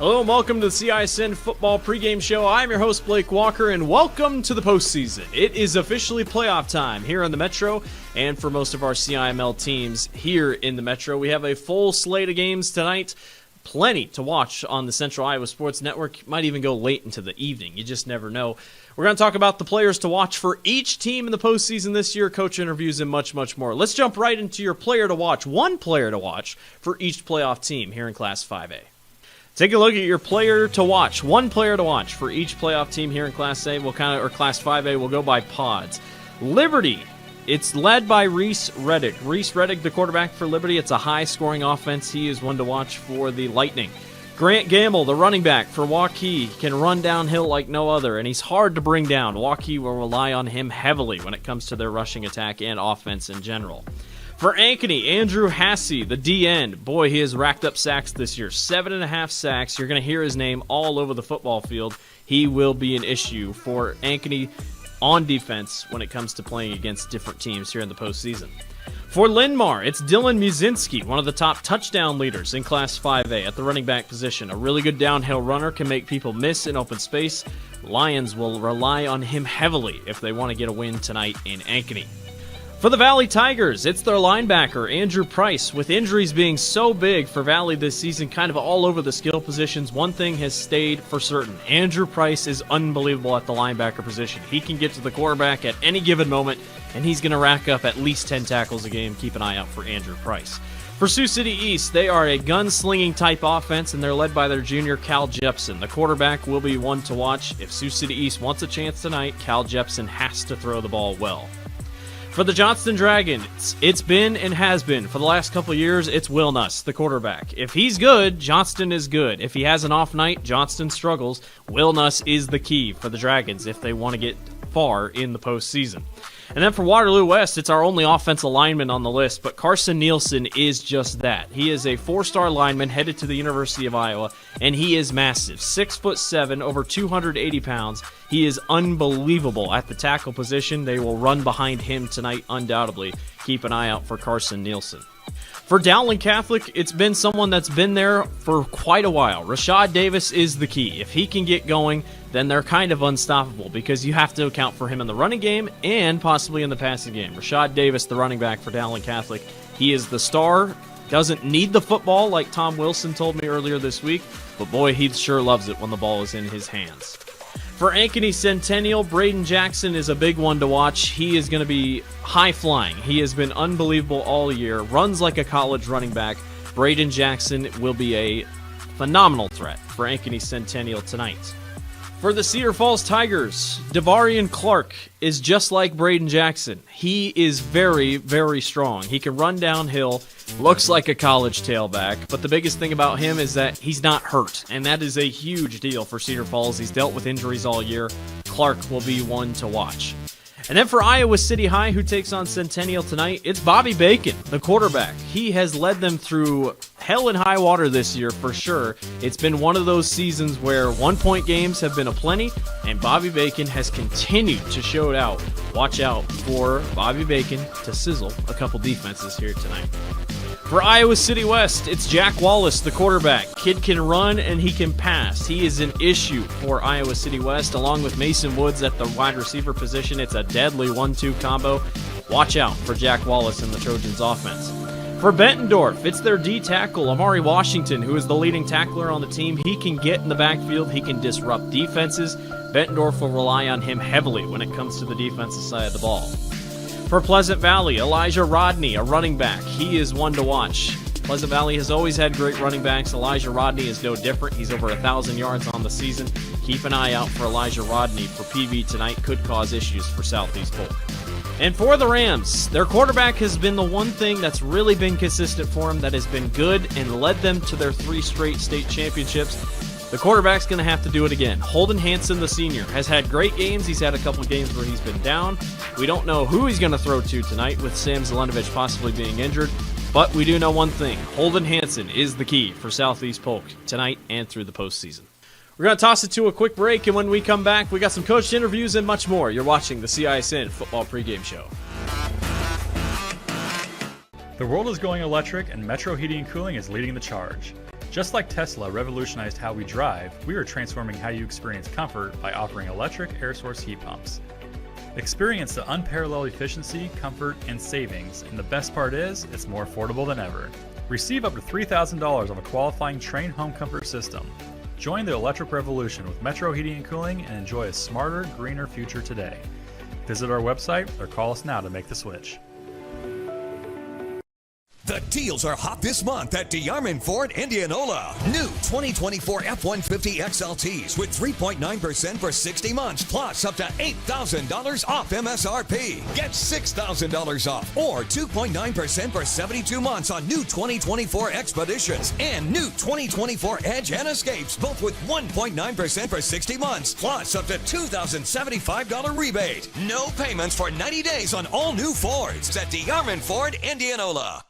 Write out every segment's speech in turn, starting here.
Hello and welcome to the CISN Football Pregame Show. I'm your host, Blake Walker, and welcome to the postseason. It is officially playoff time here in the Metro, and for most of our CIML teams here in the Metro. We have a full slate of games tonight. Plenty to watch on the Central Iowa Sports Network. Might even go late into the evening. You just never know. We're going to talk about the players to watch for each team in the postseason this year, coach interviews, and much, much more. Let's jump right into your player to watch. One player to watch for each playoff team here in Class 5A. Take a look at your player to watch. One player to watch for each playoff team here in Class A. Or Class 5A. We'll go by pods. Liberty. It's led by Reese Reddick. Reese Reddick, the quarterback for Liberty. It's a high-scoring offense. He is one to watch for the Lightning. Grant Gamble, the running back for Waukee, can run downhill like no other, and he's hard to bring down. Waukee will rely on him heavily when it comes to their rushing attack and offense in general. For Ankeny, Andrew Hassey, the DN. Boy, he has racked up sacks this year. 7.5 sacks. You're going to hear his name all over the football field. He will be an issue for Ankeny on defense when it comes to playing against different teams here in the postseason. For Linn-Mar, it's Dylan Musinski, one of the top touchdown leaders in Class 5A at the running back position. A really good downhill runner, can make people miss in open space. Lions will rely on him heavily if they want to get a win tonight in Ankeny. For the Valley Tigers, it's their linebacker, Andrew Price. With injuries being so big for Valley this season, kind of all over the skill positions, one thing has stayed for certain. Andrew Price is unbelievable at the linebacker position. He can get to the quarterback at any given moment, and he's going to rack up at least 10 tackles a game. Keep an eye out for Andrew Price. For Sioux City East, they are a gunslinging type offense, and they're led by their junior, Cal Jepson. The quarterback will be one to watch. If Sioux City East wants a chance tonight, Cal Jepson has to throw the ball well. For the Johnston Dragons, it's been and has been for the last couple of years, it's Will Nuss, the quarterback. If he's good, Johnston is good. If he has an off night, Johnston struggles. Will Nuss is the key for the Dragons if they want to get far in the postseason. And then for Waterloo West, it's our only offensive lineman on the list, but Carson Nielsen is just that. He is a 4-star lineman headed to the University of Iowa, and he is massive. 6'7", over 280 pounds. He is unbelievable at the tackle position. They will run behind him tonight, undoubtedly. Keep an eye out for Carson Nielsen. For Dowling Catholic, it's been someone that's been there for quite a while. Rashad Davis is the key. If he can get going, then they're kind of unstoppable because you have to account for him in the running game and possibly in the passing game. Rashad Davis, the running back for Dowling Catholic, he is the star. Doesn't need the football like Tom Wilson told me earlier this week, but boy, he sure loves it when the ball is in his hands. For Ankeny Centennial, Braden Jackson is a big one to watch. He is going to be high-flying. He has been unbelievable all year, runs like a college running back. Braden Jackson will be a phenomenal threat for Ankeny Centennial tonight. For the Cedar Falls Tigers, Devarian Clark is just like Braden Jackson. He is very, very strong. He can run downhill, looks like a college tailback, but the biggest thing about him is that he's not hurt, and that is a huge deal for Cedar Falls. He's dealt with injuries all year. Clark will be one to watch. And then for Iowa City High, who takes on Centennial tonight, it's Bobby Bacon, the quarterback. He has led them through hell and high water this year for sure. It's been one of those seasons where one-point games have been aplenty, and Bobby Bacon has continued to show it out. Watch out for Bobby Bacon to sizzle a couple defenses here tonight. For Iowa City West, it's Jack Wallace, the quarterback. Kid can run and he can pass. He is an issue for Iowa City West, along with Mason Woods at the wide receiver position. It's a deadly 1-2 combo. Watch out for Jack Wallace in the Trojans' offense. For Bettendorf, it's their D tackle, Amari Washington, who is the leading tackler on the team. He can get in the backfield. He can disrupt defenses. Bettendorf will rely on him heavily when it comes to the defensive side of the ball. For Pleasant Valley, Elijah Rodney, a running back. He is one to watch. Pleasant Valley has always had great running backs. Elijah Rodney is no different. He's over 1,000 yards on the season. Keep an eye out for Elijah Rodney for PV tonight. Could cause issues for Southeast Polk. And for the Rams, their quarterback has been the one thing that's really been consistent for them, that has been good and led them to their 3 straight state championships. The quarterback's going to have to do it again. Holden Hanson, the senior, has had great games. He's had a couple of games where he's been down. We don't know who he's going to throw to tonight with Sam Zelenovich possibly being injured. But we do know one thing. Holden Hanson is the key for Southeast Polk tonight and through the postseason. We're going to toss it to a quick break, and when we come back, we got some coach interviews and much more. You're watching the CISN Football Pregame Show. The world is going electric, and Metro Heating and Cooling is leading the charge. Just like Tesla revolutionized how we drive, we are transforming how you experience comfort by offering electric air source heat pumps. Experience the unparalleled efficiency, comfort, and savings, and the best part is, it's more affordable than ever. Receive up to $3,000 off a qualifying Trane home comfort system. Join the electric revolution with Metro Heating and Cooling and enjoy a smarter, greener future today. Visit our website or call us now to make the switch. The deals are hot this month at DeArmond Ford Indianola. New 2024 F-150 XLTs with 3.9% for 60 months, plus up to $8,000 off MSRP. Get $6,000 off or 2.9% for 72 months on new 2024 Expeditions and new 2024 Edge and Escapes, both with 1.9% for 60 months, plus up to $2,075 rebate. No payments for 90 days on all new Fords at DeArmond Ford Indianola.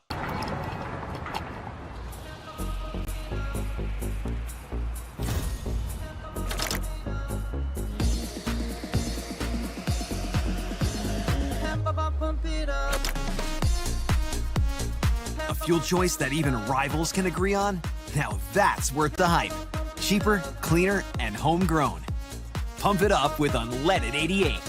A fuel choice that even rivals can agree on? Now that's worth the hype. Cheaper, cleaner, and homegrown. Pump it up with unleaded 88.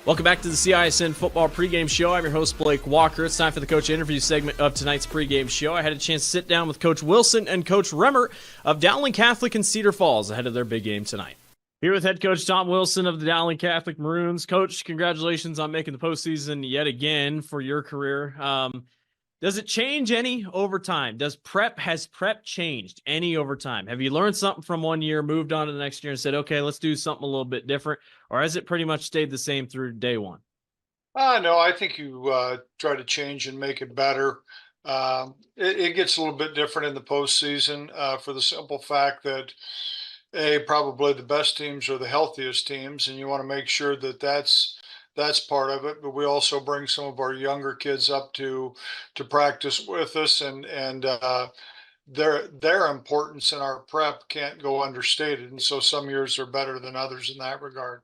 Welcome back to the CISN Football Pregame Show. I'm your host, Blake Walker. It's time for the coach interview segment of tonight's pregame show. I had a chance to sit down with Coach Wilson and Coach Remmert of Dowling Catholic in Cedar Falls ahead of their big game tonight. Here with head coach Tom Wilson of the Dowling Catholic Maroons. Coach, congratulations on making the postseason yet again for your career. Does it change any over time? Has prep changed any over time? Have you learned something from one year, moved on to the next year and said, okay, let's do something a little bit different? Or has it pretty much stayed the same through day one? No, I think you try to change and make it better. It gets a little bit different in the postseason for the simple fact that probably the best teams are the healthiest teams, and you want to make sure that that's part of it. But we also bring some of our younger kids up to practice with us, and their importance in our prep can't go understated. And so some years are better than others in that regard.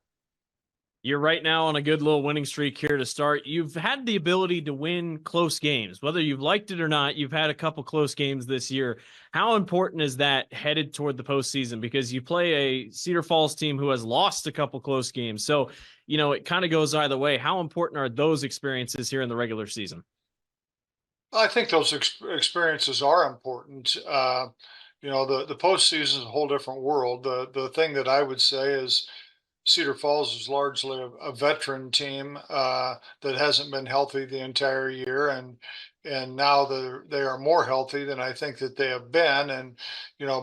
You're right now on a good little winning streak here to start. You've had the ability to win close games. Whether you've liked it or not, you've had a couple close games this year. How important is that headed toward the postseason? Because you play a Cedar Falls team who has lost a couple close games. So, you know, it kind of goes either way. How important are those experiences here in the regular season? I think those experiences are important. The postseason is a whole different world. The thing that I would say is Cedar Falls is largely a veteran team that hasn't been healthy the entire year, and now they are more healthy than I think that they have been. And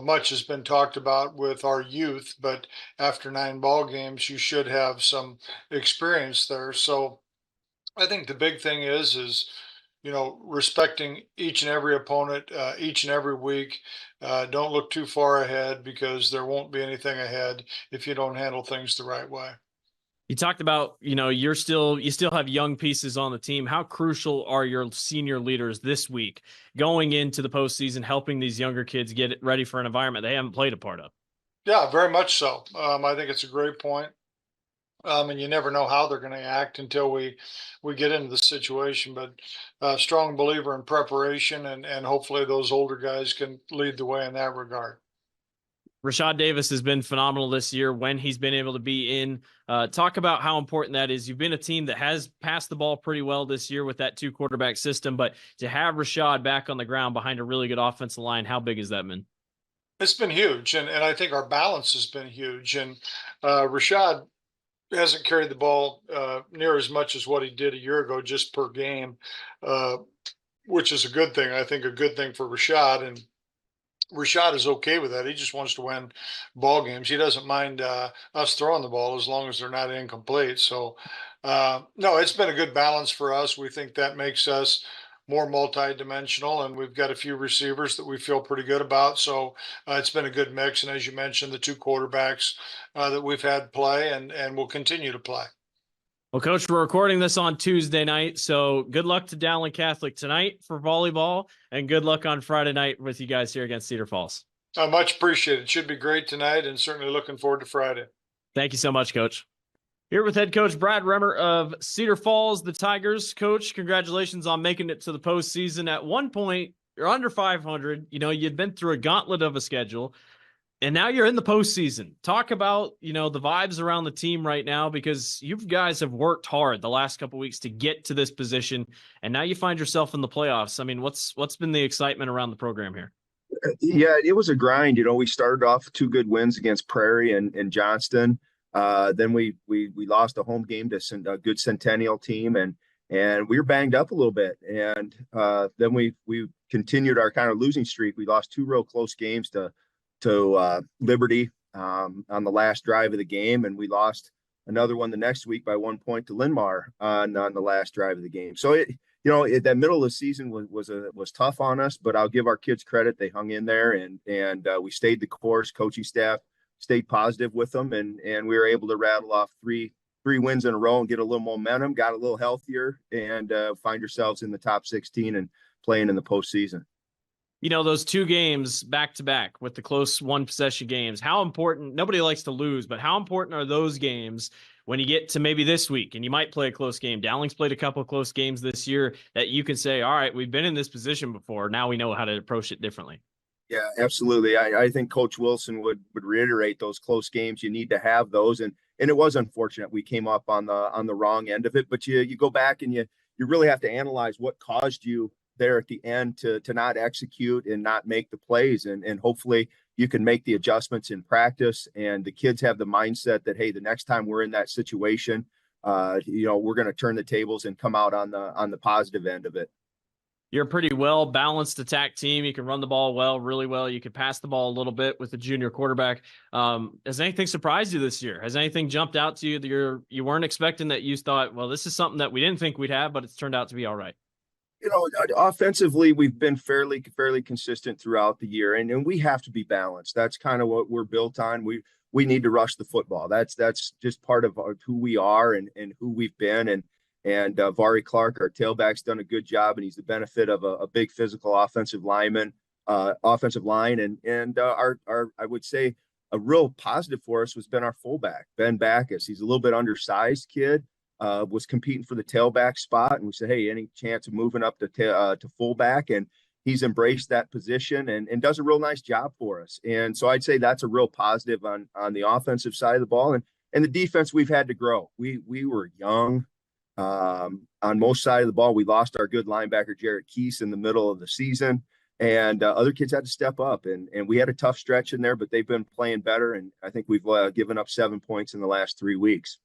much has been talked about with our youth, but after 9 ball games, you should have some experience there. So I think the big thing is respecting each and every opponent each and every week. Don't look too far ahead, because there won't be anything ahead if you don't handle things the right way. You talked about, you still have young pieces on the team. How crucial are your senior leaders this week going into the postseason, helping these younger kids get ready for an environment they haven't played a part of? Yeah, very much so. I think it's a great point. And you never know how they're going to act until we get into the situation. But strong believer in preparation, and hopefully those older guys can lead the way in that regard. Rashad Davis has been phenomenal this year when he's been able to be in. Talk about how important that is. You've been a team that has passed the ball pretty well this year with that 2-quarterback system, but to have Rashad back on the ground behind a really good offensive line, how big has that been? It's been huge, and I think our balance has been huge. And Rashad hasn't carried the ball near as much as what he did a year ago just per game, which is a good thing. I think a good thing for Rashad, and Rashad is okay with that. He just wants to win ball games. He doesn't mind us throwing the ball as long as they're not incomplete. So, no, it's been a good balance for us. We think that makes us more multi-dimensional, and we've got a few receivers that we feel pretty good about. So it's been a good mix. And as you mentioned, the 2 quarterbacks that we've had play and will continue to play. Well, Coach, we're recording this on Tuesday night, so good luck to Dowling Catholic tonight for volleyball, and good luck on Friday night with you guys here against Cedar Falls. Much appreciated. Should be great tonight, and certainly looking forward to Friday. Thank you so much, Coach. Here with head coach Brad Remmert of Cedar Falls, the Tigers. Coach, congratulations on making it to the postseason. At one point, you're under 500. You know, you'd been through a gauntlet of a schedule, and now you're in the postseason. Talk about, the vibes around the team right now, because you guys have worked hard the last couple of weeks to get to this position, and now you find yourself in the playoffs. I mean, what's been the excitement around the program here? Yeah, it was a grind. We started off 2 good wins against Prairie and Johnston. Then we lost a home game to a good Centennial team, and we were banged up a little bit. And then we continued our kind of losing streak. We lost 2 real close games to Liberty on the last drive of the game, and we lost another one the next week by 1 point to Linn-Mar on the last drive of the game. So that middle of the season was tough on us, but I'll give our kids credit. They hung in there, and we stayed the course. Coaching staff stayed positive with them, and we were able to rattle off three wins in a row and get a little momentum, got a little healthier, and find yourselves in the top 16 and playing in the postseason. Those 2 games back to back with the close 1-possession games, how important, nobody likes to lose, but how important are those games when you get to maybe this week and you might play a close game? Dowling's played a couple of close games this year that you can say, all right, we've been in this position before. Now we know how to approach it differently. Yeah, absolutely. I think Coach Wilson would reiterate those close games. You need to have those. And it was unfortunate we came up on the wrong end of it, but you go back and you really have to analyze what caused you there at the end to not execute and not make the plays. And hopefully you can make the adjustments in practice, and the kids have the mindset that, hey, the next time we're in that situation, we're going to turn the tables and come out on the positive end of it. You're a pretty well-balanced attack team. You can run the ball really well. You can pass the ball a little bit with the junior quarterback. Has anything surprised you this year? Has anything jumped out to you that you weren't expecting, that you thought, well, this is something that we didn't think we'd have, but it's turned out to be all right? Offensively, we've been fairly consistent throughout the year, and we have to be balanced. That's kind of what we're built on. We need to rush the football. That's just part of who we are and who we've been. And Vari Clark, our tailback's done a good job, and he's the benefit of a big physical offensive line. And our I would say a real positive for us has been our fullback, Ben Backus. He's a little bit undersized kid, was competing for the tailback spot, and we said, hey, any chance of moving up to fullback? And he's embraced that position and does a real nice job for us. And so I'd say that's a real positive on the offensive side of the ball. And the defense, we've had to grow. We were young. On most side of the ball, we lost our good linebacker Jarrett Keese in the middle of the season, and other kids had to step up, and we had a tough stretch in there, but they've been playing better, and I think we've given up 7 points in the last 3 weeks.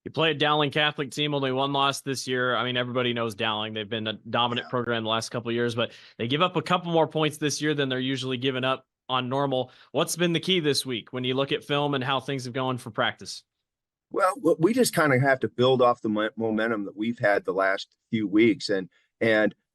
You played Dowling Catholic team, only 1 loss this year. I mean, everybody knows Dowling. They've been a dominant program the last couple of years, but they give up a couple more points this year than they're usually giving up on normal. What's been the key this week when you look at film and how things have gone for practice? Well, we just kind of have to build off the momentum that we've had the last few weeks. And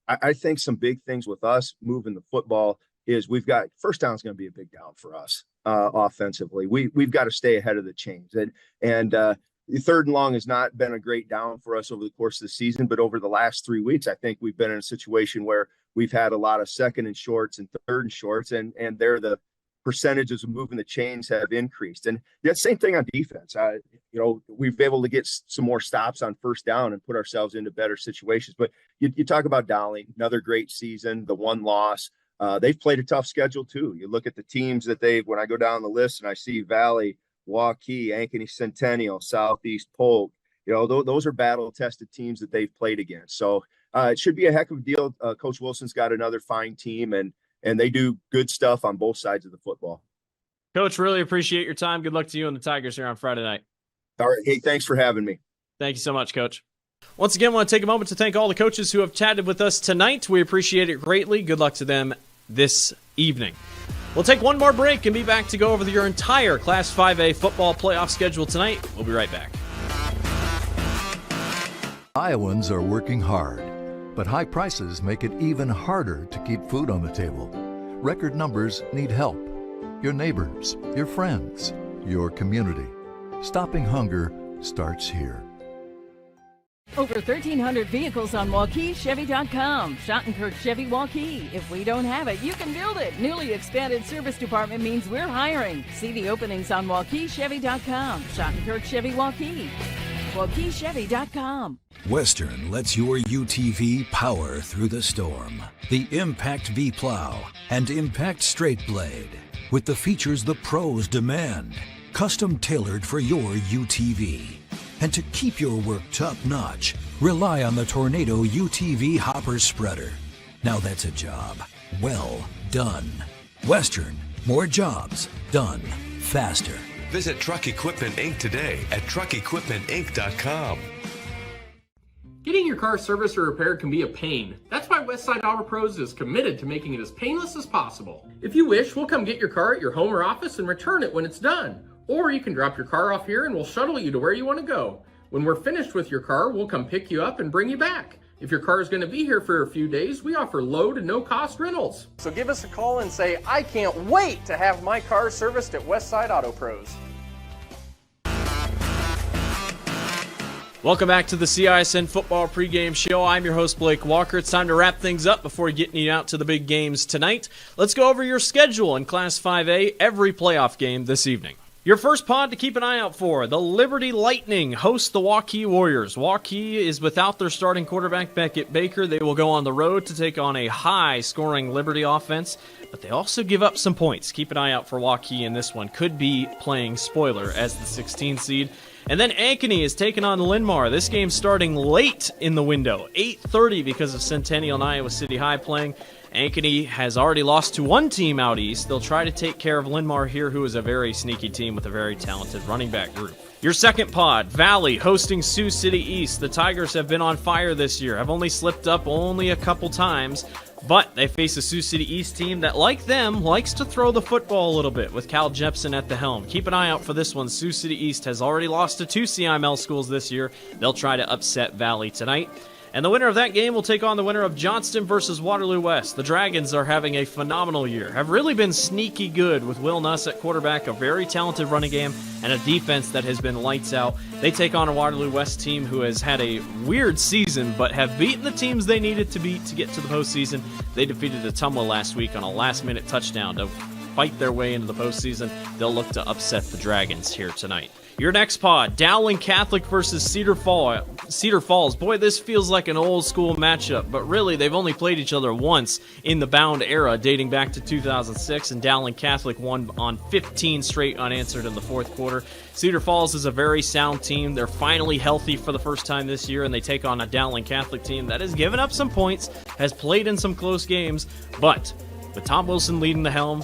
I think some big things with us moving the football is we've got first down is going to be a big down for us offensively. We've got to stay ahead of the chains. And the 3rd and long has not been a great down for us over the course of the season, but over the last 3 weeks, I think we've been in a situation where we've had a lot of 2nd and shorts and 3rd and shorts, and they're the percentages of moving the chains have increased. And that same thing on defense. We've been able to get some more stops on 1st down and put ourselves into better situations. But you talk about Dowling, another great season, the 1 loss. They've played a tough schedule too. You look at the teams that when I go down the list and I see Valley, Waukee, Ankeny Centennial, Southeast Polk, those are battle-tested teams that they've played against. So it should be a heck of a deal. Coach Wilson's got another fine team, and they do good stuff on both sides of the football. Coach, really appreciate your time. Good luck to you and the Tigers here on Friday night. All right. Hey, thanks for having me. Thank you so much, Coach. Once again, I want to take a moment to thank all the coaches who have chatted with us tonight. We appreciate it greatly. Good luck to them this evening. We'll take one more break and be back to go over your entire Class 5A football playoff schedule tonight. We'll be right back. Iowans are working hard, but high prices make it even harder to keep food on the table. Record numbers need help. Your neighbors, your friends, your community. Stopping hunger starts here. Over 1,300 vehicles on WaukeeChevy.com. Schottenkirk Chevy Waukee. If we don't have it, you can build it. Newly expanded service department means we're hiring. See the openings on WaukeeChevy.com. Schottenkirk Chevy Waukee. WaukeeChevy.com. Western lets your UTV power through the storm. The Impact V Plow and Impact Straight Blade. With the features the pros demand. Custom tailored for your UTV. And to keep your work top-notch, rely on the Tornado UTV Hopper Spreader. Now that's a job well done. Western, more jobs done faster. Visit Truck Equipment Inc. today at truckequipmentinc.com. Getting your car serviced or repaired can be a pain. That's why Westside Auto Pros is committed to making it as painless as possible. If you wish, we'll come get your car at your home or office and return it when it's done. Or you can drop your car off here and we'll shuttle you to where you want to go. When we're finished with your car, we'll come pick you up and bring you back. If your car is going to be here for a few days, we offer low to no cost rentals. So give us a call and say, I can't wait to have my car serviced at Westside Auto Pros. Welcome back to the CISN Football Pregame Show. I'm your host, Blake Walker. It's time to wrap things up before getting you out to the big games tonight. Let's go over your schedule in Class 5A, every playoff game this evening. Your first pod to keep an eye out for, the Liberty Lightning host the Waukee Warriors. Waukee is without their starting quarterback, Beckett Baker. They will go on the road to take on a high-scoring Liberty offense, but they also give up some points. Keep an eye out for Waukee in this one. Could be playing spoiler as the 16 seed. And then Ankeny is taking on Linmar. This game's starting late in the window, 8:30 because of Centennial and Iowa City High playing. Ankeny has already lost to one team out east. They'll try to take care of Linmar here, who is a very sneaky team with a very talented running back group. Your second pod, Valley hosting Sioux City East. The Tigers have been on fire this year, have only slipped up only a couple times, but they face a Sioux City East team that, like them, likes to throw the football a little bit with Cal Jepson at the helm. Keep an eye out for this one. Sioux City East has already lost to two CIML schools this year. They'll try to upset Valley tonight. And the winner of that game will take on the winner of Johnston versus Waterloo West. The Dragons are having a phenomenal year, have really been sneaky good with Will Nuss at quarterback, a very talented running game, and a defense that has been lights out. They take on a Waterloo West team who has had a weird season, but have beaten the teams they needed to beat to get to the postseason. They defeated Atumwa last week on a last-minute touchdown to fight their way into the postseason. They'll look to upset the Dragons here tonight. Your next pod, Dowling Catholic versus Cedar Falls. Boy, this feels like an old school matchup, but really they've only played each other once in the Bound era, dating back to 2006, and Dowling Catholic won on 15 straight unanswered in the fourth quarter. Cedar Falls is a very sound team. They're finally healthy for the first time this year, and they take on a Dowling Catholic team that has given up some points, has played in some close games, but with Tom Wilson leading the helm,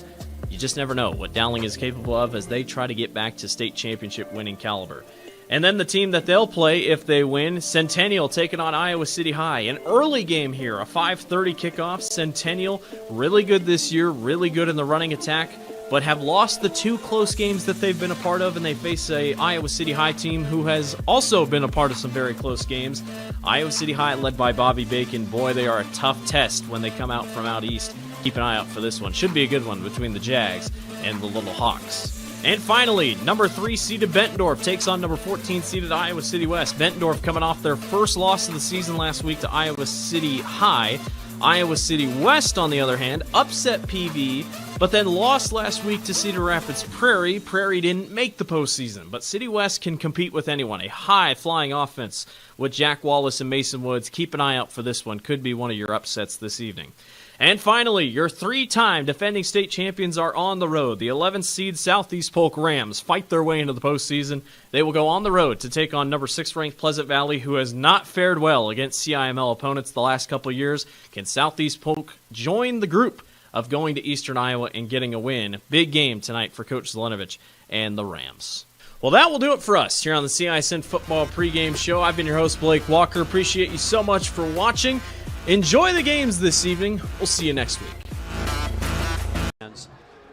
you just never know what Dowling is capable of as they try to get back to state championship winning caliber. And then the team that they'll play if they win, Centennial taking on Iowa City High. An early game here, a 5:30 kickoff. Centennial, really good this year, really good in the running attack, but have lost the two close games that they've been a part of, and they face a Iowa City High team who has also been a part of some very close games. Iowa City High led by Bobby Bacon. Boy, they are a tough test when they come out from out east. Keep an eye out for this one. Should be a good one between the Jags and the Little Hawks. And finally, number 3 seeded Bettendorf takes on number 14 seeded Iowa City West. Bettendorf coming off their first loss of the season last week to Iowa City High. Iowa City West, on the other hand, upset PV, but then lost last week to Cedar Rapids Prairie. Prairie didn't make the postseason, but City West can compete with anyone. A high-flying offense with Jack Wallace and Mason Woods. Keep an eye out for this one. Could be one of your upsets this evening. And finally, your 3-time defending state champions are on the road. The 11th seed Southeast Polk Rams fight their way into the postseason. They will go on the road to take on number 6 ranked Pleasant Valley, who has not fared well against CIML opponents the last couple of years. Can Southeast Polk join the group of going to Eastern Iowa and getting a win? Big game tonight for Coach Zelenovich and the Rams. Well, that will do it for us here on the CISN Football Pregame Show. I've been your host, Blake Walker. Appreciate you so much for watching. Enjoy the games this evening. We'll see you next week.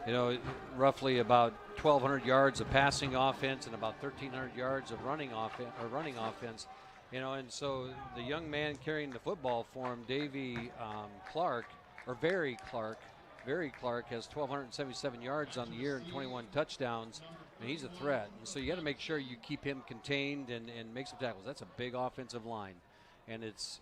You know, roughly about 1,200 yards of passing offense and about 1,300 yards of running offense. You know, and so the young man carrying the football for him, Barry Clark, Barry Clark has 1,277 yards on the year and 21 touchdowns, and he's a threat. And so you got to make sure you keep him contained and make some tackles. That's a big offensive line. And it's,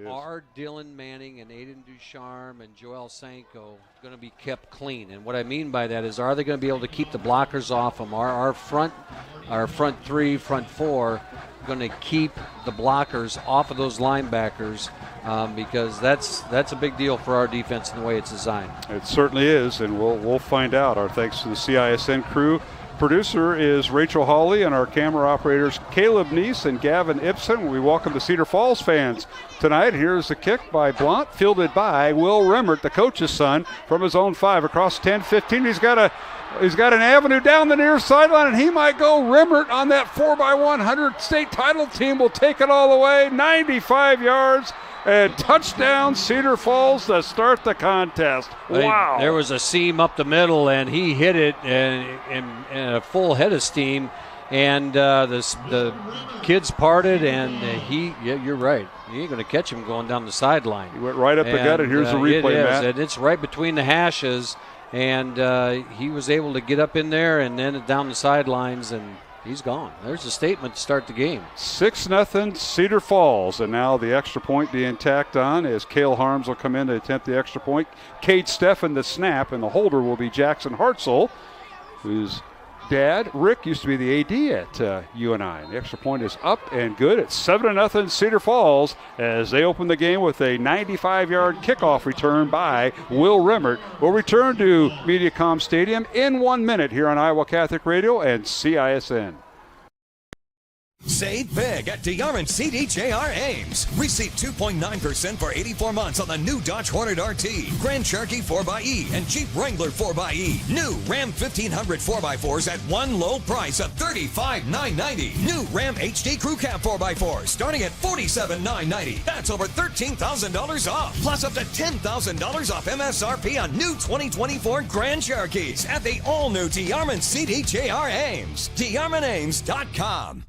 are Dylan Manning and Aiden Ducharme and Joel Sanko going to be kept clean? And what I mean by that is, are they going to be able to keep the blockers off them? Are our front three, front four going to keep the blockers off of those linebackers? Because that's a big deal for our defense in the way it's designed. It certainly is, and we'll find out. Our thanks to the CISN crew. Producer is Rachel Hawley, and our camera operators Caleb Neese and Gavin Ibsen. We welcome the Cedar Falls fans tonight. Here's the kick by Blount, fielded by Will Remmert, the coach's son, from his own 5 across 10-15. He's got an avenue down the near sideline, and he might go. Remmert on that 4x100 state title team will take it all the way. 95 yards. And touchdown, Cedar Falls to start the contest. Wow. There was a seam up the middle, and he hit it and a full head of steam. And the kids parted, and you're right. He ain't going to catch him going down the sideline. He went right up the gut, and here's the replay, Matt. And it's right between the hashes, and he was able to get up in there and then down the sidelines, and he's gone. There's a statement to start the game. 6-0 Cedar Falls, and now the extra point being tacked on as Cale Harms will come in to attempt the extra point. Cade Steffen the snap, and the holder will be Jackson Hartzell, whose dad, Rick, used to be the AD at UNI. The extra point is up and good. It's 7-0 Cedar Falls as they open the game with a 95-yard kickoff return by Will Remmert. We'll return to Mediacom Stadium in 1 minute here on Iowa Catholic Radio and CISN. Save big at DeArmond CDJR Ames. Receive 2.9% for 84 months on the new Dodge Hornet RT, Grand Cherokee 4xE, and Jeep Wrangler 4xE. New Ram 1500 4x4s at one low price of $35,990. New Ram HD Crew Cab 4x4 starting at $47,990. That's over $13,000 off. Plus up to $10,000 off MSRP on new 2024 Grand Cherokees at the all-new DeArmond CDJR Ames. DeArmondAmes.com.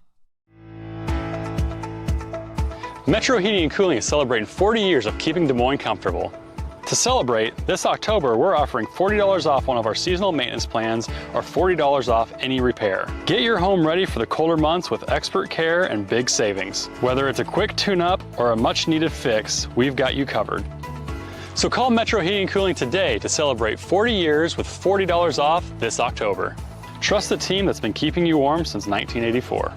Metro Heating and Cooling is celebrating 40 years of keeping Des Moines comfortable. To celebrate, this October we're offering $40 off one of our seasonal maintenance plans or $40 off any repair. Get your home ready for the colder months with expert care and big savings. Whether it's a quick tune-up or a much-needed fix, we've got you covered. So call Metro Heating and Cooling today to celebrate 40 years with $40 off this October. Trust the team that's been keeping you warm since 1984.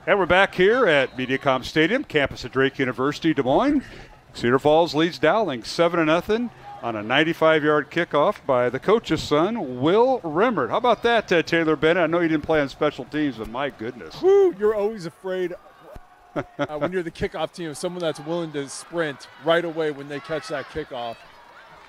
And we're back here at Mediacom Stadium, campus of Drake University, Des Moines. Cedar Falls leads Dowling 7-0 on a 95-yard kickoff by the coach's son, Will Remmert. How about that, Taylor Bennett? I know you didn't play on special teams, but my goodness. Woo, you're always afraid when you're the kickoff team of someone that's willing to sprint right away when they catch that kickoff.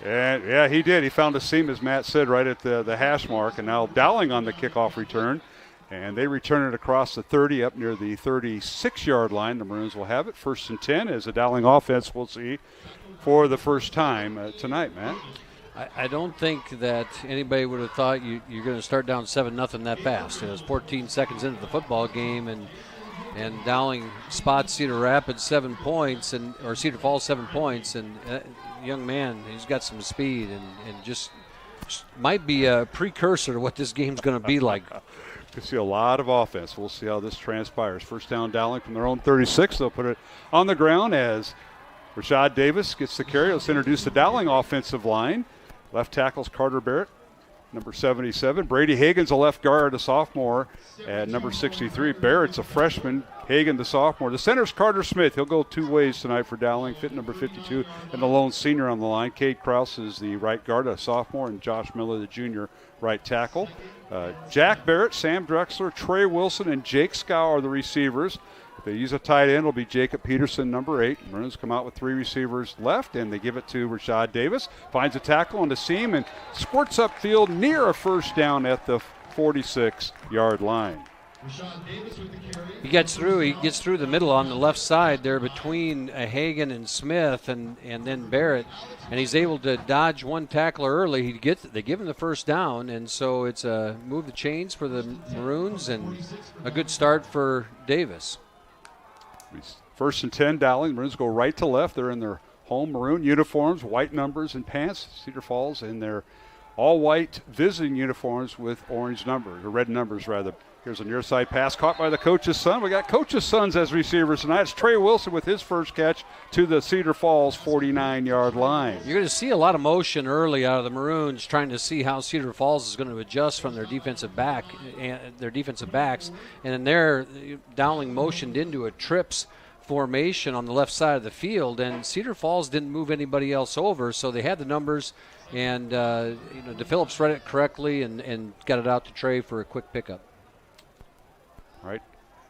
And, yeah, he did. He found a seam, as Matt said, right at the hash mark. And now Dowling on the kickoff return. And they return it across the 30 up near the 36-yard line. The Maroons will have it. 1st and 10 as the Dowling offense we'll see for the first time tonight, Matt. I don't think that anybody would have thought you're going to start down 7-0 that fast. It was 14 seconds into the football game, and Dowling spots Cedar Rapids 7 points, or Cedar Falls 7 points, and young man, he's got some speed and just might be a precursor to what this game's going to be like. You see a lot of offense. We'll see how this transpires. First down, Dowling from their own 36. They'll put it on the ground as Rashad Davis gets the carry. Let's introduce the Dowling offensive line. Left tackle's Carter Barrett, number 77. Brady Hagan's a left guard, a sophomore, at number 63. Barrett's a freshman. Hagan, the sophomore. The center's Carter Smith. He'll go 2 ways tonight for Dowling. Fit number 52, and the lone senior on the line. Cade Krause is the right guard, a sophomore, and Josh Miller, the junior, right tackle. Jack Barrett, Sam Drexler, Trey Wilson, and Jake Scow are the receivers. If they use a tight end, it'll be Jacob Peterson, number 8. Maroons come out with 3 receivers left, and they give it to Rashad Davis. Finds a tackle on the seam and squirts upfield near a first down at the 46-yard line. He gets through the middle on the left side there between Hagan and Smith and then Barrett, and he's able to dodge one tackler early. They give him the first down, and so it's a move the chains for the Maroons and a good start for Davis. First and 10, Dowling. Maroons go right to left. They're in their home maroon uniforms, white numbers and pants. Cedar Falls in their all-white visiting uniforms with orange numbers, or red numbers, rather. Here's a near side pass caught by the coach's son. We got coach's sons as receivers tonight. It's Trey Wilson with his first catch to the Cedar Falls 49-yard line. You're going to see a lot of motion early out of the Maroons, trying to see how Cedar Falls is going to adjust from their defensive backs, and then there, Dowling motioned into a trips formation on the left side of the field, and Cedar Falls didn't move anybody else over, so they had the numbers, and DePhillips read it correctly and got it out to Trey for a quick pickup. All right,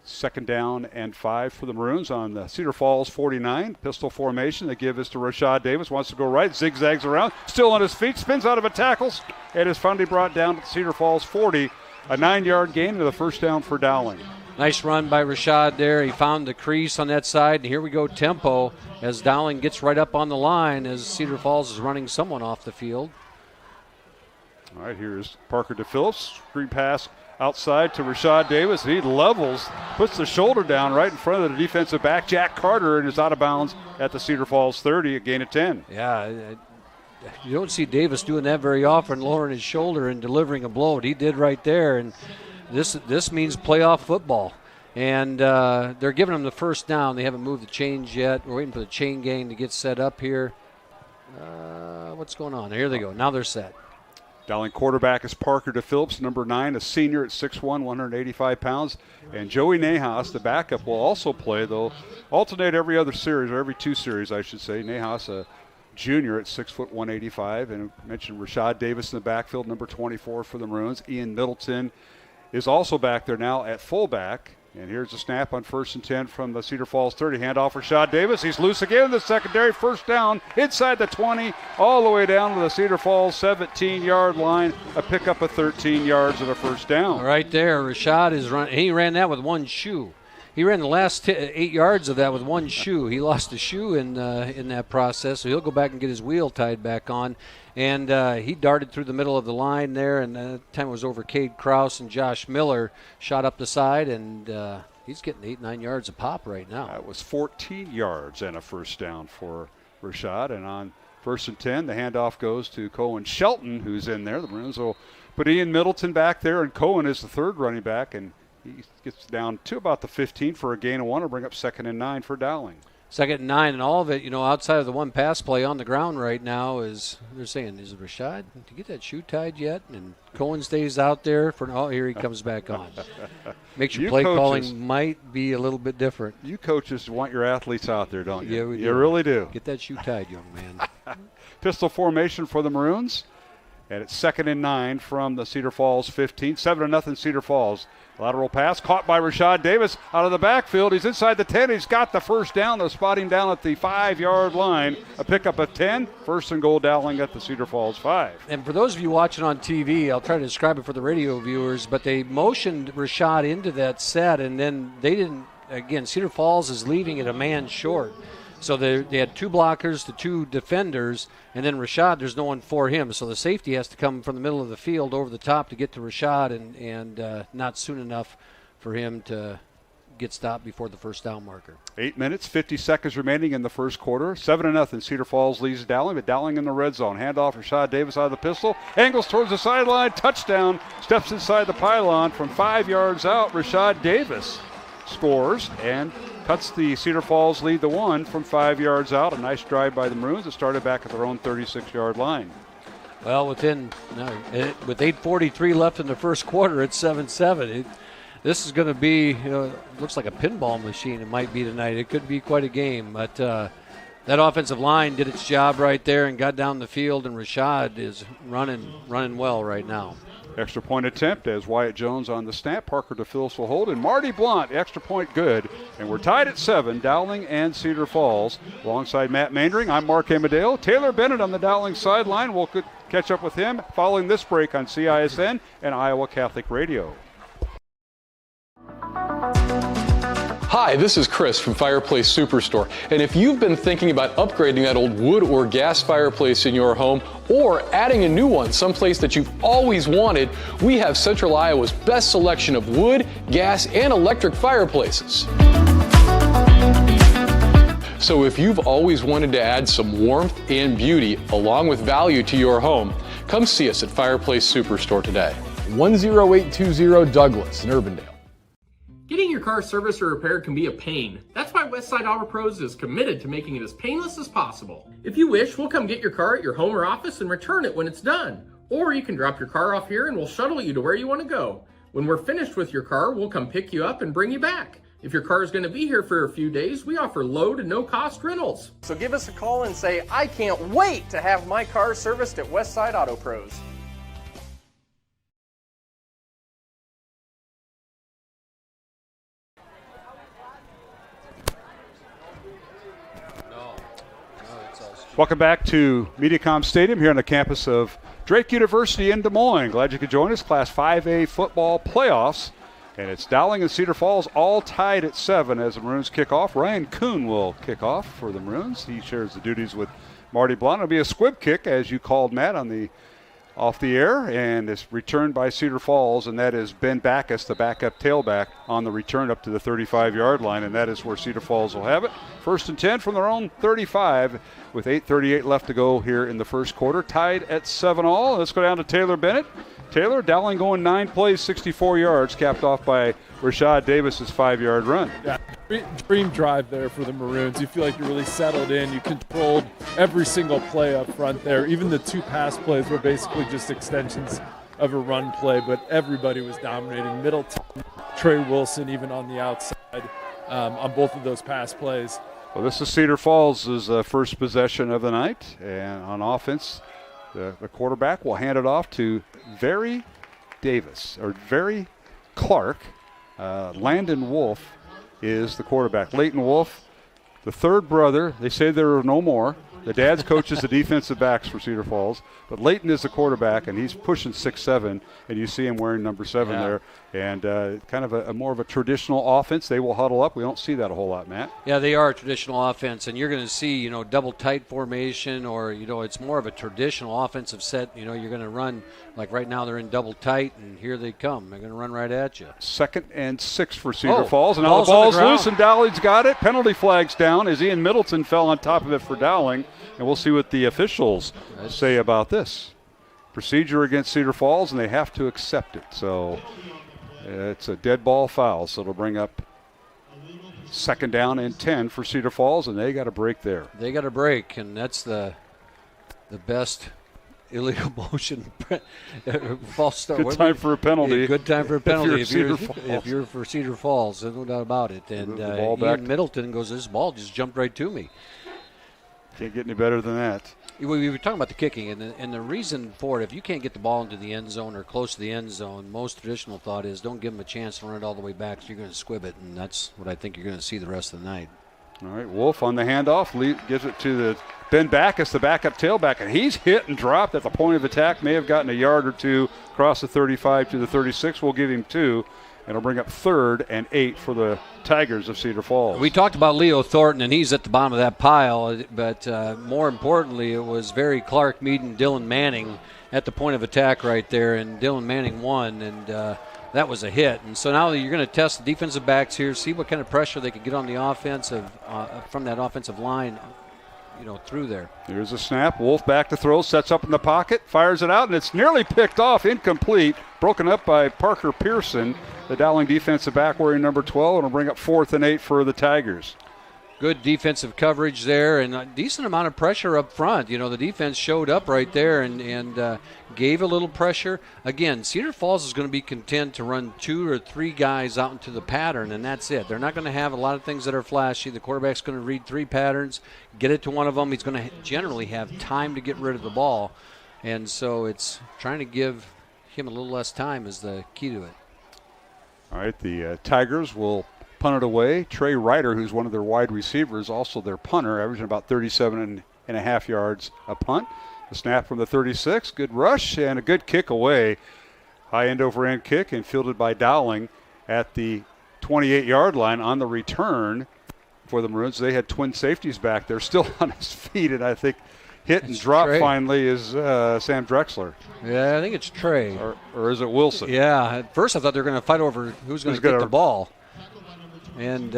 second down and 5 for the Maroons on the Cedar Falls 49. Pistol formation. They give this to Rashad Davis. Wants to go right, zigzags around, still on his feet, spins out of a tackle, and is finally brought down to the Cedar Falls 40. A 9-yard gain to the first down for Dowling. Nice run by Rashad there. He found the crease on that side, and here we go tempo as Dowling gets right up on the line as Cedar Falls is running someone off the field. All right, here's Parker DePhillips. Screen pass outside to Rashad Davis. He levels, puts the shoulder down right in front of the defensive back, Jack Carter, and is out of bounds at the Cedar Falls 30, a gain of 10. Yeah, you don't see Davis doing that very often, lowering his shoulder and delivering a blow. He did right there, and this means playoff football. And they're giving them the first down. They haven't moved the chains yet. We're waiting for the chain gang to get set up here. What's going on? Here they go. Now they're set. Dowling quarterback is Parker DePhillips, number 9, a senior at 6'1", 185 pounds. And Joey Nahas, the backup, will also play. They'll alternate every other series, or every 2 series, I should say. Nahas, a junior at 6', 185. And I mentioned Rashad Davis in the backfield, number 24 for the Maroons. Ian Middleton is also back there now at fullback. And here's a snap on first and 10 from the Cedar Falls 30. Handoff for Rashad Davis. He's loose again in the secondary. First down inside the 20, all the way down to the Cedar Falls 17-yard line. A pickup of 13 yards and a first down. Right there, Rashad is running. He ran that with one shoe. He ran the last 8 yards of that with one shoe. He lost a shoe in that process, so he'll go back and get his wheel tied back on. And he darted through the middle of the line there, and that time it was over Cade Krause and Josh Miller. Shot up the side, and he's getting 8-9 yards a pop right now. That was 14 yards and a first down for Rashad. And on first and 10, the handoff goes to Cohen Shelton, who's in there. The Maroons will put Ian Middleton back there, and Cohen is the third running back, and he gets down to about the 15 for a gain of 1 to bring up 2nd and 9 for Dowling. 2nd and 9, and all of it, outside of the one pass play on the ground right now is, they're saying, is it Rashad? Did you get that shoe tied yet? And Cohen stays out there here he comes back on. Makes your play calling might be a little bit different. You coaches want your athletes out there, don't you? Yeah, we do. You really do. Get that shoe tied, young man. Pistol formation for the Maroons. And it's 2nd and 9 from the Cedar Falls 15. 7-0 Cedar Falls. Lateral pass caught by Rashad Davis out of the backfield. He's inside the 10. He's got the first down. They'll spot him down at the 5-yard line. A pickup of 10. First and goal Dowling at the Cedar Falls 5. And for those of you watching on TV, I'll try to describe it for the radio viewers, but they motioned Rashad into that set, and then they didn't. Again, Cedar Falls is leaving it a man short. So they had 2 blockers to 2 defenders, and then Rashad, there's no one for him. So the safety has to come from the middle of the field over the top to get to Rashad, and not soon enough for him to get stopped before the first down marker. 8 minutes, 50 seconds remaining in the first quarter. 7-0. Cedar Falls leads Dowling, but Dowling in the red zone. Handoff Rashad Davis out of the pistol. Angles towards the sideline. Touchdown. Steps inside the pylon from 5 yards out. Rashad Davis scores and cuts the Cedar Falls lead to 1 from 5 yards out. A nice drive by the Maroons that started back at their own 36-yard line. Well, with 8:43 left in the first quarter, it's 7-7. This is going to be, looks like a pinball machine. It might be tonight. It could be quite a game. But that offensive line did its job right there and got down the field, and Rashad is running well right now. Extra point attempt as Wyatt Jones on the snap. Parker DePhillips will hold, and Marty Blunt, extra point good. And we're tied at 7, Dowling and Cedar Falls. Alongside Matt Mandering, I'm Mark Amadeo. Taylor Bennett on the Dowling sideline. We'll catch up with him following this break on CISN and Iowa Catholic Radio. Hi, this is Chris from Fireplace Superstore, and if you've been thinking about upgrading that old wood or gas fireplace in your home or adding a new one someplace that you've always wanted, we have Central Iowa's best selection of wood, gas, and electric fireplaces. So if you've always wanted to add some warmth and beauty along with value to your home, come see us at Fireplace Superstore today. 10820 Douglas in Urbandale. Getting your car serviced or repaired can be a pain. That's why Westside Auto Pros is committed to making it as painless as possible. If you wish, we'll come get your car at your home or office and return it when it's done. Or you can drop your car off here and we'll shuttle you to where you want to go. When we're finished with your car, we'll come pick you up and bring you back. If your car is going to be here for a few days, we offer low to no cost rentals. So give us a call and say, I can't wait to have my car serviced at Westside Auto Pros. Welcome back to MediaCom Stadium here on the campus of Drake University in Des Moines. Glad you could join us. Class 5A football playoffs. And it's Dowling and Cedar Falls all tied at 7 as the Maroons kick off. Ryan Kuhn will kick off for the Maroons. He shares the duties with Marty Blunt. It'll be a squib kick, as you called, Matt, off the air, and it's returned by Cedar Falls, and that is Ben Backus, the backup tailback, on the return up to the 35-yard line, and that is where Cedar Falls will have it. 1st and 10 from their own 35 with 8:38 left to go here in the first quarter. Tied at 7-all. Let's go down to Taylor Bennett. Taylor, Dowling going 9 plays, 64 yards, capped off by Rashad Davis's 5-yard run. Yeah, dream drive there for the Maroons. You feel like you're really settled in. You controlled every single play up front there. Even the 2 pass plays were basically just extensions of a run play, but everybody was dominating. Middleton, Trey Wilson, even on the outside on both of those pass plays. Well, this is Cedar Falls' first possession of the night, and on offense, the quarterback will hand it off to Very Clark. Landon Wolf is the quarterback. Leighton Wolf, the third brother. They say there are no more. The dad's coaches the defensive backs for Cedar Falls, but Leighton is the quarterback, and he's pushing 6'7", and you see him wearing number 7 there. And kind of a more of a traditional offense. They will huddle up. We don't see that a whole lot, Matt. Yeah, they are a traditional offense, and you're going to see, double tight formation, or, it's more of a traditional offensive set. You're going to run, like right now they're in double tight, and here they come. They're going to run right at you. 2nd and 6 for Cedar Falls, and now the ball's loose, and Dowling's got it. Penalty flag's down as Ian Middleton fell on top of it for Dowling, and we'll see what the officials say about this. Procedure against Cedar Falls, and they have to accept it. So it's a dead ball foul, so it'll bring up 2nd down and 10 for Cedar Falls, and they got a break there. They got a break, and that's the best illegal motion false start. Good time for a penalty. Good time for a penalty if you're for Cedar Falls. There's no doubt about it. And Ian Middleton goes, this ball just jumped right to me. Can't get any better than that. We were talking about the kicking, and the reason for it, if you can't get the ball into the end zone or close to the end zone, most traditional thought is don't give them a chance to run it all the way back, so you're going to squib it, and that's what I think you're going to see the rest of the night. All right, Wolf on the handoff, gives it to the Ben Backus, the backup tailback, and he's hit and dropped at the point of attack. May have gotten a yard or two across the 35 to the 36. We'll give him 2. It'll bring up 3rd and 8 for the Tigers of Cedar Falls. We talked about Leo Thornton, and he's at the bottom of that pile, but more importantly, it was Very Clark meeting Dylan Manning at the point of attack right there, and Dylan Manning won, and that was a hit. And so now you're going to test the defensive backs here, see what kind of pressure they can get on the offensive from that offensive line, through there. Here's a snap. Wolf back to throw, sets up in the pocket, fires it out, and it's nearly picked off, incomplete, broken up by Parker Pearson, the Dowling defensive back wearing number 12, and it'll bring up 4th and 8 for the Tigers. Good defensive coverage there, and a decent amount of pressure up front. The defense showed up right there and gave a little pressure. Again, Cedar Falls is going to be content to run 2 or 3 guys out into the pattern, and that's it. They're not going to have a lot of things that are flashy. The quarterback's going to read 3 patterns, get it to one of them. He's going to generally have time to get rid of the ball, and so it's trying to give him a little less time is the key to it. All right, the Tigers will punt it away. Trey Ryder, who's one of their wide receivers, also their punter, averaging about 37.5 yards a punt. The snap from the 36, good rush, and a good kick away. High end over end kick, and fielded by Dowling at the 28-yard line on the return for the Maroons. They had twin safeties back there, still on his feet, and I think hit and drop Trey. Finally is Sam Drexler. Yeah, I think it's Trey. Or is it Wilson? Yeah, at first I thought they were going to fight over who's going to get the ball. And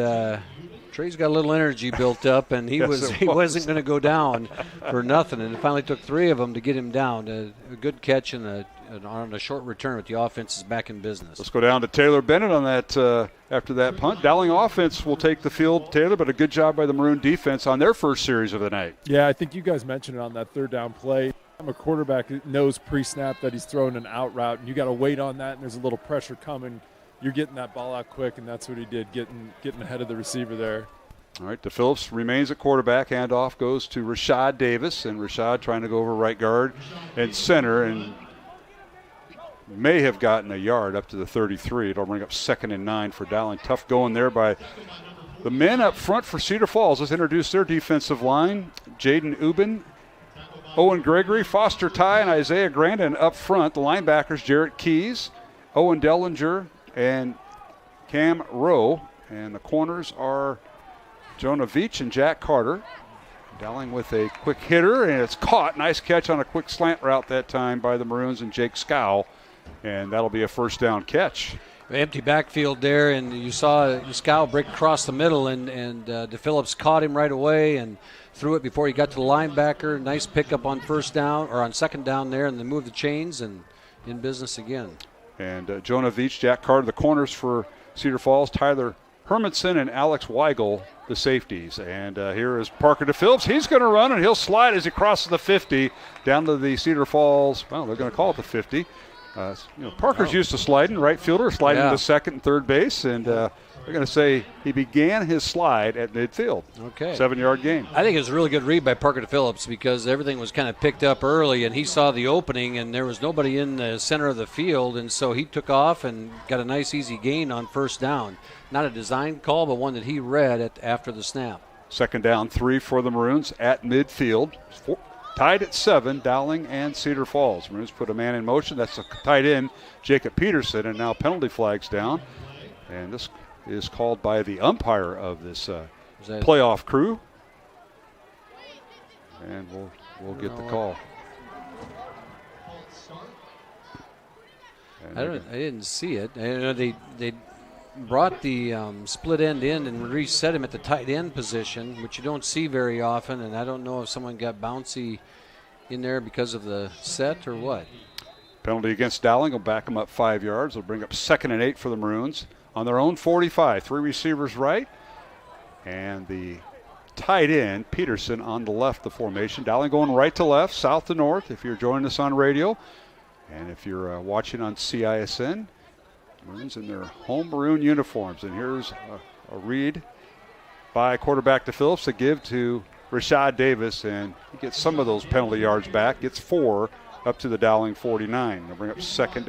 Trey's got a little energy built up, and he wasn't going to go down for nothing, and it finally took 3 of them to get him down. A good catch and on a short return, but the offense is back in business. Let's go down to Taylor Bennett on that after that punt. Dowling offense will take the field, Taylor, but a good job by the Maroon defense on their first series of the night. Yeah, I think you guys mentioned it on that third down play. I'm a quarterback who knows pre-snap that he's throwing an out route, and you got to wait on that, and there's a little pressure coming. You're getting that ball out quick, and that's what he did, getting ahead of the receiver there. All right, DePhillips remains at quarterback. Handoff goes to Rashad Davis, and Rashad trying to go over right guard and center, and may have gotten a yard up to the 33. It'll bring up 2nd and 9 for Dowling. Tough going there by the men up front for Cedar Falls. Let's introduce their defensive line. Jaden Ubin, Owen Gregory, Foster Ty, and Isaiah Grandin up front. The linebackers, Jarrett Keys, Owen Dellinger, and Cam Rowe. And the corners are Jonah Veach and Jack Carter. Dowling with a quick hitter, and it's caught. Nice catch on a quick slant route that time by the Maroons and Jake Scow. And that'll be a first down catch. Empty backfield there, and you saw Scow break across the middle, and DePhillips caught him right away and threw it before he got to the linebacker. Nice pickup on first down, or on second down there, and then moved the chains and in business again. And Jonah Veach, Jack Carter, the corners for Cedar Falls, Tyler Hermanson and Alex Weigel, the safeties. And here is Parker DePhillips. He's going to run, and he'll slide as he crosses the 50 down to the Cedar Falls. Well, they're going to call it the 50. Parker's used to sliding, right fielder, sliding to second and third base, and they're going to say he began his slide at midfield. Okay. 7-yard gain. I think it was a really good read by Parker DePhillips because everything was kind of picked up early, and he saw the opening, and there was nobody in the center of the field, and so he took off and got a nice, easy gain on first down. Not a design call, but one that he read after the snap. 2nd down, 3 for the Maroons at midfield. Tied at 7, Dowling and Cedar Falls. Maroons put a man in motion. That's a tight end, Jacob Peterson, and now penalty flags down. And this is called by the umpire of this playoff crew. And we'll get the call. I didn't see it. They brought the split end in and reset him at the tight end position, which you don't see very often, and I don't know if someone got bouncy in there because of the set or what. Penalty against Dowling will back them up 5 yards. They'll bring up 2nd and 8 for the Maroons on their own 45. 3 receivers right, and the tight end, Peterson, on the left, the formation. Dowling going right to left, south to north if you're joining us on radio. And if you're watching on CISN, Maroons in their home maroon uniforms. And here's a read by quarterback DePhillips to give to Rashad Davis, and he gets some of those penalty yards back, gets 4 up to the Dowling 49. They'll bring up 3rd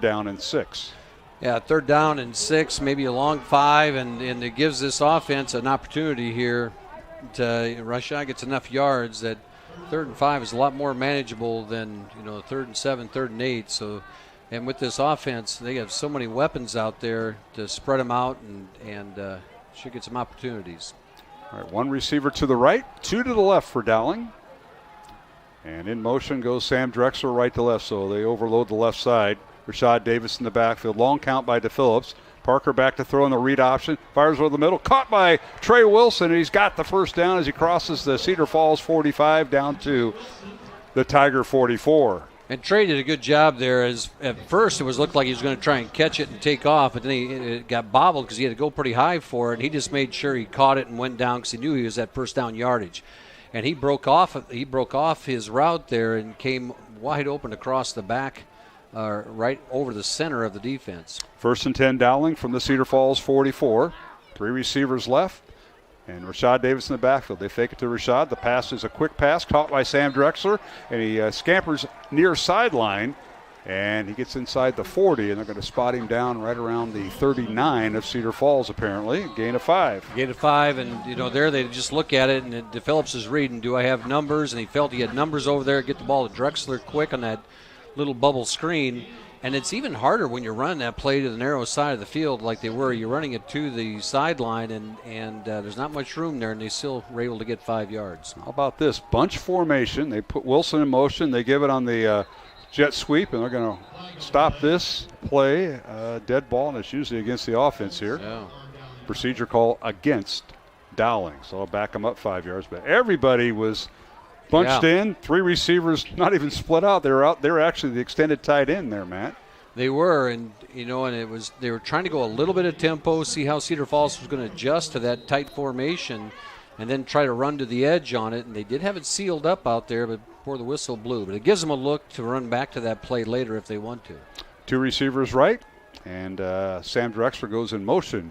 down and 6. Yeah, 3rd down and 6, maybe a long 5, and it gives this offense an opportunity here to Rashad gets enough yards that 3rd and 5 is a lot more manageable than 3rd and 7, 3rd and 8. So. And with this offense, they have so many weapons out there to spread them out and should get some opportunities. All right, 1 receiver to the right, 2 to the left for Dowling. And in motion goes Sam Drexler right to left, so they overload the left side. Rashad Davis in the backfield. Long count by DePhillips. Parker back to throw in the read option. Fires over the middle. Caught by Trey Wilson, and he's got the first down as he crosses the Cedar Falls 45 down to the Tiger 44. And Trey did a good job there. As at first it looked like he was going to try and catch it and take off, but then it got bobbled because he had to go pretty high for it. And he just made sure he caught it and went down because he knew he was at first down yardage. And he broke off his route there and came wide open across the back, right over the center of the defense. 1st and 10 Dowling from the Cedar Falls 44. 3 receivers left. And Rashad Davis in the backfield. They fake it to Rashad. The pass is a quick pass caught by Sam Drexler. And he scampers near sideline. And he gets inside the 40. And they're going to spot him down right around the 39 of Cedar Falls, apparently. Gain of 5. Gain of 5. And, there they just look at it. And DePhillips is reading, do I have numbers? And he felt he had numbers over there. Get the ball to Drexler quick on that little bubble screen. And it's even harder when you're running that play to the narrow side of the field like they were. You're running it to the sideline, and there's not much room there, and they still were able to get 5 yards. How about this? Bunch formation. They put Wilson in motion. They give it on the jet sweep, and they're going to stop this play. Dead ball, and it's usually against the offense here. Yeah. procedure call against Dowling. So I'll back them up 5 yards. But everybody was bunched in. 3 receivers not even split out. They were actually the extended tight end there, Matt. They were, and they were trying to go a little bit of tempo, see how Cedar Falls was going to adjust to that tight formation, and then try to run to the edge on it. And they did have it sealed up out there, but before the whistle blew. But it gives them a look to run back to that play later if they want to. 2 receivers right, and Sam Drexler goes in motion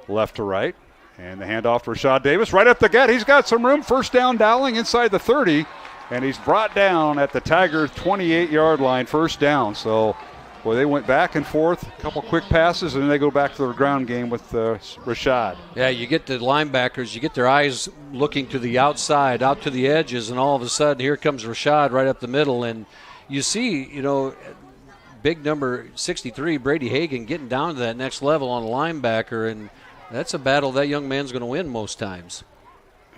left to right. And the handoff to Rashad Davis right up the gut. He's got some room. First down, Dowling inside the 30. And he's brought down at the Tiger 28-yard line, first down. So, boy, they went back and forth, a couple quick passes, and then they go back to their ground game with Rashad. Yeah, you get the linebackers, you get their eyes looking to the outside, out to the edges, and all of a sudden here comes Rashad right up the middle. And you see, big number 63, Brady Hagan, getting down to that next level on a linebacker, and that's a battle that young man's going to win most times.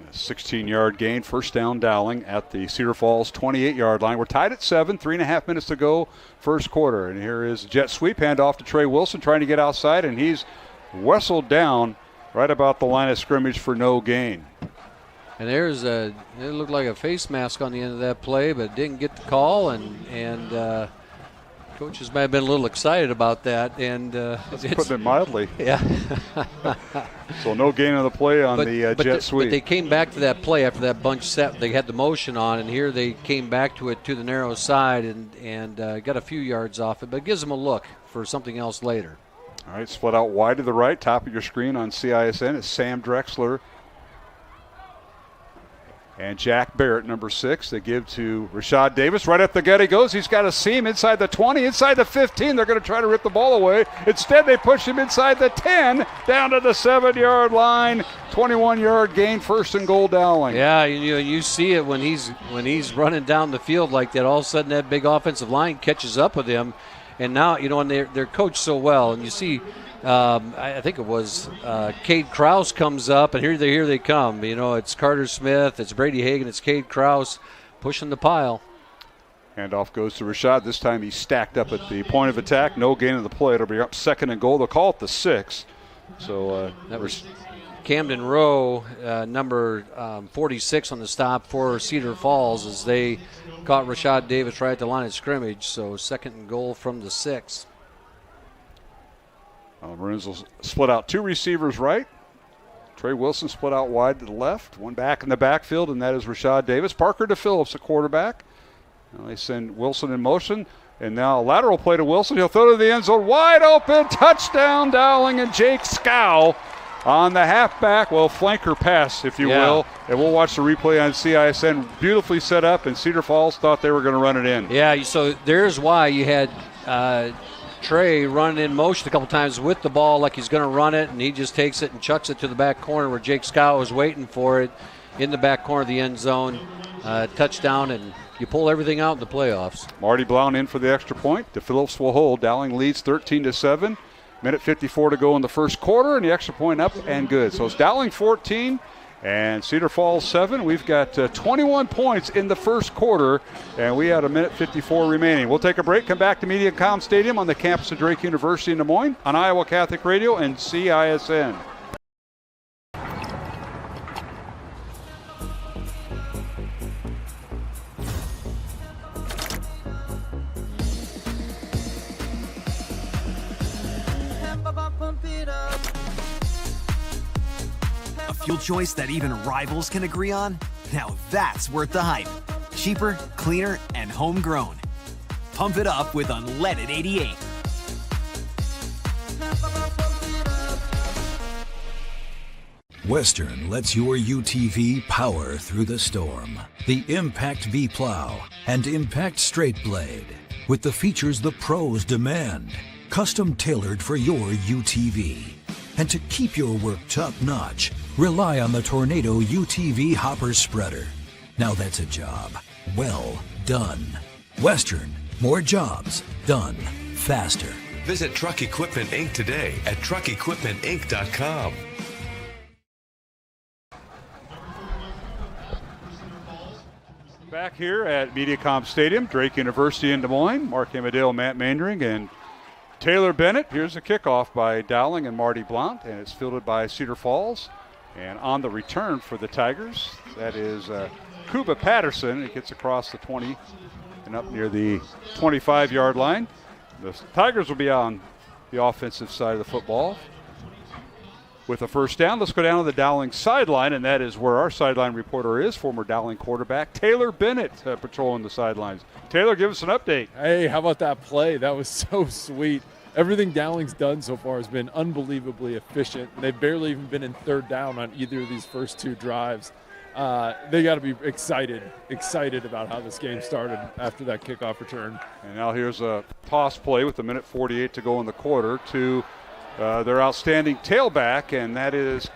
A 16-yard gain, first down Dowling at the Cedar Falls 28-yard line. We're tied at 7, 3.5 minutes to go, first quarter. And here is jet sweep, handoff to Trey Wilson trying to get outside, and he's whistled down right about the line of scrimmage for no gain. And it looked like a face mask on the end of that play, but didn't get the call, and coaches might have been a little excited about that, and putting it mildly. Yeah. So no gain on the play on the jet sweep. But they came back to that play after that bunch set. They had the motion on, and here they came back to it to the narrow side and got a few yards off it, but it gives them a look for something else later. All right, split out wide to the right, top of your screen on CISN is Sam Drexler and Jack Barrett, number 6. They give to Rashad Davis. Right up the gut he goes. He's got a seam inside the 20, inside the 15. They're going to try to rip the ball away. Instead, they push him inside the 10, down to the 7-yard line. 21-yard gain, first and goal Dowling. Yeah, you see it when he's running down the field like that. All of a sudden, that big offensive line catches up with him. And now, and they're coached so well. And you see, I think it was Cade Krause comes up, and here they come. It's Carter Smith, it's Brady Hagan, it's Cade Krause pushing the pile. Handoff goes to Rashad. This time he's stacked up at the point of attack. No gain of the play. It'll be up second and goal. They'll call it the 6. So that was Camden Rowe, number 46 on the stop for Cedar Falls, as they caught Rashad Davis right at the line of scrimmage. So second and goal from the 6. Maroons will split out 2 receivers right. Trey Wilson split out wide to the left. One back in the backfield, and that is Rashad Davis. Parker DePhillips, a quarterback. Now they send Wilson in motion. And now a lateral play to Wilson. He'll throw to the end zone. Wide open. Touchdown, Dowling, and Jake Scow on the halfback. Well, flanker pass, if you will. And we'll watch the replay on CISN. Beautifully set up, and Cedar Falls thought they were going to run it in. Yeah, so there's why you had Trey running in motion a couple times with the ball like he's going to run it, and he just takes it and chucks it to the back corner where Jake Scow was waiting for it in the back corner of the end zone. Touchdown, and you pull everything out in the playoffs. Marty Blount in for the extra point. DePhillips will hold. Dowling leads 13-7. Minute 54 to go in the first quarter, and the extra point up and good. So it's Dowling 14 and Cedar Falls 7. We've got 21 points in the first quarter, and we had a minute 54 remaining. We'll take a break, come back to MediaCom Stadium on the campus of Drake University in Des Moines on Iowa Catholic Radio and CISN. A fuel choice that even rivals can agree on? Now that's worth the hype. Cheaper, cleaner, and homegrown. Pump it up with unleaded 88. Western lets your UTV power through the storm. The Impact V Plow and Impact Straight Blade, with the features the pros demand. Custom tailored for your UTV. And to keep your work top-notch, rely on the Tornado UTV Hopper Spreader. Now that's a job well done. Western, more jobs done faster. Visit Truck Equipment Inc. today at truckequipmentinc.com. Back here at MediaCom Stadium, Drake University in Des Moines. Mark Amadale, Matt Mandring, and Taylor Bennett, here's a kickoff by Dowling and Marty Blount, and it's fielded by Cedar Falls. And on the return for the Tigers, that is Kuba Patterson. He gets across the 20 and up near the 25-yard line. The Tigers will be on the offensive side of the football with a first down. Let's go down to the Dowling sideline, and that is where our sideline reporter is, former Dowling quarterback Taylor Bennett, patrolling the sidelines. Taylor, give us an update. Hey, how about that play? That was so sweet. Everything Dowling's done so far has been unbelievably efficient. They've barely even been in third down on either of these first two drives. They got to be excited about how this game started after that kickoff return. And now here's a toss play with 1:48 to go in the quarter to their outstanding tailback, and that is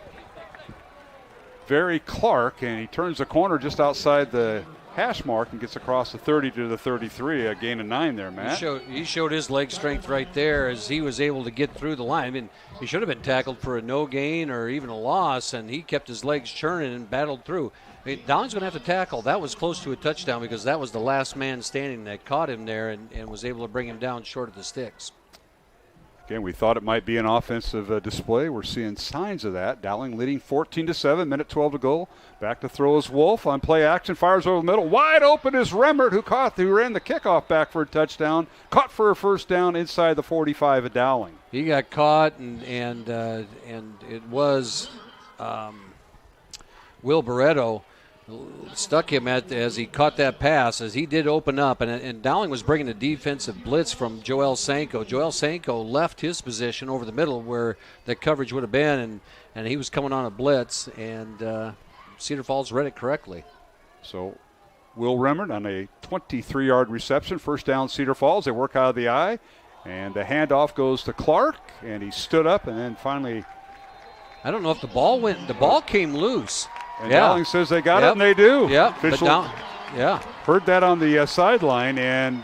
Barry Clark, and he turns the corner just outside the hash mark and gets across the 30 to the 33, a gain of 9 there, Matt. He showed his leg strength right there as he was able to get through the line. I mean, he should have been tackled for a no gain or even a loss, and he kept his legs churning and battled through. I mean, Dowling's going to have to tackle. That was close to a touchdown because that was the last man standing that caught him there and was able to bring him down short of the sticks. Again, we thought it might be an offensive display. We're seeing signs of that. Dowling leading 14-7, minute 12 to go. Back to throw is Wolf on play action, fires over the middle. Wide open is Remmert, who ran the kickoff back for a touchdown. Caught for a first down inside the 45 of Dowling. He got caught, and it was Will Barretto stuck him as he caught that pass, as he did open up, and Dowling was bringing a defensive blitz from Joel Sanko. Joel Sanko left his position over the middle where the coverage would have been, and he was coming on a blitz, and Cedar Falls read it correctly. So Will Remmert on a 23-yard reception, first down Cedar Falls. They work out of the eye, and the handoff goes to Clark, and he stood up, and then finally, I don't know if the ball came loose. And Dowling says they got it, and they do. Yeah, heard that on the sideline, and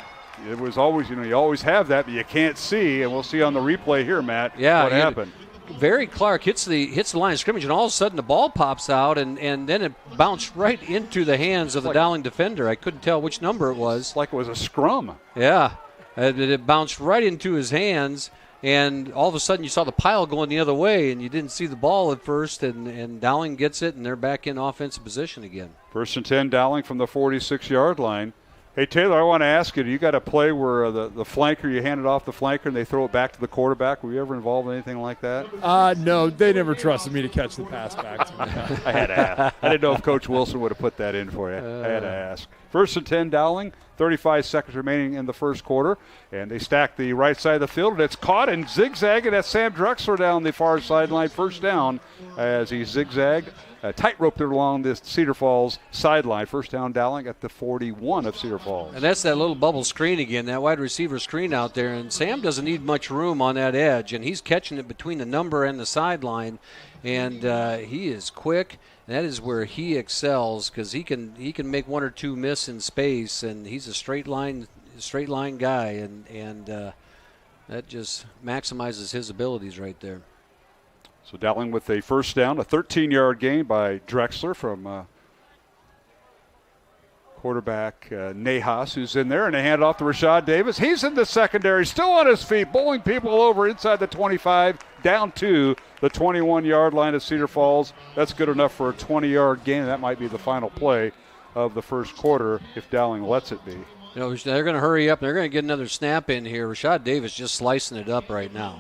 it was always, you always have that, but you can't see, and we'll see on the replay here, Matt, what happened. Barry Clark hits the line of scrimmage, and all of a sudden the ball pops out, and then it bounced right into the hands of the Dowling defender. I couldn't tell which number it was. Like it was a scrum. Yeah, it bounced right into his hands. And all of a sudden you saw the pile going the other way, and you didn't see the ball at first, and Dowling gets it, and they're back in offensive position again. 1st and 10, Dowling from the 46-yard line. Hey, Taylor, I want to ask you got a play where the flanker, you hand it off the flanker and they throw it back to the quarterback? Were you ever involved in anything like that? No, they never trusted me to catch the pass back to me. I had to ask. I didn't know if Coach Wilson would have put that in for you. I had to ask. 1st and 10, Dowling, 35 seconds remaining in the first quarter, and they stack the right side of the field, and it's caught and zigzagging. That's Sam Drexler down the far sideline, first down as he zigzagged. Tight-roped it along this Cedar Falls sideline. First down, Dowling at the 41 of Cedar Falls. And that's that little bubble screen again, that wide receiver screen out there. And Sam doesn't need much room on that edge, and he's catching it between the number and the sideline. And he is quick. And that is where he excels, because he can make one or two miss in space, and he's a straight line guy, and that just maximizes his abilities right there. So Dowling with a first down, a 13-yard gain by Drexler from quarterback Nahas, who's in there, and they hand it off to Rashad Davis. He's in the secondary, still on his feet, bowling people over inside the 25, down to the 21-yard line of Cedar Falls. That's good enough for a 20-yard gain, and that might be the final play of the first quarter if Dowling lets it be. They're going to hurry up, and they're going to get another snap in here. Rashad Davis just slicing it up right now.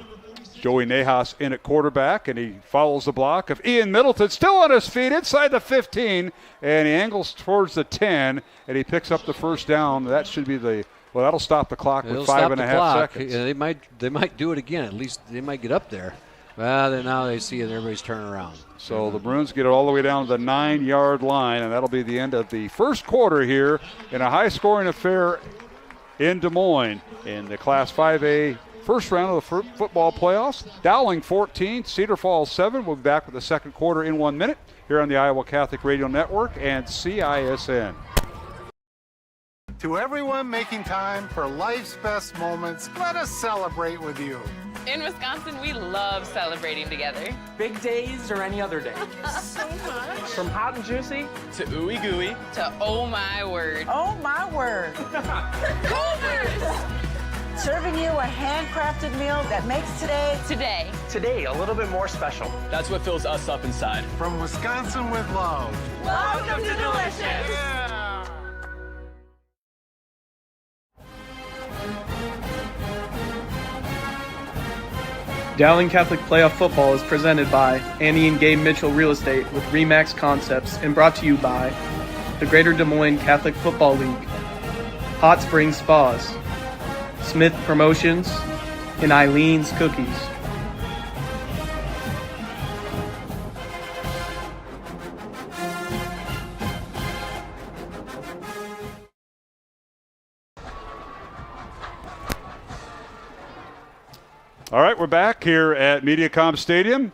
Joey Nahas in at quarterback, and he follows the block of Ian Middleton, still on his feet inside the 15, and he angles towards the 10, and he picks up the first down. That should be that'll stop the clock with 5.5 seconds. Yeah, they might do it again. At least they might get up there. Well, then now they see it, and everybody's turning around. So the Maroons get it all the way down to the 9-yard line, and that'll be the end of the first quarter here in a high-scoring affair in Des Moines in the Class 5A first round of the football playoffs. Dowling 14, Cedar Falls 7. We'll be back with the second quarter in 1 minute here on the Iowa Catholic Radio Network and CISN. To everyone making time for life's best moments, let us celebrate with you. In Wisconsin, we love celebrating together. Big days or any other day. So much. From hot and juicy to ooey gooey to oh my word. Oh my word. Cougars! serving you a handcrafted meal that makes Today, a little bit more special. That's what fills us up inside. From Wisconsin with love. Welcome to Delicious. Yeah. Dowling Catholic Playoff Football is presented by Annie and Gabe Mitchell Real Estate with RE/MAX Concepts and brought to you by the Greater Des Moines Catholic Football League, Hot Springs Spas, Smith Promotions, and Eileen's Cookies. All right, we're back here at MediaCom Stadium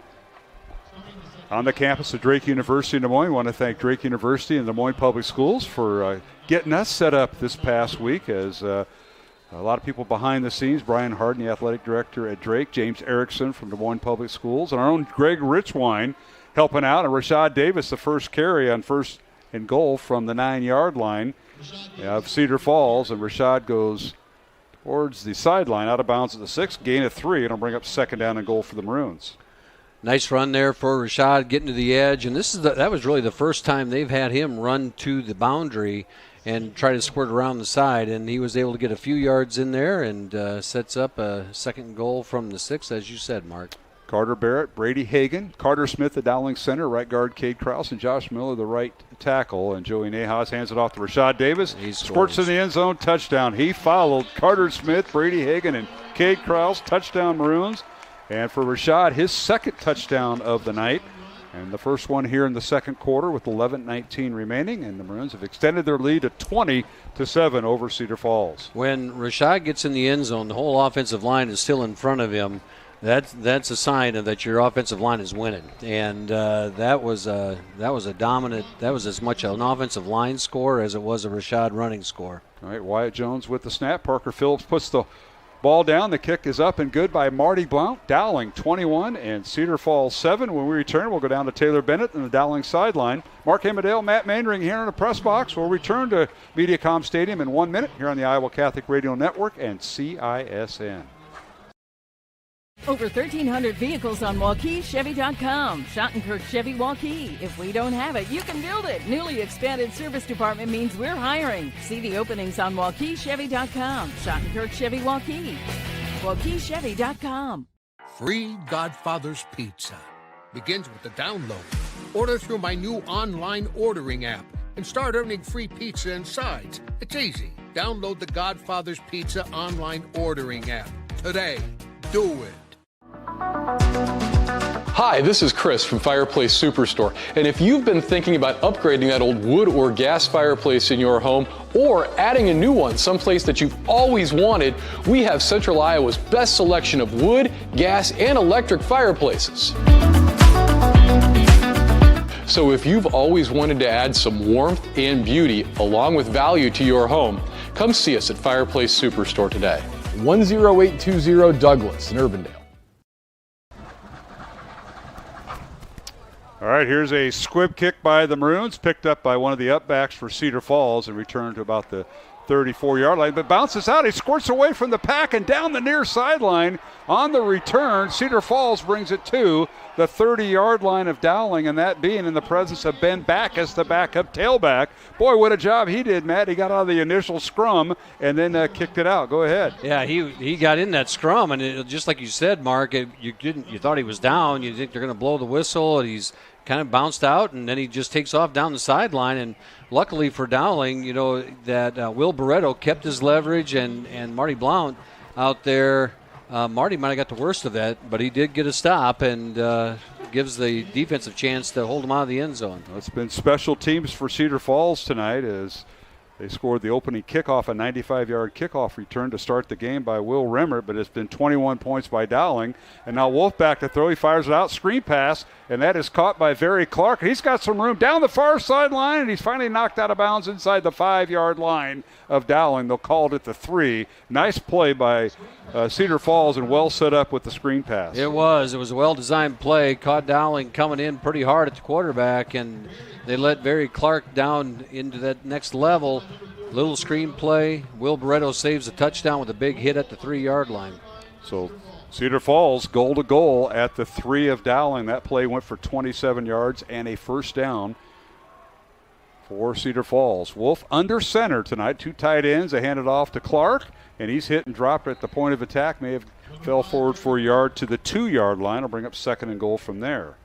on the campus of Drake University in Des Moines. I want to thank Drake University and Des Moines Public Schools for getting us set up this past week as a lot of people behind the scenes. Brian Harden, the athletic director at Drake, James Erickson from Des Moines Public Schools, and our own Greg Richwine helping out, and Rashad Davis, the first carry on first and goal from the 9-yard line of Cedar Falls, and Rashad goes towards the sideline, out of bounds at the 6, gain of 3, and it'll bring up second down and goal for the Maroons. Nice run there for Rashad getting to the edge, and that was really the first time they've had him run to the boundary and try to squirt around the side, and he was able to get a few yards in there and sets up a second goal from the 6, as you said, Mark. Carter Barrett, Brady Hagan, Carter Smith, the Dowling center, right guard Cade Krause, and Josh Miller, the right tackle. And Joey Nahas hands it off to Rashad Davis. He squirts in the end zone, touchdown. He followed Carter Smith, Brady Hagan, and Cade Krause, touchdown Maroons. And for Rashad, his second touchdown of the night. And the first one here in the second quarter with 11:19 remaining. And the Maroons have extended their lead to 20-7 over Cedar Falls. When Rashad gets in the end zone, the whole offensive line is still in front of him. That's a sign of that your offensive line is winning, and that was a dominant. That was as much an offensive line score as it was a Rashad running score. All right, Wyatt Jones with the snap. Parker Phillips puts the ball down. The kick is up and good by Marty Blount. Dowling 21 and Cedar Falls 7. When we return, we'll go down to Taylor Bennett and the Dowling sideline. Mark Hamadale, Matt Mandring here in the press box. We'll return to MediaCom Stadium in 1 minute here on the Iowa Catholic Radio Network and CISN. Over 1,300 vehicles on WaukeeChevy.com. Schottenkirk Chevy Waukee. If we don't have it, you can build it. Newly expanded service department means we're hiring. See the openings on WaukeeChevy.com. Schottenkirk Chevy Waukee. WaukeeChevy.com. Free Godfather's Pizza begins with the download. Order through my new online ordering app and start earning free pizza and sides. It's easy. Download the Godfather's Pizza online ordering app today. Do it. Hi, this is Chris from Fireplace Superstore, and if you've been thinking about upgrading that old wood or gas fireplace in your home or adding a new one someplace that you've always wanted, we have Central Iowa's best selection of wood, gas, and electric fireplaces. So if you've always wanted to add some warmth and beauty along with value to your home, come see us at Fireplace Superstore today. 10820 Douglas in Urbandale. All right, here's a squib kick by the Maroons, picked up by one of the upbacks for Cedar Falls and returned to about the 34-yard line, but bounces out. He squirts away from the pack and down the near sideline. On the return, Cedar Falls brings it to the 30-yard line of Dowling, and that being in the presence of Ben Backus, the backup tailback. Boy, what a job he did, Matt. He got out of the initial scrum and then kicked it out. Go ahead. Yeah, he got in that scrum, and just like you said, Mark, you thought he was down. You think they're going to blow the whistle, and he's kind of bounced out, and then he just takes off down the sideline. And luckily for Dowling, that Will Barretto kept his leverage, and Marty Blount out there. Marty might have got the worst of that, but he did get a stop and gives the defense a chance to hold him out of the end zone. Well, it's been special teams for Cedar Falls tonight as they scored the opening kickoff, a 95-yard kickoff return to start the game by Will Remmert, but it's been 21 points by Dowling. And now Wolf back to throw. He fires it out, screen pass, and that is caught by Very Clark. He's got some room down the far sideline, and he's finally knocked out of bounds inside the 5-yard line of Dowling. They'll call it at the 3. Nice play by Cedar Falls and well set up with the screen pass. It was a well-designed play. Caught Dowling coming in pretty hard at the quarterback, and they let Very Clark down into that next level. Little screen play. Will Barreto saves a touchdown with a big hit at the 3-yard line. So Cedar Falls goal to goal at the 3 of Dowling. That play went for 27 yards and a first down for Cedar Falls. Wolf under center tonight. 2 tight ends. They hand it off to Clark, and he's hit and dropped at the point of attack. May have fell forward for a yard to the 2-yard line. I'll bring up 2nd and goal from there.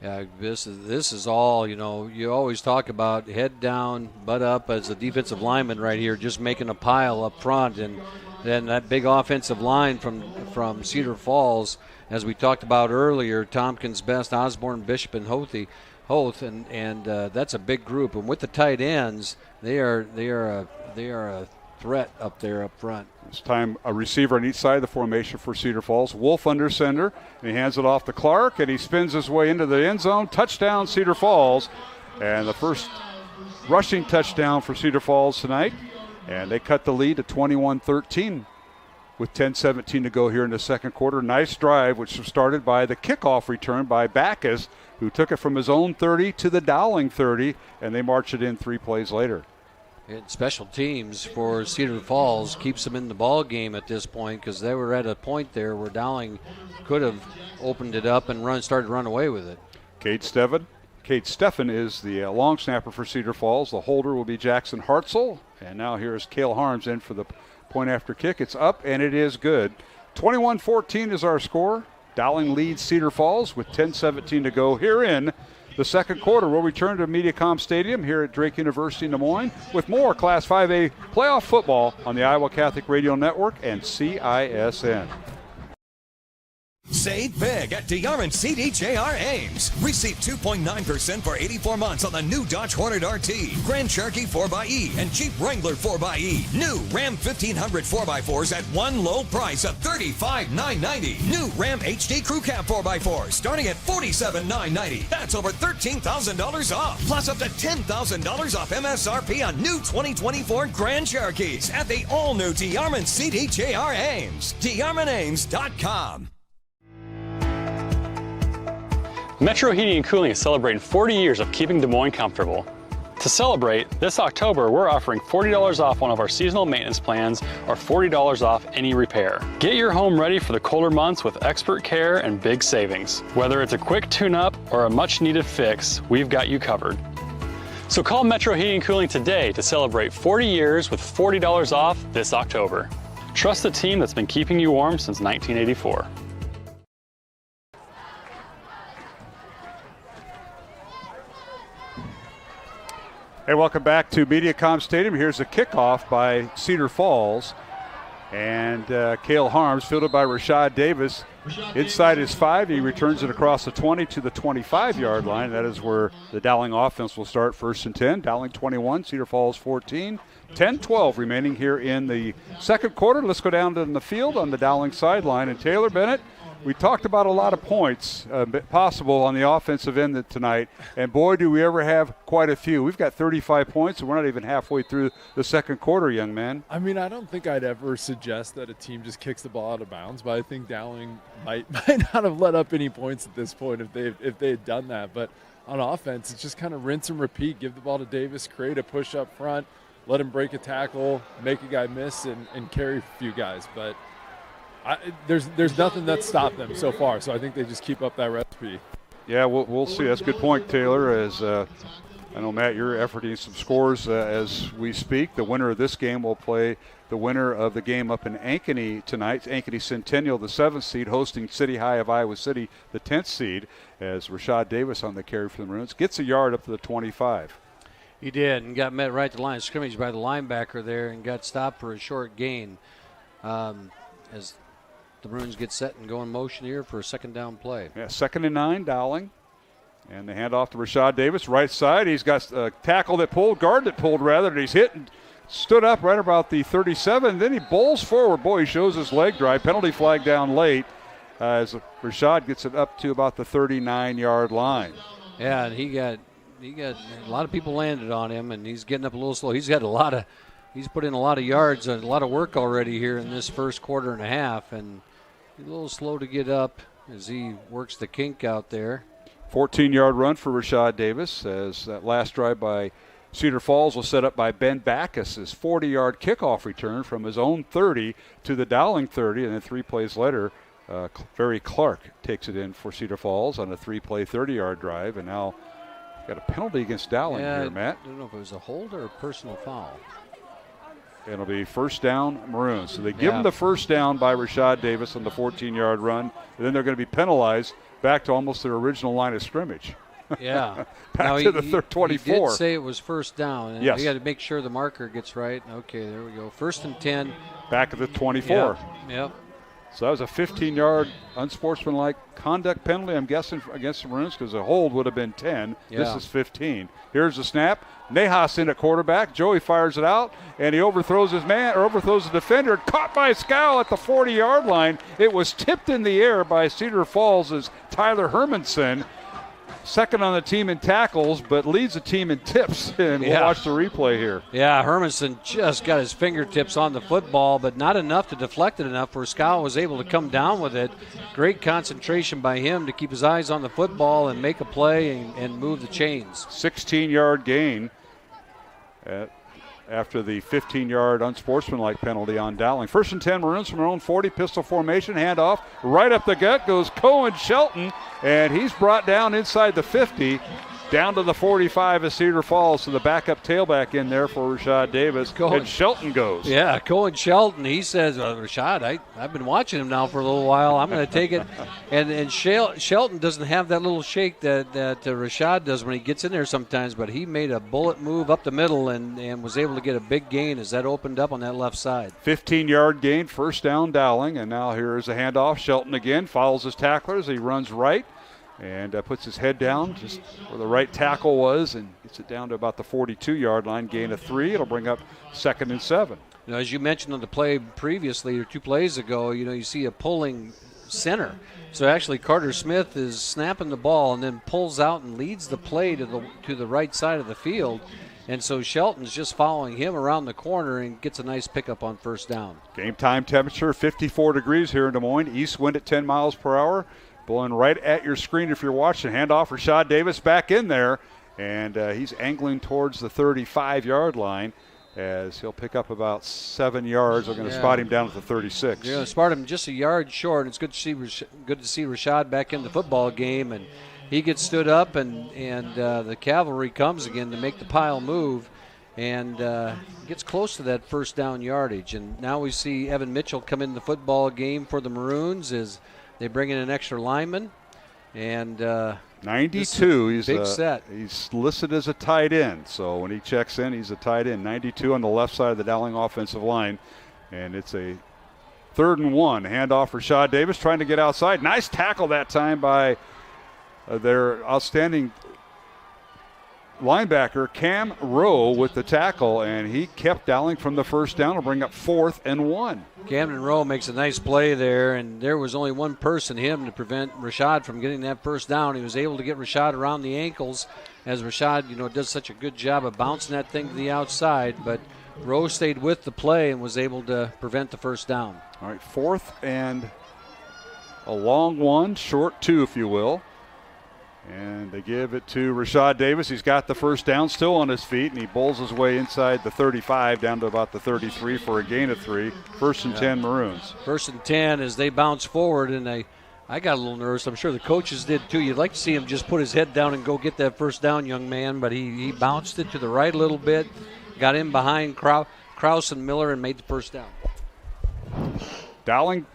Yeah, this is all, you always talk about head down, butt up as a defensive lineman right here, just making a pile up front. And then that big offensive line from Cedar Falls, as we talked about earlier, Tompkins, Best, Osborne, Bishop, and Hoth, and that's a big group. And with the tight ends, they are a threat up there up front. This time a receiver on each side of the formation for Cedar Falls. Wolf under center, and he hands it off to Clark, and he spins his way into the end zone. Touchdown, Cedar Falls. And the first rushing touchdown for Cedar Falls tonight. And they cut the lead to 21-13 with 10:17 to go here in the second quarter. Nice drive, which was started by the kickoff return by Backus, who took it from his own 30 to the Dowling 30, and they marched it in 3 plays later. And special teams for Cedar Falls keeps them in the ball game at this point, because they were at a point there where Dowling could have opened it up and started to run away with it. Kate Steffen is the long snapper for Cedar Falls. The holder will be Jackson Hartzell. And now here's Cale Harms in for the point after kick. It's up, and it is good. 21-14 is our score. Dowling leads Cedar Falls with 10:17 to go here in the second quarter. We'll return to Mediacom Stadium here at Drake University in Des Moines with more Class 5A playoff football on the Iowa Catholic Radio Network and CISN. Save big at DeArmond CDJR Ames. Receive 2.9% for 84 months on the new Dodge Hornet RT, Grand Cherokee 4xE, and Jeep Wrangler 4xE. New Ram 1500 4x4s at one low price of $35,990. New Ram HD Crew Cab 4x4 starting at $47,990. That's over $13,000 off. Plus up to $10,000 off MSRP on new 2024 Grand Cherokees at the all-new DeArmond CDJR Ames. DeArmondAmes.com. Metro Heating and Cooling is celebrating 40 years of keeping Des Moines comfortable. To celebrate, this October we're offering $40 off one of our seasonal maintenance plans or $40 off any repair. Get your home ready for the colder months with expert care and big savings. Whether it's a quick tune-up or a much-needed fix, we've got you covered. So call Metro Heating and Cooling today to celebrate 40 years with $40 off this October. Trust the team that's been keeping you warm since 1984. Hey, welcome back to Mediacom Stadium. Here's a kickoff by Cedar Falls. And Cale Harms, fielded by Rashad Davis. Inside his 5, he returns it across the 20 to the 25-yard line. That is where the Dowling offense will start, 1st and 10. Dowling 21, Cedar Falls 14. 10-12 remaining here in the second quarter. Let's go down to the field on the Dowling sideline. And Taylor Bennett, we talked about a lot of points possible on the offensive end tonight, and boy, do we ever have quite a few. We've got 35 points, and we're not even halfway through the second quarter, young man. I mean, I don't think I'd ever suggest that a team just kicks the ball out of bounds, but I think Dowling might not have let up any points at this point if they had done that. But on offense, it's just kind of rinse and repeat. Give the ball to Davis, create a push up front, let him break a tackle, make a guy miss, and carry a few guys. But there's nothing that stopped them so far, so I think they just keep up that recipe. Yeah, we'll see. That's a good point, Taylor. As I know, Matt, you're efforting some scores as we speak. The winner of this game will play the winner of the game up in Ankeny tonight. Ankeny Centennial, the 7th seed, hosting City High of Iowa City, the 10th seed, as Rashad Davis on the carry for the Maroons gets a yard up to the 25. He did, and got met right at the line of scrimmage by the linebacker there and got stopped for a short gain. As the Maroons get set and go in motion here for a second down play. Yeah, 2nd and 9, Dowling. And they hand off to Rashad Davis, right side. He's got a tackle that pulled, guard that pulled rather, and he's hit and stood up right about the 37. Then he bowls forward. Boy, he shows his leg drive. Penalty flag down late as Rashad gets it up to about the 39-yard line. Yeah, and he got a lot of people landed on him, and he's getting up a little slow. He's put in a lot of yards and a lot of work already here in this first quarter and a half, and a little slow to get up as he works the kink out there. 14-yard run for Rashad Davis as that last drive by Cedar Falls was set up by Ben Backus's 40-yard kickoff return from his own 30 to the Dowling 30, and then 3 plays later, Ferry Clark takes it in for Cedar Falls on a 3-play 30-yard drive, and now got a penalty against Dowling here, Matt. I don't know if it was a hold or a personal foul. It'll be first down Maroons. So they give them the first down by Rashad Davis on the 14-yard run, and then they're going to be penalized back to almost their original line of scrimmage. Yeah. Back to the 24. He did say it was first down. And yes. We got to make sure the marker gets right. Okay, there we go. 1st and 10. Back at the 24. Yep. So that was a 15-yard unsportsmanlike conduct penalty, I'm guessing, against the Maroons, because a hold would have been 10. Yeah. This is 15. Here's the snap. Nejas in at quarterback. Joey fires it out, and he overthrows his man, or overthrows the defender. Caught by Scowl at the 40-yard line. It was tipped in the air by Cedar Falls' Tyler Hermanson. Second on the team in tackles, but leads the team in tips. And we'll watch the replay here. Yeah, Hermanson just got his fingertips on the football, but not enough to deflect it enough where Scowl was able to come down with it. Great concentration by him to keep his eyes on the football and make a play and move the chains. 16-yard gain after the 15-yard unsportsmanlike penalty on Dowling. 1st and 10 Maroons from their own 40, pistol formation, handoff. Right up the gut goes Cohen Shelton, and he's brought down inside the 50, down to the 45 of Cedar Falls. So the backup tailback in there for Rashad Davis, and Shelton goes. Yeah, Cohen Shelton, he says, Rashad, I've been watching him now for a little while. I'm going to take it. And Shelton doesn't have that little shake that Rashad does when he gets in there sometimes, but he made a bullet move up the middle and was able to get a big gain as that opened up on that left side. 15-yard gain, first down Dowling, and now here's a handoff. Shelton again follows his tacklers. He runs right and puts his head down just where the right tackle was and gets it down to about the 42-yard line, gain of 3. It'll bring up 2nd and 7. You know, as you mentioned on the play previously or 2 plays ago, you see a pulling center. So actually Carter Smith is snapping the ball and then pulls out and leads the play to the right side of the field. And so Shelton's just following him around the corner and gets a nice pickup on first down. Game time temperature, 54 degrees here in Des Moines. East wind at 10 miles per hour. Blowing right at your screen if you're watching. Handoff, Rashad Davis back in there. And he's angling towards the 35-yard line as he'll pick up about 7 yards. They're going to spot him down at the 36. Yeah, spot him just a yard short. It's good to see Rashad back in the football game. And he gets stood up, and the cavalry comes again to make the pile move. And gets close to that first down yardage. And now we see Evan Mitchell come in the football game for the Maroons as they bring in an extra lineman. And 92, he's big set. He's listed as a tight end. So when he checks in, he's a tight end. 92 on the left side of the Dowling offensive line. And it's a 3rd and 1. Handoff for Rashad Davis trying to get outside. Nice tackle that time by their outstanding linebacker Cam Rowe with the tackle, and he kept Dowling from the first down to bring up 4th and 1. Camden Rowe makes a nice play there, and there was only one person, him, to prevent Rashad from getting that first down. He was able to get Rashad around the ankles as Rashad, does such a good job of bouncing that thing to the outside, but Rowe stayed with the play and was able to prevent the first down. All right, 4th and a long 1, short 2, if you will. And they give it to Rashad Davis. He's got the first down, still on his feet, and he bowls his way inside the 35 down to about the 33 for a gain of 3. 1st and 10 Maroons. 1st and 10 as they bounce forward, and I got a little nervous. I'm sure the coaches did too. You'd like to see him just put his head down and go get that first down, young man, but he bounced it to the right a little bit, got in behind Krause and Miller, and made the first down. Dowling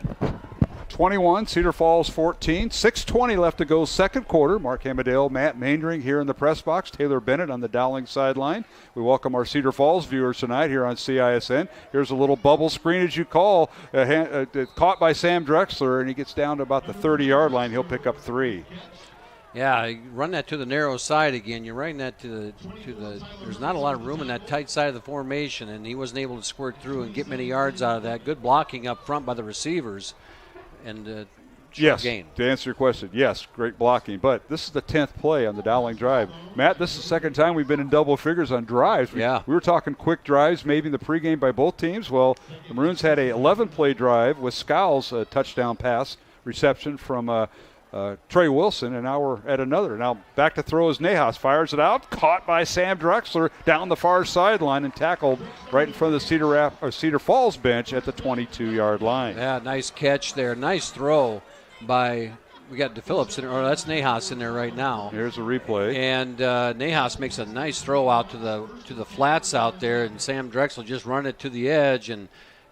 21, Cedar Falls 14. 6:20 left to go, second quarter. Mark Hamadale, Matt Maindring here in the press box. Taylor Bennett on the Dowling sideline. We welcome our Cedar Falls viewers tonight here on CISN. Here's a little bubble screen, as you call, caught by Sam Drexler, and he gets down to about the 30-yard line. He'll pick up 3. Yeah, you run that to the narrow side again. You're running that to the. There's not a lot of room in that tight side of the formation, and he wasn't able to squirt through and get many yards out of that. Good blocking up front by the receivers. And yes, gain. To answer your question, yes, great blocking. But this is the 10th play on the Dowling drive. Matt, this is the second time we've been in double figures on drives. We were talking quick drives, maybe in the pregame by both teams. Well, the Maroons had a 11-play drive with Scowls' touchdown pass reception from Trey Wilson, and now we're at another. Now back to throw as Nahas fires it out, caught by Sam Drexler down the far sideline and tackled right in front of the Cedar Falls bench at the 22-yard line. Yeah, nice catch there. Nice throw by, we got DePhillips in there, or that's Nahas in there right now. Here's a replay. And Nahas makes a nice throw out to the flats out there, and Sam Drexler just run it to the edge and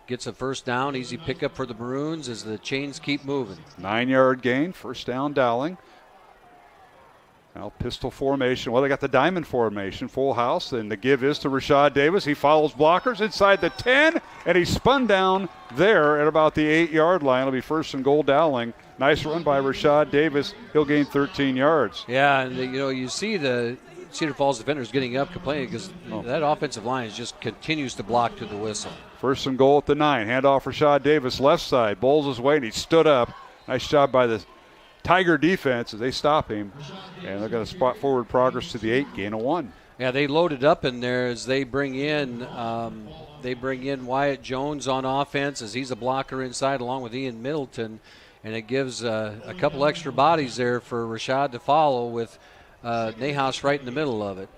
gets a first down. Easy pickup for the Maroons as the chains keep moving. 9-yard gain, first down Dowling. Now pistol formation. Well, they got the diamond formation, full house, and the give is to Rashad Davis. He follows blockers inside the 10, and he spun down there at about the 8-yard line. It'll be first and goal Dowling. Nice run by Rashad Davis. He'll gain 13 yards. Yeah, and you see the Cedar Falls defenders getting up complaining because that offensive line just continues to block to the whistle. First and goal at the 9. Handoff Rashad Davis, left side. Bowles his way, and he stood up. Nice job by the Tiger defense as they stop him. And they're going to spot forward progress to the 8, gain of 1. Yeah, they loaded up in there as they bring in Wyatt Jones on offense as he's a blocker inside along with Ian Middleton. And it gives a couple extra bodies there for Rashad to follow with Nahas right in the middle of it.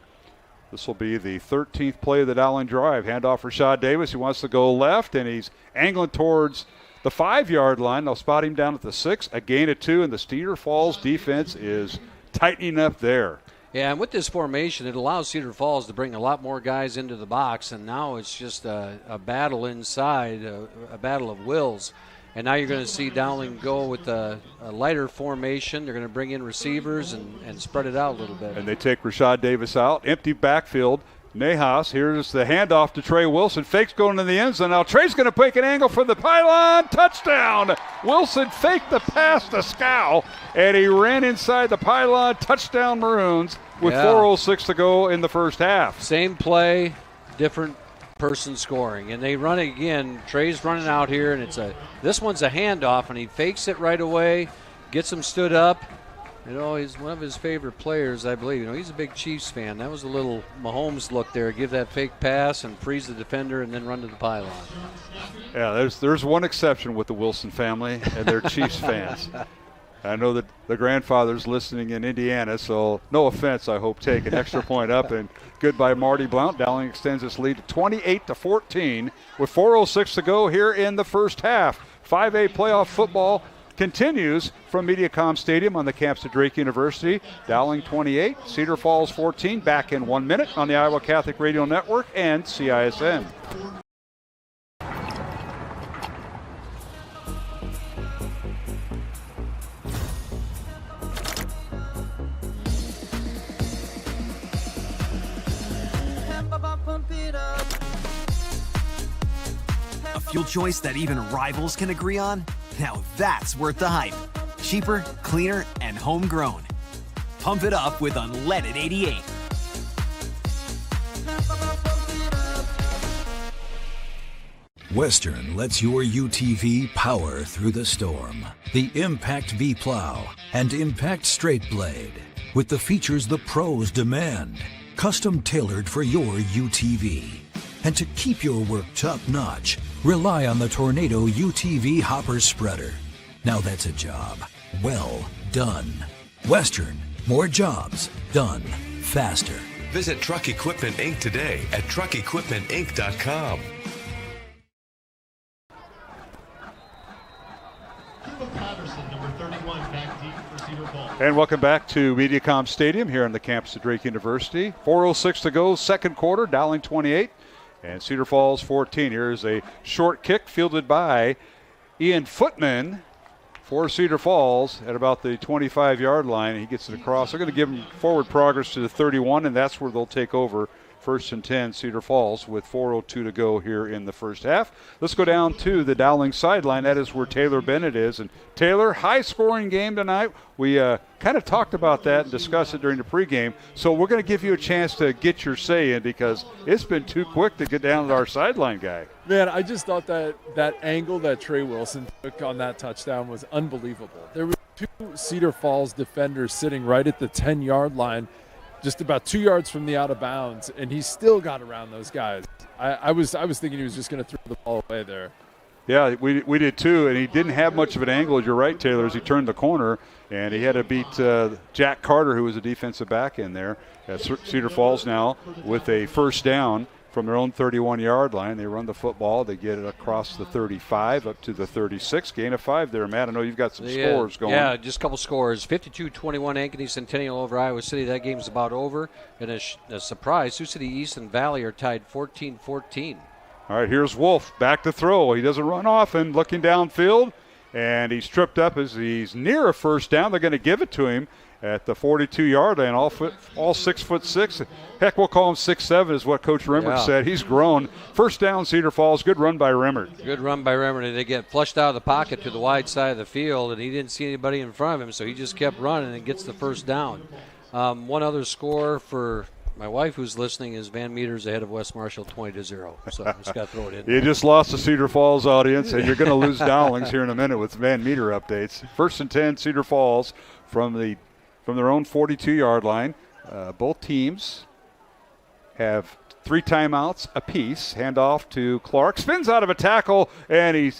This will be the 13th play of the Dowling drive. Handoff Rashad Davis. He wants to go left, and he's angling towards the 5-yard line. They'll spot him down at the 6. A gain of 2, and the Cedar Falls defense is tightening up there. Yeah, and with this formation, it allows Cedar Falls to bring a lot more guys into the box, and now it's just a battle inside, a battle of wills. And now you're going to see Dowling go with a lighter formation. They're going to bring in receivers and spread it out a little bit. And they take Rashad Davis out. Empty backfield. Nahas, here's the handoff to Trey Wilson. Fakes going in the end zone. Now Trey's going to make an angle for the pylon. Touchdown! Wilson faked the pass to Scow, and he ran inside the pylon. Touchdown Maroons with 4:06 to go in the first half. Same play, different person scoring, and they run it again. Trey's running out here, and this one's a handoff, and he fakes it right away, gets him stood up. He's one of his favorite players, I believe. He's a big Chiefs fan. That was a little Mahomes look there. Give that fake pass and freeze the defender and then run to the pylon. Yeah, there's one exception with the Wilson family, and they're Chiefs fans. I know that the grandfather's listening in Indiana, so no offense, I hope, taken. Extra point up, and good by Marty Blount. Dowling extends its lead to 28-14 with 4:06 to go here in the first half. 5A playoff football continues from Mediacom Stadium on the campus of Drake University. Dowling 28, Cedar Falls 14. Back in 1 minute on the Iowa Catholic Radio Network and CISN. A fuel choice that even rivals can agree on? Now that's worth the hype. Cheaper, cleaner, and homegrown. Pump it up with unleaded 88. Western lets your UTV power through the storm. The Impact V Plow and Impact Straight Blade. With the features the pros demand. Custom tailored for your UTV. And to keep your work top-notch, rely on the Tornado UTV Hopper Spreader. Now that's a job well done. Western, more jobs done faster. Visit Truck Equipment Inc. today at truckequipmentinc.com. And welcome back to Mediacom Stadium here on the campus of Drake University. 4:06 to go, second quarter. Dowling 28 and Cedar Falls 14. Here's a short kick fielded by Ian Footman for Cedar Falls at about the 25-yard line. He gets it across. They're going to give him forward progress to the 31, and that's where they'll take over. First and 10, Cedar Falls, with 4:02 to go here in the first half. Let's go down to the Dowling sideline. That is where Taylor Bennett is. And Taylor, high-scoring game tonight. We kind of talked about that and discussed it during the pregame. So we're going to give you a chance to get your say in because it's been too quick to get down to our sideline guy. Man, I just thought that angle that Trey Wilson took on that touchdown was unbelievable. There were two Cedar Falls defenders sitting right at the 10-yard line, just about 2 yards from the out of bounds, and he still got around those guys. I was thinking he was just going to throw the ball away there. Yeah, we did too, and he didn't have much of an angle, as you're right, Taylor, as he turned the corner, and he had to beat Jack Carter, who was a defensive back in there. Cedar Falls now with a first down from their own 31-yard line. They run the football. They get it across the 35 up to the 36. Gain of 5 there, Matt. I know you've got some scores going. Yeah, just a couple scores. 52-21 Ankeny Centennial over Iowa City. That game's about over. And a surprise, Sioux City East and Valley are tied 14-14. All right, here's Wolf back to throw. He doesn't run often, looking downfield, and he's tripped up as he's near a first down. They're going to give it to him at the 42-yard line, all 6'6". Heck, we'll call him 6'7", is what Coach Remmert said. He's grown. First down, Cedar Falls. Good run by Remmert. Good run by Remmert. And they get flushed out of the pocket to the wide side of the field, and he didn't see anybody in front of him, so he just kept running and gets the first down. One other score for my wife, who's listening, is Van Meter's ahead of West Marshall 20-0. So I just got to throw it in. You just lost the Cedar Falls audience, and you're going to lose Dowlings here in a minute with Van Meter updates. 1st and 10, Cedar Falls from their own 42-yard line. Both teams have 3 timeouts apiece. Handoff to Clark. Spins out of a tackle, and he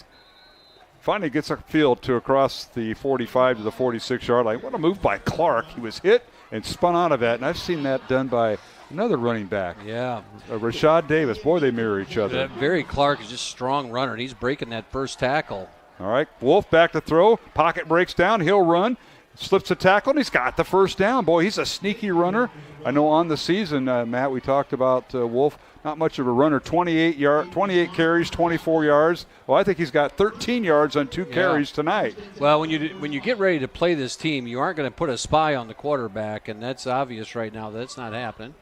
finally gets a field to across the 45 to the 46-yard line. What a move by Clark. He was hit and spun out of that, and I've seen that done by another running back. Yeah. Rashad Davis. Boy, they mirror each other. Barry Clark is just a strong runner, and he's breaking that first tackle. All right, Wolf back to throw. Pocket breaks down. He'll run. Slips a tackle, and he's got the first down. Boy, he's a sneaky runner. I know on the season, Matt, we talked about Wolf, not much of a runner. 28 carries, 24 yards. Well, I think he's got 13 yards on 2 carries tonight. Well, when you get ready to play this team, you aren't going to put a spy on the quarterback, and that's obvious right now. That's not happening.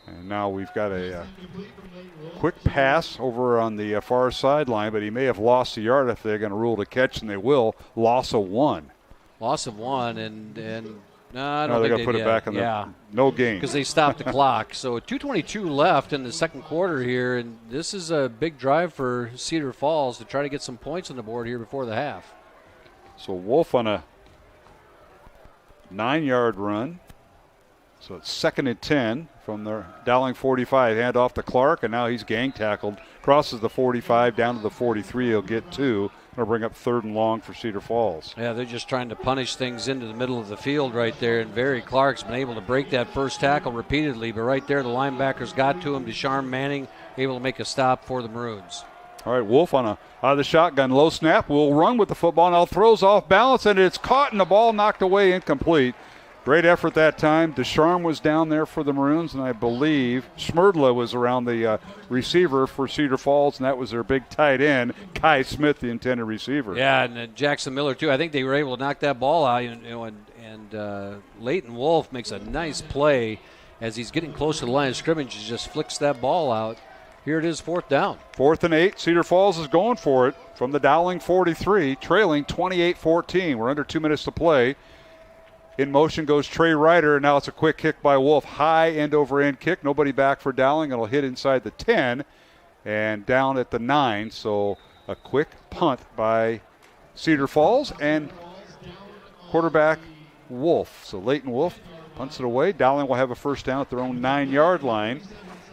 And now we've got a quick pass over on the far sideline, but he may have lost a yard if they're going to rule the catch, and they will. Loss of 1. Loss of 1, and no, I don't think they got to put it back on the no gain. Because they stopped the clock. So 2:22 left in the second quarter here, and this is a big drive for Cedar Falls to try to get some points on the board here before the half. So Wolf on a 9-yard run. So it's 2nd and 10 from the Dowling 45. Hand off to Clark, and now he's gang tackled. Crosses the 45 down to the 43. He'll get 2. It'll bring up 3rd and long for Cedar Falls. Yeah, they're just trying to punish things into the middle of the field right there. And Barry Clark's been able to break that first tackle repeatedly. But right there, the linebackers got to him. Desharm Manning able to make a stop for the Maroons. All right, Wolf out of the shotgun. Low snap. Will run with the football. Now throws off balance, and it's caught, and the ball knocked away incomplete. Great effort that time. Desharm was down there for the Maroons, and I believe Schmerdla was around the receiver for Cedar Falls, and that was their big tight end, Kai Smith, the intended receiver. Yeah, and Jackson Miller, too. I think they were able to knock that ball out, and Leighton Wolf makes a nice play as he's getting close to the line of scrimmage. He just flicks that ball out. Here it is, 4th down. 4th and 8. Cedar Falls is going for it from the Dowling 43, trailing 28-14. We're under 2 minutes to play. In motion goes Trey Ryder. Now it's a quick kick by Wolf. High end-over-end kick. Nobody back for Dowling. It'll hit inside the 10 and down at the 9. So a quick punt by Cedar Falls and quarterback Wolf. So Leighton Wolf punts it away. Dowling will have a first down at their own 9-yard line.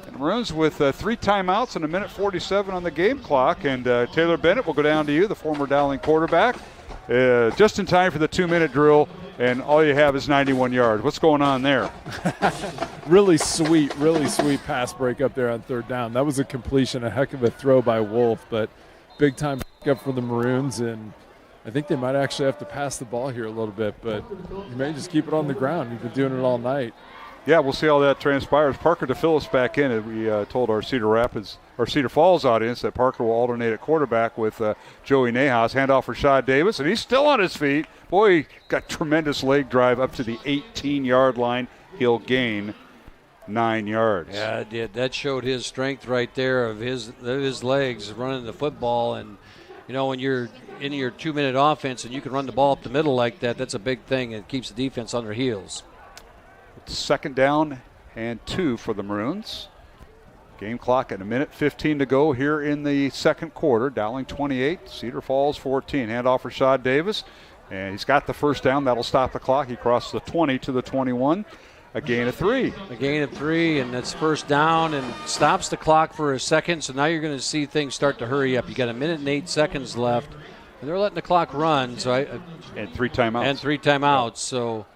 And Maroons with 3 timeouts and 1:47 on the game clock. And Taylor Bennett will go down to you, the former Dowling quarterback. Just in time for the 2-minute drill. And all you have is 91 yards. What's going on there? really sweet pass break up there on 3rd down. That was a completion, a heck of a throw by Wolf, but big time up for the Maroons, and I think they might actually have to pass the ball here a little bit, but you may just keep it on the ground. You've been doing it all night. Yeah, we'll see how that transpires. Parker DePhillips back in. We told our Cedar Falls audience that Parker will alternate at quarterback with Joey Nahas. Handoff for Rashad Davis, and he's still on his feet. Boy, he got tremendous leg drive up to the 18-yard line. He'll gain 9 yards. Yeah, it did. That showed his strength right there of his legs running the football. And, when you're in your 2-minute offense and you can run the ball up the middle like that, that's a big thing. It keeps the defense on their heels. 2nd down and 2 for the Maroons. Game clock at 1:15 to go here in the second quarter. Dowling 28, Cedar Falls 14. Handoff for Rashad Davis, and he's got the first down. That'll stop the clock. He crossed the 20 to the 21. a gain of 3. A gain of 3, and that's first down and stops the clock for a second. So now you're going to see things start to hurry up. You got 1 minute and 8 seconds left, and they're letting the clock run. So and 3 timeouts. And 3 timeouts. So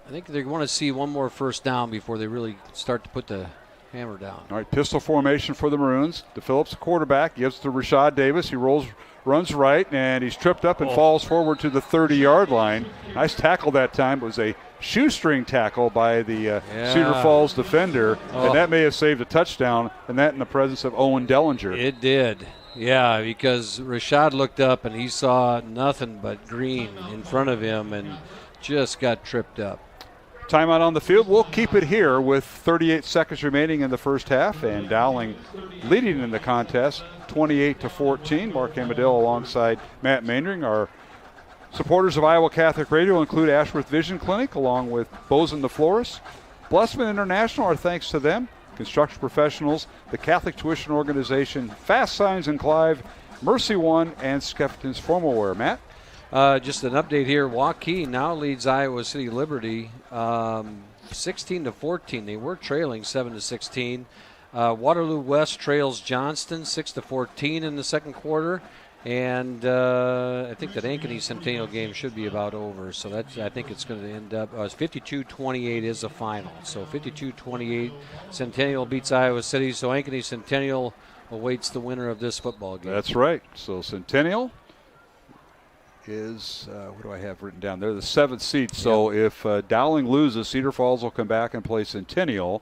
I think they want to see one more first down before they really start to put the hammer down. All right, pistol formation for the Maroons. DePhillips, the quarterback, gives to Rashad Davis. He runs right, and he's tripped up and falls forward to the 30-yard line. Nice tackle that time. It was a shoestring tackle by the Cedar Falls defender, and that may have saved a touchdown, and that in the presence of Owen Dellinger. It did. Yeah, because Rashad looked up and he saw nothing but green in front of him and just got tripped up. Timeout on the field. We'll keep it here with 38 seconds remaining in the first half, and Dowling leading in the contest 28-14. Mark Amadale alongside Matt Mainring. Our supporters of Iowa Catholic Radio include Ashworth Vision Clinic along with Bozen the Florist. Blessman International, our thanks to them. Construction Professionals, the Catholic Tuition Organization, Fast Signs in Clive, Mercy One, and Skeffington's Formal Wear. Matt? Just an update here. Waukee now leads Iowa City Liberty 16-14. They were trailing 7-16. Waterloo West trails Johnston 6-14 in the second quarter. And I think that Ankeny Centennial game should be about over. So I think it's going to end up 52-28 is the final. So 52-28, Centennial beats Iowa City. So Ankeny Centennial awaits the winner of this football game. That's right. So Centennial is, what do I have written down? They're the 7th seed. So if Dowling loses, Cedar Falls will come back and play Centennial.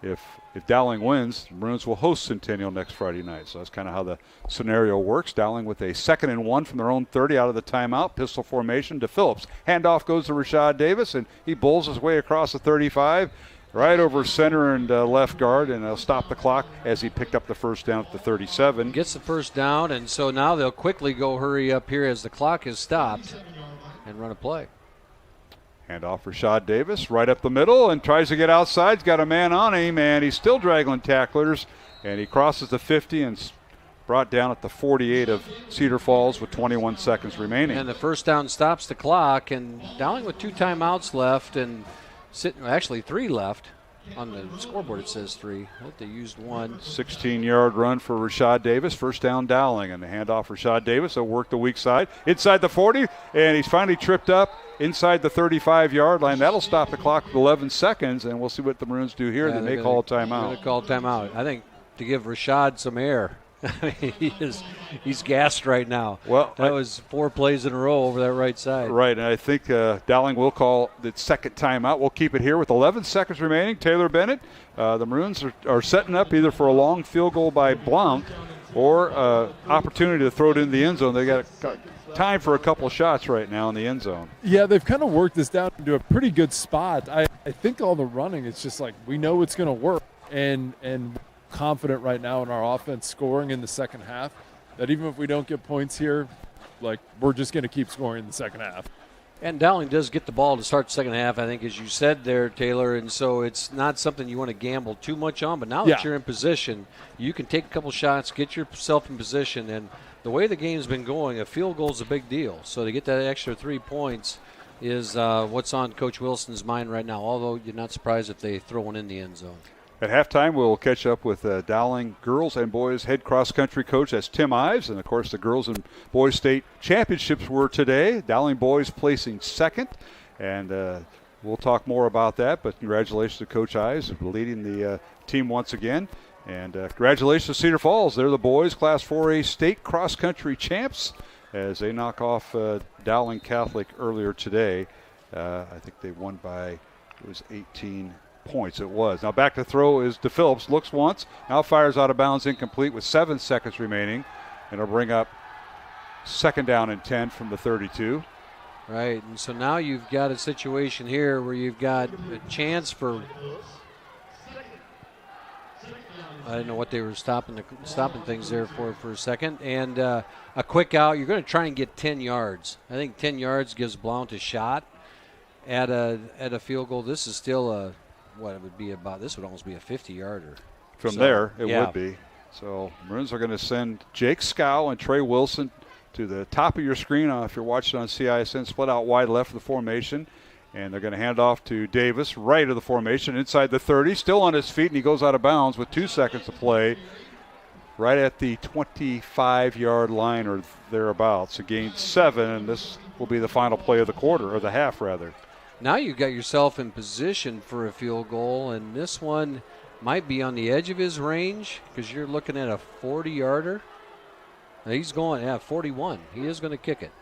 If Dowling wins, the Maroons will host Centennial next Friday night. So that's kind of how the scenario works. Dowling with a 2nd and 1 from their own 30 out of the timeout. Pistol formation to Phillips. Handoff goes to Rashad Davis, and he bowls his way across the 35, right over center and left guard, and they'll stop the clock as he picked up the first down at the 37. Gets the first down, and so now they'll quickly go hurry up here as the clock is stopped and run a play. Handoff Rashad Davis right up the middle and tries to get outside. He's got a man on him, and he's still dragging tacklers, and he crosses the 50 and brought down at the 48 of Cedar Falls with 21 seconds remaining. And the first down stops the clock, and Dowling with 2 timeouts left and actually 3 left. On the scoreboard it says 3. I think they used 1. 16-yard run for Rashad Davis. First down Dowling, and the handoff Rashad Davis. They'll work the weak side inside the 40, and he's finally tripped up inside the 35-yard line. That'll stop the clock with 11 seconds, and we'll see what the Maroons do here. They may call a timeout. They're going to call a timeout. I think to give Rashad some air. He's gassed right now. Well, that was 4 plays in a row over that right side. Right, and I think Dowling will call the second timeout. We'll keep it here with 11 seconds remaining. Taylor Bennett, the Maroons are setting up either for a long field goal by Blount or opportunity to throw it in the end zone. They got time for a couple shots right now in the end zone. Yeah, they've kind of worked this down into a pretty good spot. I think all the running, it's just like we know it's going to work, and confident right now in our offense scoring in the second half that even if we don't get points here, like we're just going to keep scoring in the second half. And Dowling does get the ball to start the second half, I think, as you said there, Taylor, and so it's not something you want to gamble too much on, but now that you're in position, you can take a couple shots, get yourself in position, and the way the game's been going, a field goal is a big deal. So to get that extra 3 points is what's on Coach Wilson's mind right now, although you're not surprised if they throw one in the end zone. At halftime, we'll catch up with Dowling girls and boys head cross-country coach. That's Tim Ives. And, of course, the girls and boys state championships were today. Dowling boys placing 2nd. And we'll talk more about that. But congratulations to Coach Ives for leading the team once again. And congratulations to Cedar Falls. They're the boys Class 4A state cross-country champs as they knock off Dowling Catholic earlier today. I think they won by, it was 18 points. It was. Now back to throw is DePhillips. Looks once. Now fires out of bounds, incomplete with 7 seconds remaining. And it'll bring up 2nd down and 10 from the 32. Right. And so now you've got a situation here where you've got a chance for, I didn't know what they were stopping things there for a second. And a quick out. You're going to try and get 10 yards. I think 10 yards gives Blount a shot at a field goal. This is still what it would be about. This would almost be a 50-yarder. From there, it would be. So Maroons are going to send Jake Scow and Trey Wilson to the top of your screen if you're watching on CISN, split out wide left of the formation. And they're going to hand off to Davis, right of the formation, inside the 30, still on his feet, and he goes out of bounds with 2 seconds to play, right at the 25-yard line or thereabouts. A gain 7, and this will be the final play of the quarter, or the half, rather. Now you've got yourself in position for a field goal, and this one might be on the edge of his range because you're looking at a 40-yarder. He's going, 41. He is going to kick it.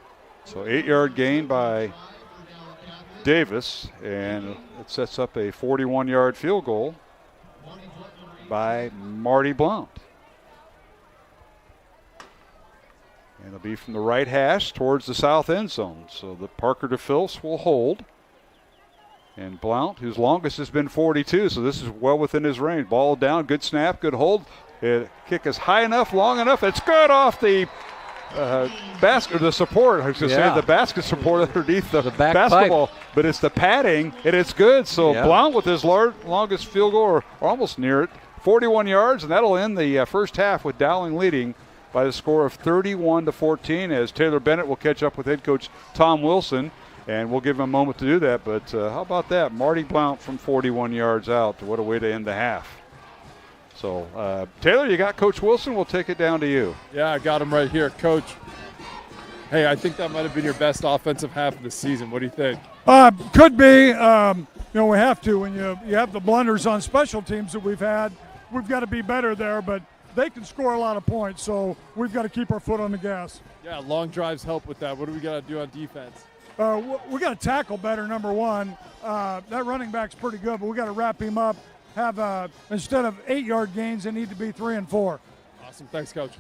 So 8-yard gain by Davis, and it sets up a 41-yard field goal by Marty Blount. And it'll be from the right hash towards the south end zone. So the Parker DeFilps will hold. And Blount, whose longest has been 42, so this is well within his range. Ball down, good snap, good hold. Kick is high enough, long enough. It's good off the basket, the support. I was going to say the basket support underneath the basketball, but it's the padding, and it's good. So Blount with his longest field goal, or almost near it, 41 yards, and that'll end the first half with Dowling leading by the score of 31-14 as Taylor Bennett will catch up with head coach Tom Wilson, and we'll give him a moment to do that. But how about that? Marty Blount from 41 yards out. What a way to end the half. So, Taylor, you got Coach Wilson. We'll take it down to you. Yeah, I got him right here. Coach, hey, I think that might have been your best offensive half of the season. What do you think? Could be. We have to. When you have the blunders on special teams that we've had, we've got to be better there. But they can score a lot of points, so we've got to keep our foot on the gas. Yeah, long drives help with that. What do we got to do on defense? We got to tackle better, number one. That running back's pretty good, but we got to wrap him up. Instead of 8-yard gains, they need to be 3 and 4. Awesome. Thanks, Coach.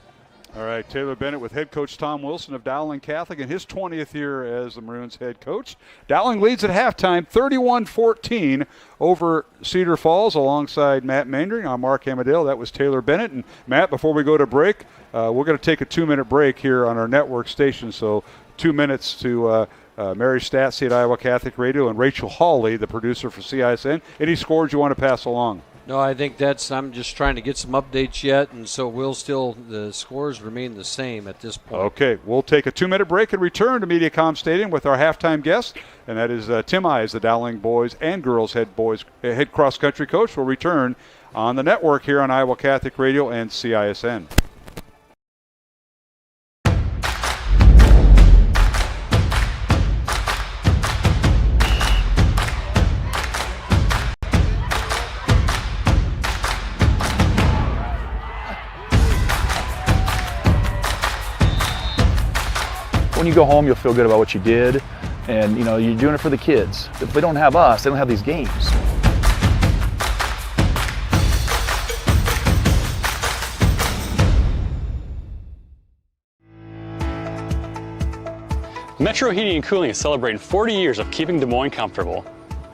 All right, Taylor Bennett with head coach Tom Wilson of Dowling Catholic in his 20th year as the Maroons head coach. Dowling leads at halftime 31-14 over Cedar Falls alongside Matt Maindring. I'm Mark Amadale. That was Taylor Bennett. And Matt, before we go to break, we're going to take a 2-minute break here on our network station. So 2 minutes to Mary Statsy at Iowa Catholic Radio and Rachel Hawley, the producer for CISN. Any scores you want to pass along? No, I think I'm just trying to get some updates yet, and so the scores remain the same at this point. Okay, we'll take a 2-minute break and return to MediaCom Stadium with our halftime guest, and that is Tim Eyes, the Dowling boys and girls head cross-country coach. Will return on the network here on Iowa Catholic Radio and CISN. When you go home, you'll feel good about what you did, and you're doing it for the kids. If they don't have us, they don't have these games. Metro Heating and Cooling is celebrating 40 years of keeping Des Moines comfortable.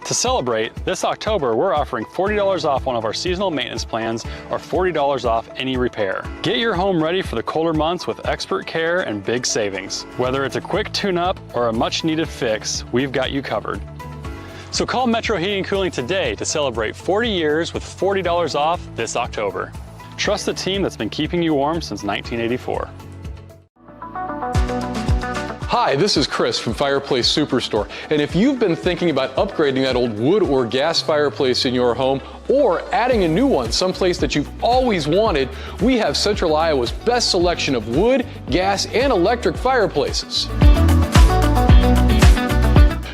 To celebrate, this October we're offering $40 off one of our seasonal maintenance plans or $40 off any repair. Get your home ready for the colder months with expert care and big savings. Whether it's a quick tune-up or a much-needed fix, we've got you covered. So call Metro Heating and Cooling today to celebrate 40 years with $40 off this October. Trust the team that's been keeping you warm since 1984. Hi, this is Chris from Fireplace Superstore, and if you've been thinking about upgrading that old wood or gas fireplace in your home or adding a new one someplace that you've always wanted, we have Central Iowa's best selection of wood, gas, and electric fireplaces.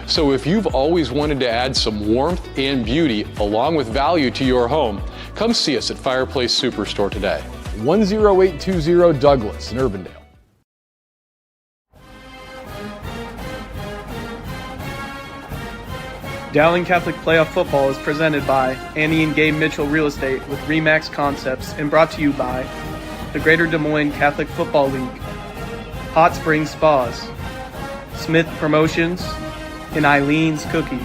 So if you've always wanted to add some warmth and beauty along with value to your home, come see us at Fireplace Superstore today. 10820 Douglas in Urbandale. Dowling Catholic Playoff Football is presented by Annie and Gabe Mitchell Real Estate with RE/MAX Concepts and brought to you by the Greater Des Moines Catholic Football League, Hot Springs Spas, Smith Promotions, and Eileen's Cookies.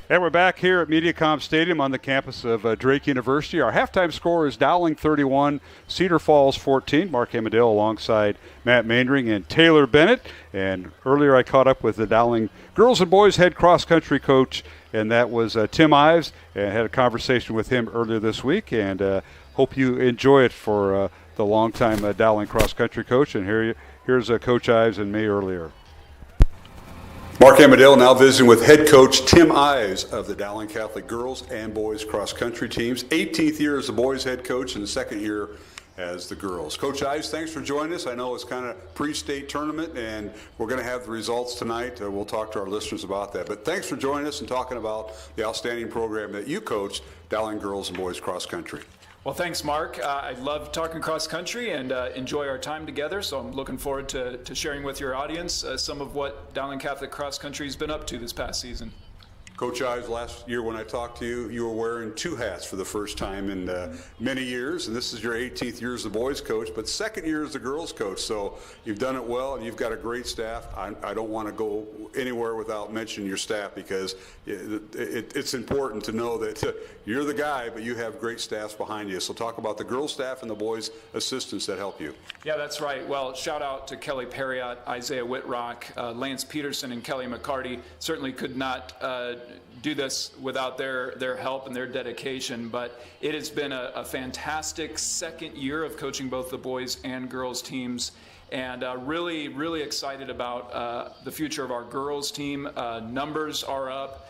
And we're back here at MediaCom Stadium on the campus of Drake University. Our halftime score is Dowling 31, Cedar Falls 14. Mark Amadale alongside Matt Maindring and Taylor Bennett. And earlier I caught up with the Dowling girls and boys head cross-country coach, and that was Tim Ives, and had a conversation with him earlier this week. And hope you enjoy it for the longtime Dowling cross-country coach. And here's Coach Ives and me earlier. Mark Amadale now visiting with head coach Tim Ives of the Dowling Catholic girls and boys cross-country teams. 18th year as the boys head coach and the second year as the girls. Coach Ives, thanks for joining us. I know it's kind of pre-state tournament, and we're going to have the results tonight. We'll talk to our listeners about that. But thanks for joining us and talking about the outstanding program that you coach, Dowling girls and boys cross-country. Well, thanks, Mark. I love talking cross-country and enjoy our time together, so I'm looking forward to sharing with your audience some of what Dowling Catholic cross-country has been up to this past season. Coach Ives, last year when I talked to you, you were wearing two hats for the first time in many years, and this is your 18th year as the boys coach, but second year as the girls coach. So you've done it well, and you've got a great staff. I don't want to go anywhere without mentioning your staff, because it's important to know that you're the guy, but you have great staffs behind you. So talk about the girls staff and the boys assistants that help you. Yeah, that's right. Well, shout out to Kelly Perriott, Isaiah Whitrock, Lance Peterson, and Kelly McCarty. Certainly could not do this without their help and their dedication, but it has been a fantastic second year of coaching both the boys and girls teams, and really excited about the future of our girls team. Numbers are up.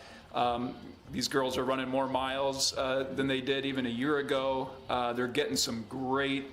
These girls are running more miles than they did even a year ago. They're getting some great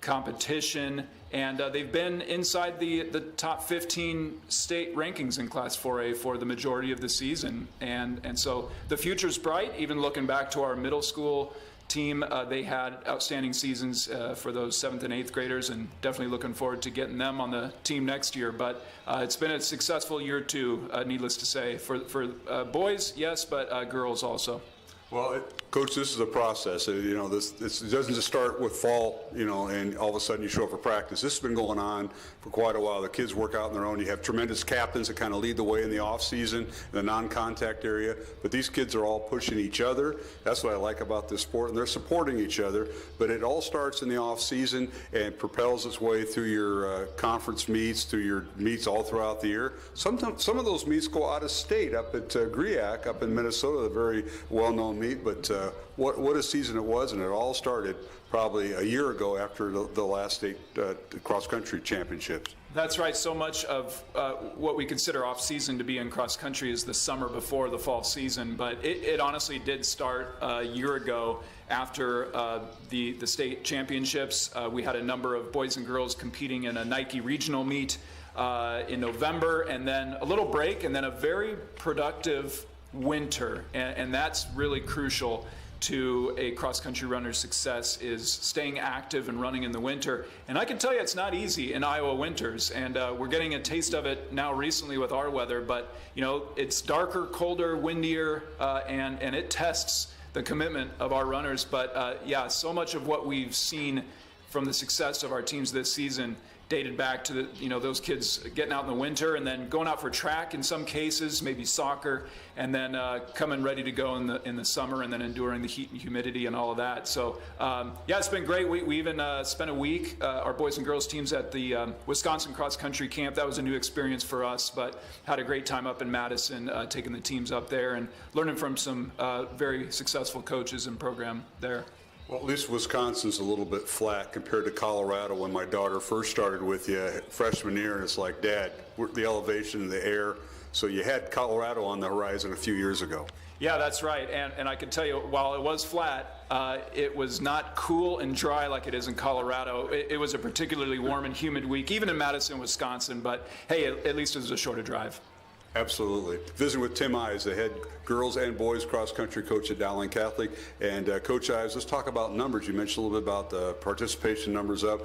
competition, and they've been inside the top 15 state rankings in Class 4A for the majority of the season, and so the future's bright. Even looking back to our middle school team, they had outstanding seasons for those 7th and 8th graders, and definitely looking forward to getting them on the team next year. But it's been a successful year too, needless to say, for boys, yes, but girls also. Well, Coach, this is a process. This doesn't just start with fall, and all of a sudden you show up for practice. This has been going on for quite a while. The kids work out on their own. You have tremendous captains that kind of lead the way in the off season, in the non-contact area. But these kids are all pushing each other. That's what I like about this sport, and they're supporting each other. But it all starts in the off season and propels its way through your conference meets, through your meets all throughout the year. Some of those meets go out of state, up at Griak, up in Minnesota, a very well-known meet. But what a season it was, and it all started probably a year ago after the last state cross-country championships. That's right. So much of what we consider off-season to be in cross-country is the summer before the fall season, but it honestly did start a year ago after the state championships. We had a number of boys and girls competing in a Nike regional meet in November, and then a little break, and then a very productive winter, and that's really crucial to a cross-country runner's success, is staying active and running in the winter. And I can tell you it's not easy in Iowa winters, and we're getting a taste of it now recently with our weather, but it's darker, colder, windier, and it tests the commitment of our runners. But yeah, so much of what we've seen from the success of our teams this season dated back to those kids getting out in the winter and then going out for track in some cases, maybe soccer, and then coming ready to go in the summer, and then enduring the heat and humidity and all of that. So yeah, it's been great. We even spent a week, our boys and girls teams, at the Wisconsin cross country camp. That was a new experience for us, but had a great time up in Madison, taking the teams up there and learning from some very successful coaches and program there. Well, at least Wisconsin's a little bit flat compared to Colorado. When my daughter first started with you freshman year, and it's like, Dad, the elevation, the air. So you had Colorado on the horizon a few years ago. Yeah, that's right. And I can tell you, while it was flat, it was not cool and dry like it is in Colorado. It was a particularly warm and humid week, even in Madison, Wisconsin. But hey, at least it was a shorter drive. Absolutely. Visiting with Tim Ives, the head girls and boys cross-country coach at Dowling Catholic. And Coach Ives, let's talk about numbers. You mentioned a little bit about the participation numbers up.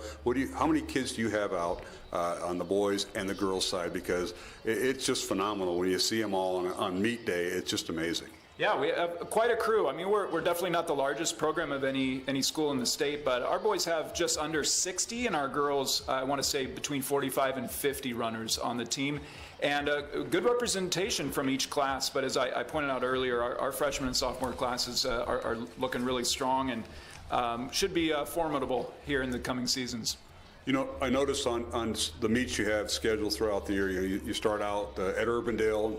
How many kids do you have out on the boys and the girls side? Because it's just phenomenal when you see them all on meet day. It's just amazing. Yeah, we have quite a crew. I mean, we're definitely not the largest program of any school in the state, but our boys have just under 60, and our girls, I want to say, between 45 and 50 runners on the team. And a good representation from each class, but as I pointed out earlier, our freshman and sophomore classes are looking really strong and should be formidable here in the coming seasons. You know, I noticed on the meets you have scheduled throughout the year, you start out at Urbandale,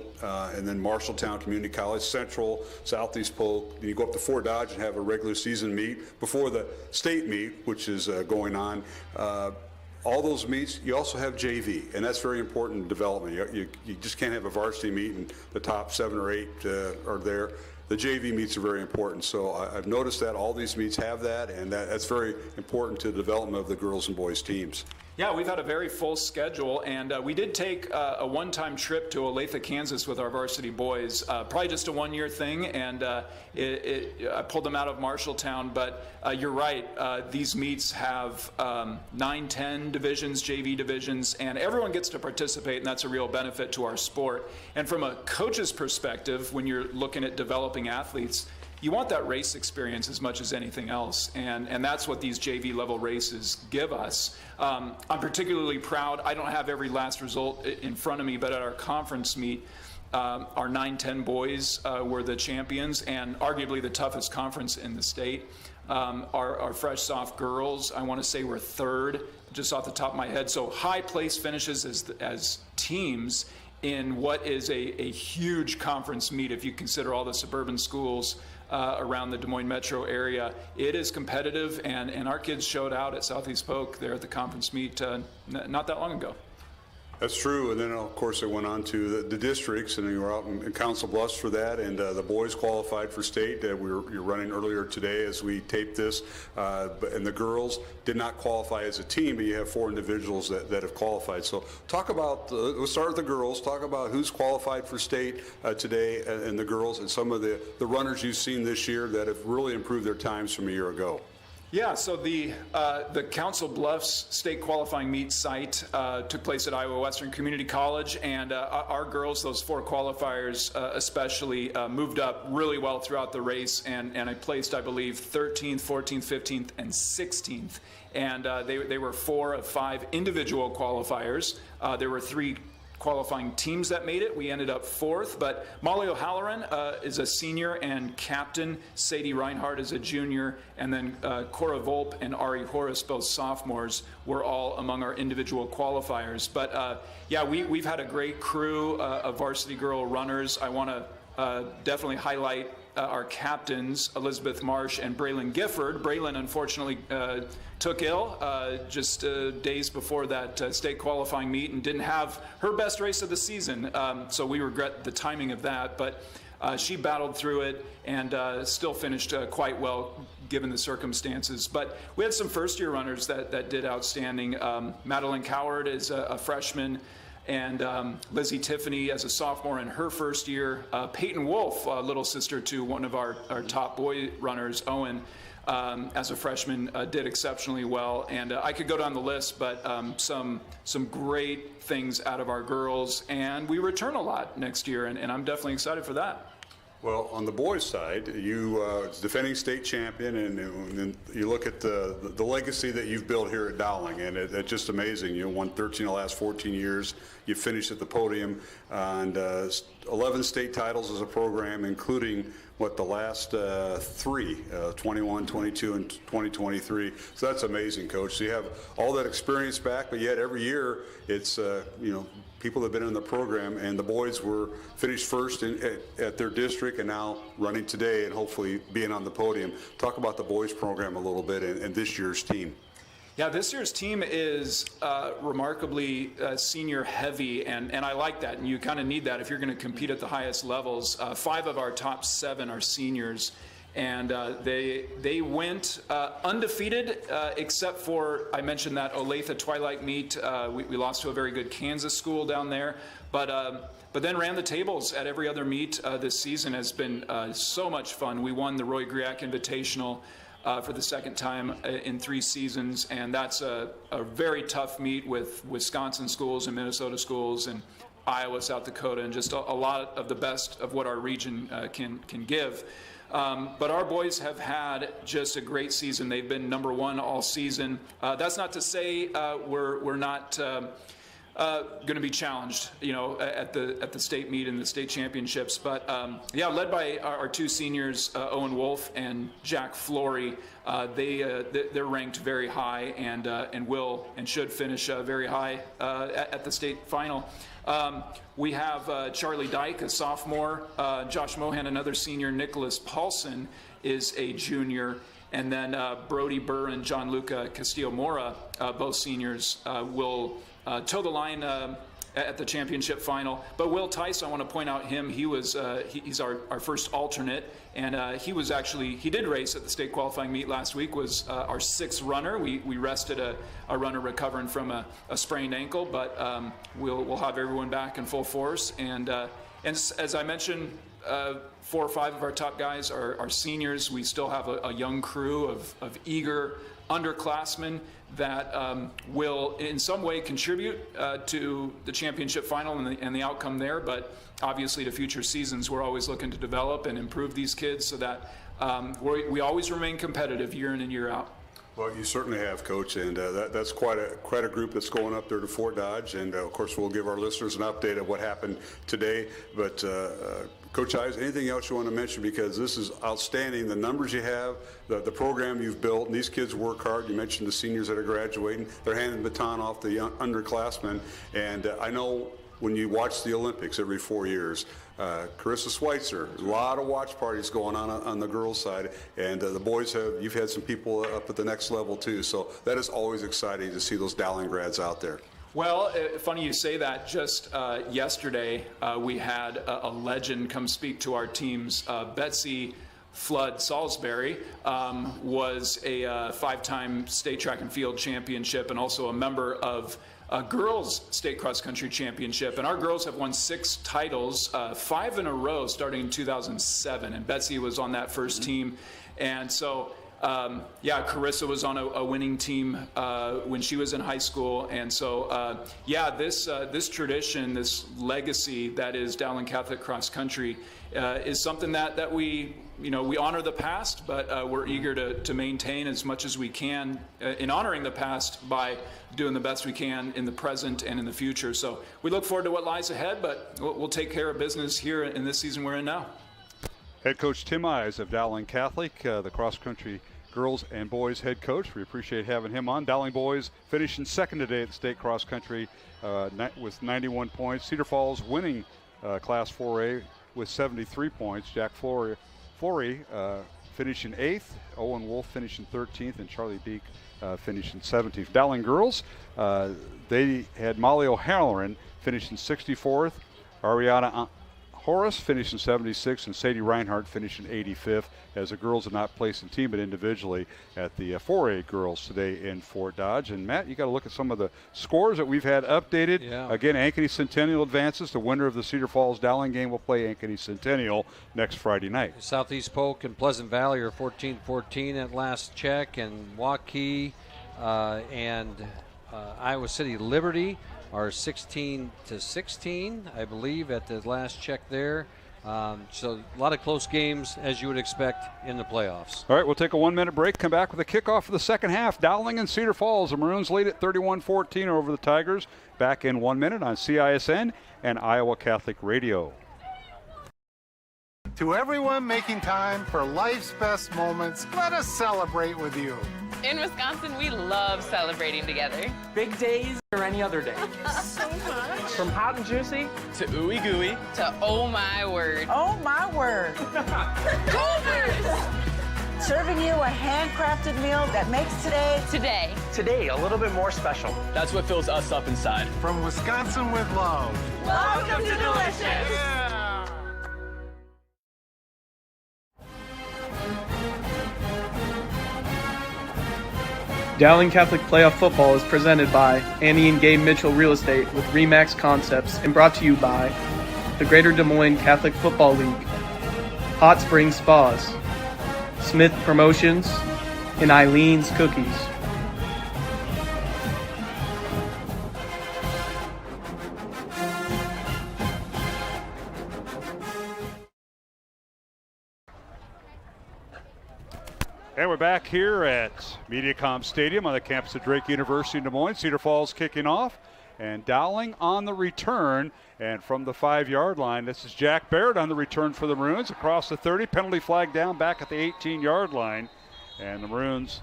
and then Marshalltown Community College, Central, Southeast Polk, and you go up to Fort Dodge and have a regular season meet before the state meet, which is going on. All those meets, you also have JV, and that's very important in development. You just can't have a varsity meet and the top 7 or 8 are there. The JV meets are very important, so I've noticed that all these meets have that, and that's very important to the development of the girls and boys teams. Yeah, we've had a very full schedule, and we did take a one-time trip to Olathe, Kansas with our varsity boys. Probably just a one-year thing, and I pulled them out of Marshalltown, but you're right, these meets have 9, 10 divisions, JV divisions, and everyone gets to participate, and that's a real benefit to our sport. And from a coach's perspective, when you're looking at developing athletes, you want that race experience as much as anything else, and that's what these JV level races give us. I'm particularly proud, I don't have every last result in front of me, but at our conference meet, our 9-10 boys were the champions and arguably the toughest conference in the state. Our fresh soft girls, I want to say, were 3rd, just off the top of my head. So high place finishes as teams in what is a huge conference meet if you consider all the suburban schools around the Des Moines metro area. It is competitive, and our kids showed out at Southeast Polk there at the conference meet not that long ago. That's true, and then of course it went on to the districts, and you were out in Council Bluffs for that, and the boys qualified for state. You're running earlier today as we taped this, and the girls did not qualify as a team, but you have 4 individuals that have qualified. So talk about, let's start with the girls, talk about who's qualified for state today, and the girls, and some of the runners you've seen this year that have really improved their times from a year ago. Yeah, so the Council Bluffs state qualifying meet site took place at Iowa Western Community College, and our girls, those 4 qualifiers especially, moved up really well throughout the race, and I placed, I believe, 13th, 14th, 15th, and 16th. And they were 4 of 5 individual qualifiers. There were 3 qualifying teams that made it. We ended up 4th, but Molly O'Halloran is a senior and captain. Sadie Reinhardt is a junior, and then Cora Volpe and Ari Horace, both sophomores, were all among our individual qualifiers. But yeah, we've had a great crew of varsity girl runners. I want to definitely highlight our captains, Elizabeth Marsh and Braylon Gifford. Braylon, unfortunately, took ill just days before that state qualifying meet and didn't have her best race of the season. So we regret the timing of that, but she battled through it and still finished quite well given the circumstances. But we had some first-year runners that did outstanding. Madeline Coward is a freshman, and Lizzie Tiffany as a sophomore in her first year. Peyton Wolf, little sister to one of our top boy runners, Owen, as a freshman, did exceptionally well. And I could go down the list, but some great things out of our girls. And we return a lot next year, and I'm definitely excited for that. Well, on the boys' side, you defending state champion, and you look at the legacy that you've built here at Dowling, and it's just amazing. You won 13 of the last 14 years. You finished at the podium, and 11 state titles as a program, including the last 3, 21, 22, and 2023. So that's amazing, Coach. So you have all that experience back, but yet every year it's people that have been in the program, and the boys were finished first at their district and now running today and hopefully being on the podium. Talk about the boys program a little bit and this year's team. Yeah, this year's team is remarkably senior heavy, and I like that, and you kind of need that if you're going to compete at the highest levels. 5 of our top 7 are seniors, and they went undefeated except for, I mentioned that Olathe Twilight meet. We lost to a very good Kansas school down there, but then ran the tables at every other meet this season. Has been so much fun. We won the Roy Griak Invitational for the 2nd time in 3 seasons, and that's a very tough meet with Wisconsin schools and Minnesota schools, and Iowa, South Dakota, and just a lot of the best of what our region can give. But our boys have had just a great season. They've been number one all season. That's not to say we're not going to be challenged, at the state meet and the state championships. But led by our two seniors, Owen Wolf and Jack Flory. They're ranked very high and will and should finish very high at the state final. We have Charlie Dyke, a sophomore, Josh Mohan, another senior, Nicholas Paulson is a junior, and then Brody Burr and John Luca Castillo-Mora, both seniors, will toe the line at the championship final. But Will Tice, I want to point out him. He's our first alternate, and he did race at the state qualifying meet last week, was our sixth runner. We rested a runner recovering from a sprained ankle, but we'll have everyone back in full force. And as I mentioned, 4 or 5 of our top guys are seniors. We still have a young crew of eager underclassmen that will in some way contribute to the championship final and the outcome there. But obviously to future seasons, we're always looking to develop and improve these kids so that we always remain competitive year in and year out. Well, you certainly have, Coach, and that's quite a group that's going up there to Fort Dodge. And of course, we'll give our listeners an update of what happened today. But Coach Ives, anything else you want to mention? Because this is outstanding. The numbers you have, the program you've built, and these kids work hard. You mentioned the seniors that are graduating. They're handing the baton off the underclassmen. And I know when you watch the Olympics every 4 years, Carissa Schweitzer, a lot of watch parties going on the girls' side, and the boys you've had some people up at the next level too, so that is always exciting to see those Dowling grads out there. Well, funny you say that. Just yesterday, we had a legend come speak to our teams. Betsy Flood Salisbury was a 5-time state track and field championship and also a member of girls state cross country championship, and our girls have won 6 titles, 5 in a row starting in 2007, and Betsy was on that first team. And so Carissa was on a winning team when she was in high school. And so this tradition, this legacy that is Dowling Catholic cross country is something that we honor the past, but we're eager to maintain as much as we can in honoring the past by doing the best we can in the present and in the future. So we look forward to what lies ahead, but we'll take care of business here in this season we're in now. Head coach Tim Ives of Dowling Catholic, the cross-country girls and boys head coach. We appreciate having him on. Dowling boys finishing second today at the state cross-country with 91 points. Cedar Falls winning Class 4A with 73 points. Jack Flory finishing 8th, Owen Wolf finishing 13th, and Charlie Beek finishing 17th. Dowling girls, they had Molly O'Halloran finishing 64th, Ariana Horace finishing 76th, and Sadie Reinhardt finishing 85th, as the girls did not place in team but individually at the 4A girls today in Fort Dodge. And Matt, you got to look at some of the scores that we've had updated. Yeah. Again, Ankeny Centennial advances. The winner of the Cedar Falls Dowling game will play Ankeny Centennial next Friday night. Southeast Polk and Pleasant Valley are 14-14 at last check, and Waukee and Iowa City Liberty are 16-16, I believe, at the last check there. So a lot of close games, as you would expect in the playoffs. All right, we'll take a 1-minute break, come back with a kickoff for the second half. Dowling and Cedar Falls. The Maroons lead at 31-14 over the Tigers. Back in 1 minute on CISN and Iowa Catholic Radio. To everyone making time for life's best moments, let us celebrate with you. In Wisconsin, we love celebrating together. Big days or any other day. So much. From hot and juicy to ooey gooey To oh my word. Oh my word. Golders! Serving you a handcrafted meal that makes today a little bit more special. That's what fills us up inside. From Wisconsin with love. Welcome to Delicious. Yeah. Dowling Catholic Playoff Football is presented by Annie and Gabe Mitchell Real Estate with RE/MAX Concepts and brought to you by the Greater Des Moines Catholic Football League, Hot Springs Spas, Smith Promotions, and Eileen's Cookies. back here at MediaCom Stadium on the campus of Drake University in Des Moines. Cedar Falls kicking off, and Dowling on the return. And from the 5-yard line, this is Jack Barrett on the return for the Maroons across the 30. Penalty flag down back at the 18-yard line. And the Maroons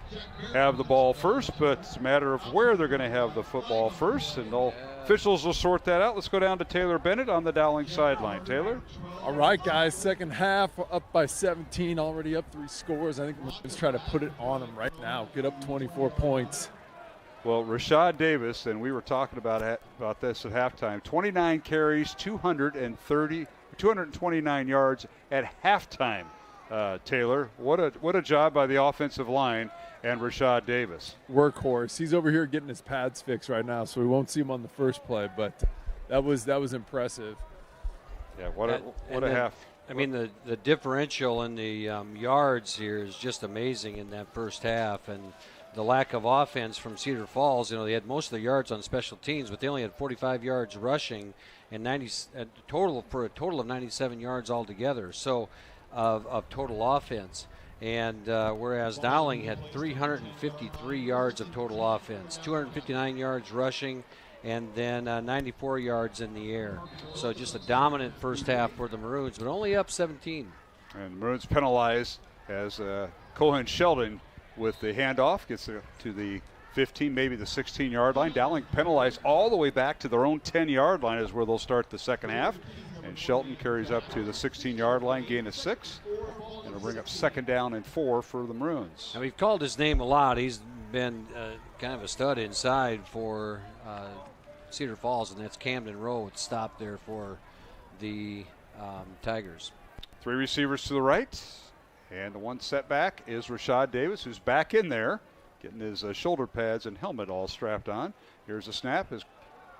have the ball first, but it's a matter of where they're going to have the football first, and officials will sort that out. Let's go down to Taylor Bennett on the Dowling sideline. Taylor? All right, guys, second half, up by 17, already up 3 scores. I think we're just trying to put it on them right now, get up 24 points. Well, Rashad Davis, and we were talking about this at halftime, 29 carries, 229 yards at halftime. Taylor, what a job by the offensive line and Rashad Davis. Workhorse. He's over here getting his pads fixed right now, so we won't see him on the first play, but that was impressive. Yeah, what a half. I mean, the differential in the yards here is just amazing in that first half, and the lack of offense from Cedar Falls. They had most of the yards on special teams, but they only had 45 yards rushing and a total of 97 yards altogether. So of total offense. And whereas Dowling had 353 yards of total offense, 259 yards rushing, and then 94 yards in the air. So just a dominant first half for the Maroons, but only up 17. And the Maroons penalized as Cohen Sheldon with the handoff gets to the 15, maybe the 16-yard line. Dowling penalized all the way back to their own 10-yard line is where they'll start the second half. And Shelton carries up to the 16-yard line, gain of 6. And it'll bring up second down and 4 for the Maroons. And we've called his name a lot. He's been kind of a stud inside for Cedar Falls, and that's Camden Rowe. It's stopped there for the Tigers. 3 receivers to the right. And the one setback is Rashad Davis, who's back in there, getting his shoulder pads and helmet all strapped on. Here's a snap as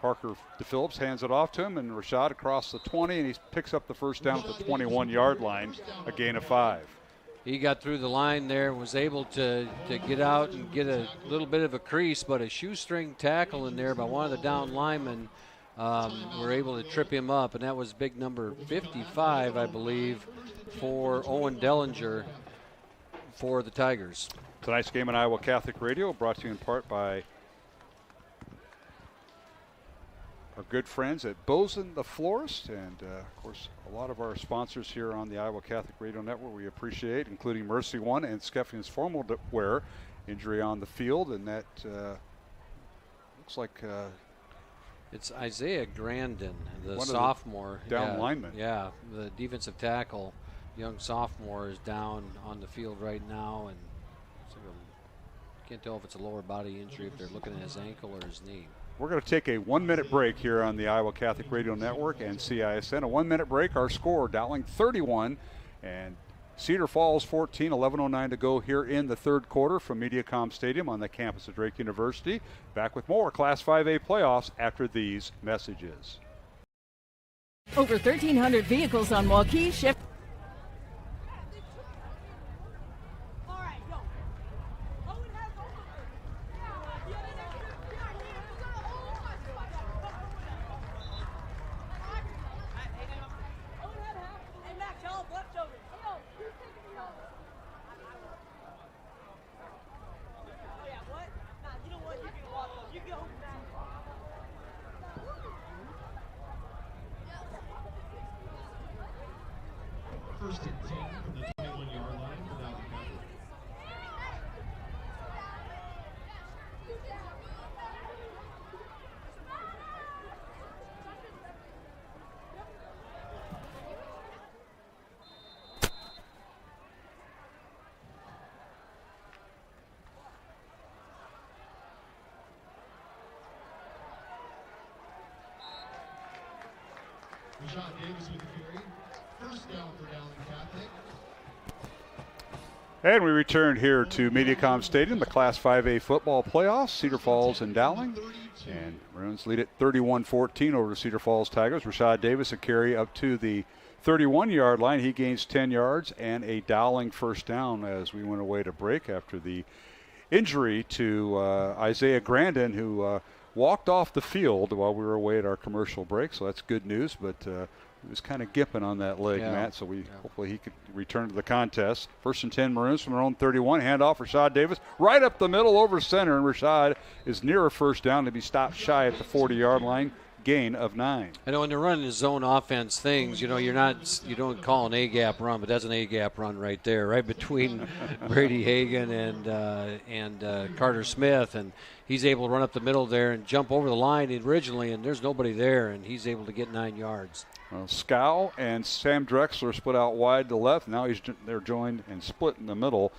Parker DePhillips hands it off to him, and Rashad across the 20, and he picks up the first down at the 21-yard line, a gain of 5. He got through the line there, was able to get out and get a little bit of a crease, but a shoestring tackle in there by one of the down linemen were able to trip him up, and that was big number 55, I believe, for Owen Dellinger for the Tigers. Tonight's game on Iowa Catholic Radio brought to you in part by our good friends at Bozen the Florist, and of course a lot of our sponsors here on the Iowa Catholic Radio Network we appreciate, including Mercy One and Skeffington's Formal Wear. Injury on the field, and that looks like it's Isaiah Grandin, the one sophomore. Of the down lineman. Yeah, the defensive tackle, young sophomore, is down on the field right now, and can't tell if it's a lower body injury, if they're looking at his ankle or his knee. We're going to take a 1-minute break here on the Iowa Catholic Radio Network and CISN. A 1-minute break. Our score, Dowling 31 and Cedar Falls 14, 11:09 to go here in the third quarter from MediaCom Stadium on the campus of Drake University. Back with more Class 5A playoffs after these messages. Over 1,300 vehicles on Waukee, Chevy. First and 10 from the 21-yard line for Dowling Catholic. Rashad Davis with the carry. First down for Dowling Catholic. And we return here to MediaCom Stadium, the Class 5A football playoffs, Cedar Falls and Dowling. And Maroons lead it 31-14 over the Cedar Falls Tigers. Rashad Davis a carry up to the 31-yard line. He gains 10 yards and a Dowling first down as we went away to break after the injury to Isaiah Grandin, who walked off the field while we were away at our commercial break. So that's good news, but He was kind of gipping on that leg, Matt, so hopefully he could return to the contest. 1st and 10 Maroons from their own 31. Handoff, Rashad Davis, right up the middle over center, and Rashad is near a first down to be stopped shy at the 40-yard line. Gain of 9. I know when they're running the zone offense things, you don't call an A-gap run, but that's an A-gap run right there, right between Brady Hagan and Carter Smith, and he's able to run up the middle there and jump over the line originally, and there's nobody there, and he's able to get 9 yards. Well, Scow and Sam Drexler split out wide to the left. Now they're joined and split in the middle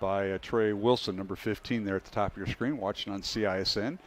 by Trey Wilson, number 15 there at the top of your screen, watching on CISN.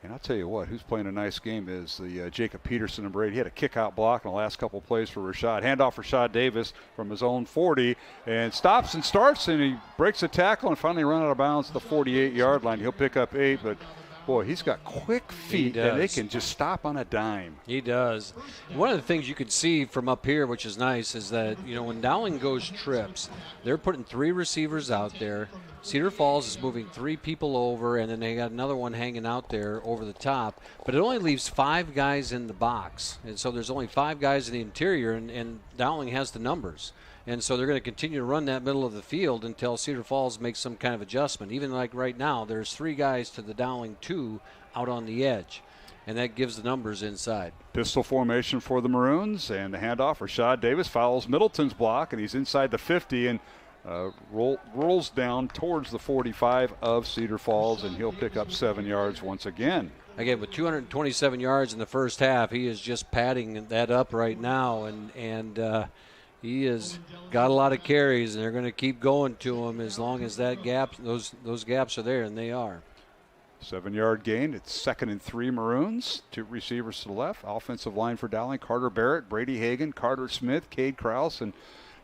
And I'll tell you what, who's playing a nice game is the Jacob Peterson number 8. He had a kick-out block in the last couple of plays for Rashad. Handoff Rashad Davis from his own 40 and stops and starts, and he breaks a tackle and finally run out of bounds at the 48-yard line. He'll pick up 8, but boy, he's got quick feet, and they can just stop on a dime. He does. One of the things you can see from up here, which is nice, is that, when Dowling goes trips, they're putting 3 receivers out there. Cedar Falls is moving 3 people over, and then they got another one hanging out there over the top. But it only leaves 5 guys in the box. And so there's only 5 guys in the interior, and Dowling has the numbers. And so they're going to continue to run that middle of the field until Cedar Falls makes some kind of adjustment. Even like right now, there's 3 guys to the Dowling 2 out on the edge. And that gives the numbers inside. Pistol formation for the Maroons, and the handoff. Rashad Davis follows Middleton's block, and he's inside the 50 and rolls down towards the 45 of Cedar Falls, and he'll pick up 7 yards once again. Again, with 227 yards in the first half, he is just padding that up right now, and he has got a lot of carries, and they're going to keep going to him as long as that gap, those gaps are there, and they are. 7-yard gain. It's 2nd and 3 Maroons. 2 receivers to the left. Offensive line for Dowling: Carter Barrett, Brady Hagan, Carter Smith, Cade Krause, and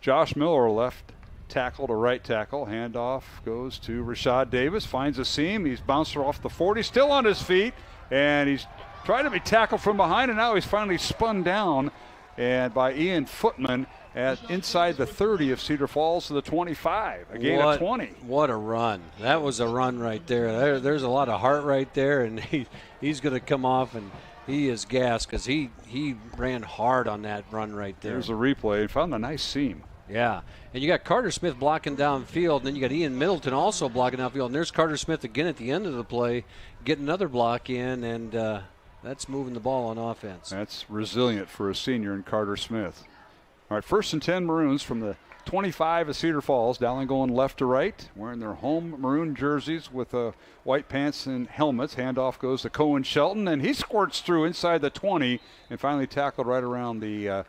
Josh Miller left tackle to right tackle. Handoff goes to Rashad Davis, finds a seam. He's bounced off the 40, still on his feet, and he's trying to be tackled from behind, and now he's finally spun down and by Ian Footman at inside the 30 of Cedar Falls to the 25, a gain of 20. What a run. That was a run right there. There's a lot of heart right there, and he's going to come off, and he is gassed because he ran hard on that run right there. There's a replay. He found a nice seam. Yeah, and you got Carter Smith blocking downfield, and then you got Ian Middleton also blocking downfield, and there's Carter Smith again at the end of the play, getting another block in, and that's moving the ball on offense. That's resilient for a senior in Carter Smith. All right, 1st and 10 Maroons from the 25 of Cedar Falls. Dowling going left to right, wearing their home maroon jerseys with white pants and helmets. Handoff goes to Cohen Shelton, and he squirts through inside the 20 and finally tackled right around the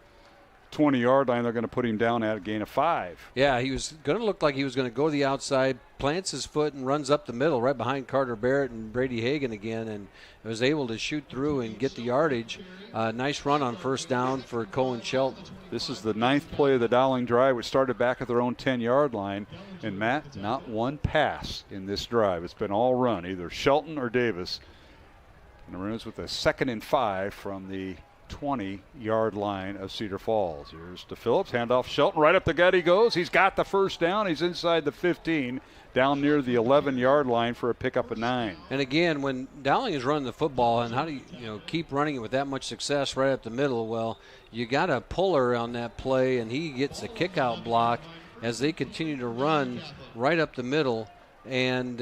20-yard line. They're going to put him down at a gain of 5. Yeah, he was going to look like he was going to go to the outside, plants his foot, and runs up the middle right behind Carter Barrett and Brady Hagan again, and was able to shoot through and get the yardage. Nice run on first down for Cohen Shelton. This is the 9th play of the Dowling drive, which started back at their own 10-yard line. And, Matt, not one pass in this drive. It's been all run, either Shelton or Davis. And the Maroons with a 2nd and 5 from the 20-yard line of Cedar Falls. Here's to Phillips, handoff Shelton, right up the gut he goes. He's got the first down. He's inside the 15, down near the 11-yard line for a pickup of 9. And again, when Dowling is running the football, and how do you keep running it with that much success right up the middle? Well, you got a puller on that play, and he gets a kick-out block as they continue to run right up the middle, and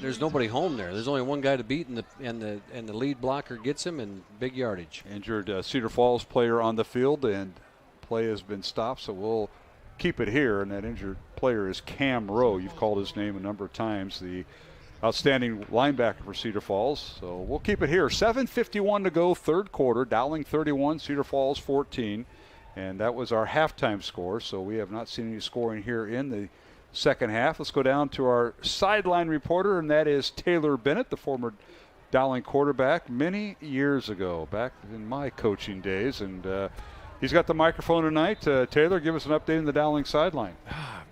there's nobody home there. There's only one guy to beat, and the lead blocker gets him, and big yardage. Injured Cedar Falls player on the field, and play has been stopped, so we'll keep it here. And that injured player is Cam Rowe. You've called his name a number of times, the outstanding linebacker for Cedar Falls. So we'll keep it here. 7:51 to go, third quarter. Dowling 31, Cedar Falls 14. And that was our halftime score, so we have not seen any scoring here in the second half. Let's go down to our sideline reporter, and that is Taylor Bennett, the former Dowling quarterback many years ago, back in my coaching days. And he's got the microphone tonight. Taylor, give us an update on the Dowling sideline.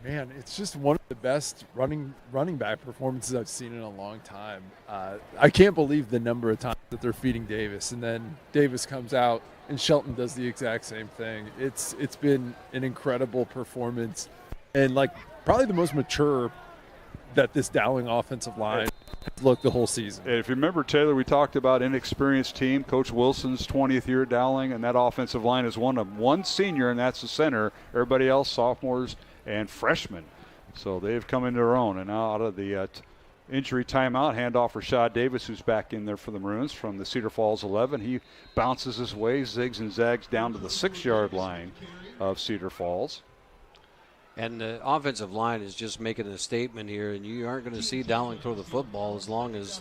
Man, it's just one of the best running back performances I've seen in a long time. I can't believe the number of times that they're feeding Davis, and then Davis comes out and Shelton does the exact same thing. It's been an incredible performance, and like probably the most mature that this Dowling offensive line look the whole season. And if you remember, Taylor, we talked about inexperienced team. Coach Wilson's 20th year at Dowling, and that offensive line is one senior, and that's the center. Everybody else, sophomores and freshmen. So they've come into their own. And now out of the injury timeout, handoff for Rashad Davis, who's back in there for the Maroons from the Cedar Falls 11. He bounces his way, zigs and zags down to the 6-yard line of Cedar Falls. And the offensive line is just making a statement here, and you aren't going to see Dowling throw the football as long as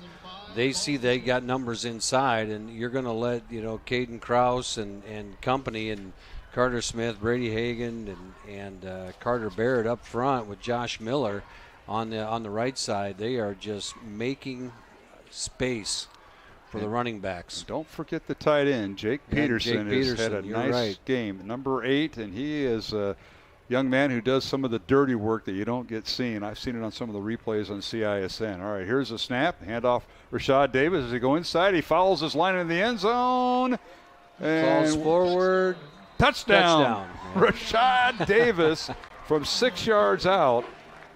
they see they got numbers inside, and you're going to let, Caden Krause and company and Carter Smith, Brady Hagan, and Carter Barrett up front with Josh Miller on the right side. They are just making space for the running backs. And don't forget the tight end, Jake Peterson. Has had a nice game. Number 8, and he is a young man who does some of the dirty work that you don't get seen. I've seen it on some of the replays on CISN. All right, here's a snap. Handoff Rashad Davis as he go inside. He follows his line in the end zone. And falls forward. Touchdown. Rashad Davis from 6 yards out.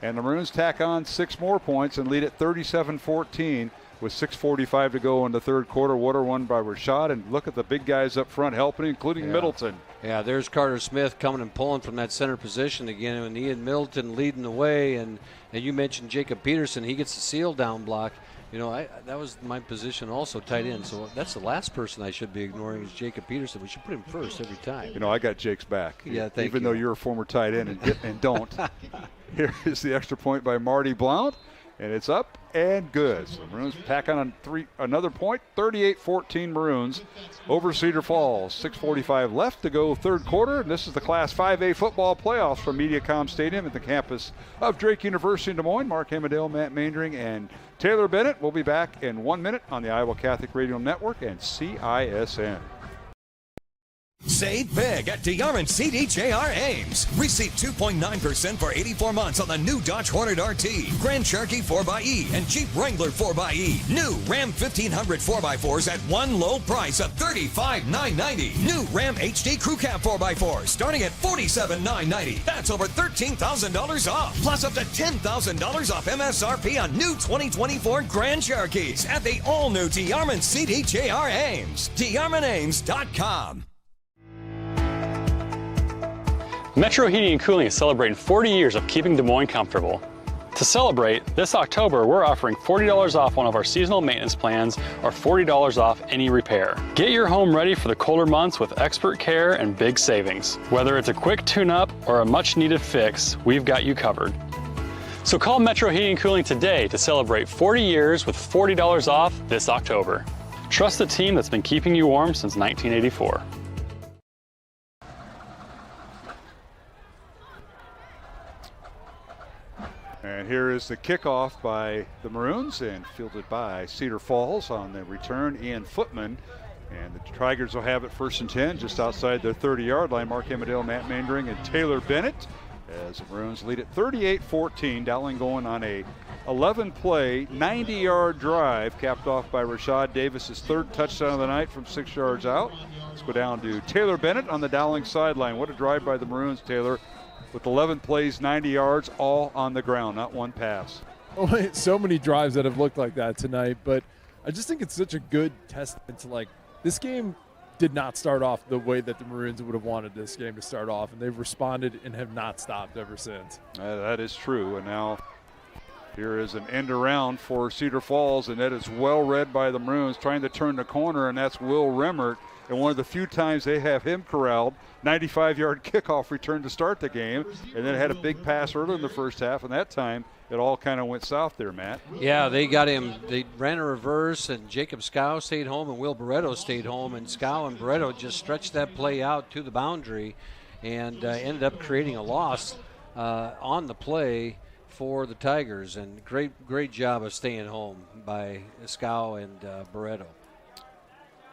And the Maroons tack on 6 more points and lead at 37-14 with 6:45 to go in the third quarter. Water won by Rashad, and look at the big guys up front helping, including Middleton. Yeah, there's Carter Smith coming and pulling from that center position again, and Ian Middleton leading the way. And you mentioned Jacob Peterson. He gets the seal down block. That was my position also, tight end. So that's the last person I should be ignoring is Jacob Peterson. We should put him first every time. I got Jake's back. Yeah, thank you. Even though you're a former tight end and don't. Here is the extra point by Marty Blount, and it's up and good. So the Maroons pack on another point, 38-14 Maroons over Cedar Falls. 6:45 left to go third quarter, and this is the Class 5A football playoffs from MediaCom Stadium at the campus of Drake University in Des Moines. Mark Hamadale, Matt Maindring, and Taylor Bennett will be back in 1 minute on the Iowa Catholic Radio Network and CISN. Save big at DeArmond CDJR Ames. Receive 2.9% for 84 months on the new Dodge Hornet RT, Grand Cherokee 4xE, and Jeep Wrangler 4xE. New Ram 1500 4x4s at one low price of $35,990. New Ram HD Crew Cab 4x4 starting at $47,990. That's over $13,000 off. Plus up to $10,000 off MSRP on new 2024 Grand Cherokees at the all-new DeArmond CDJR Ames. DeArmondAmes.com. Metro Heating and Cooling is celebrating 40 years of keeping Des Moines comfortable. To celebrate, this October we're offering $40 off one of our seasonal maintenance plans or $40 off any repair. Get your home ready for the colder months with expert care and big savings. Whether it's a quick tune-up or a much-needed fix, we've got you covered. So call Metro Heating and Cooling today to celebrate 40 years with $40 off this October. Trust the team that's been keeping you warm since 1984. And here is the kickoff by the Maroons and fielded by Cedar Falls. On the return, Ian Footman. And the Tigers will have it 1st and 10 just outside their 30-yard line. Mark Hamadale, Matt Maindring, and Taylor Bennett as the Maroons lead at 38-14. Dowling going on a 11-play, 90-yard drive capped off by Rashad Davis' 3rd touchdown of the night from 6 yards out. Let's go down to Taylor Bennett on the Dowling sideline. What a drive by the Maroons, Taylor. With 11 plays, 90 yards, all on the ground, not one pass. Oh, so many drives that have looked like that tonight, but I just think it's such a good testament to, this game did not start off the way that the Maroons would have wanted this game to start off, and they've responded and have not stopped ever since. That is true, and now here is an end around for Cedar Falls, and that is well read by the Maroons, trying to turn the corner, and that's Will Remmert. And one of the few times they have him corralled, 95-yard kickoff return to start the game, and then had a big pass early in the first half, and that time it all kind of went south there, Matt. Yeah, they got him. They ran a reverse, and Jacob Scow stayed home, and Will Barreto stayed home, and Scow and Barreto just stretched that play out to the boundary and ended up creating a loss on the play for the Tigers, and great job of staying home by Scow and Barreto.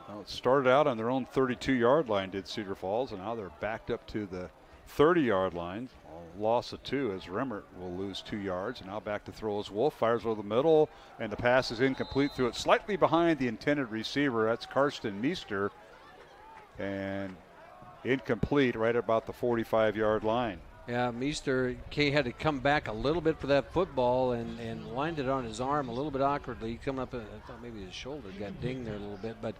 Well, it started out on their own 32-yard line, did Cedar Falls, and now they're backed up to the 30-yard line. A loss of 2 as Remmert will lose 2 yards. And now back to throw as Wolf fires over the middle, and the pass is incomplete through it, slightly behind the intended receiver. That's Karsten Meester, and incomplete right about the 45-yard line. Yeah, Meester had to come back a little bit for that football and lined it on his arm a little bit awkwardly. He coming up, I thought maybe his shoulder got dinged there a little bit, but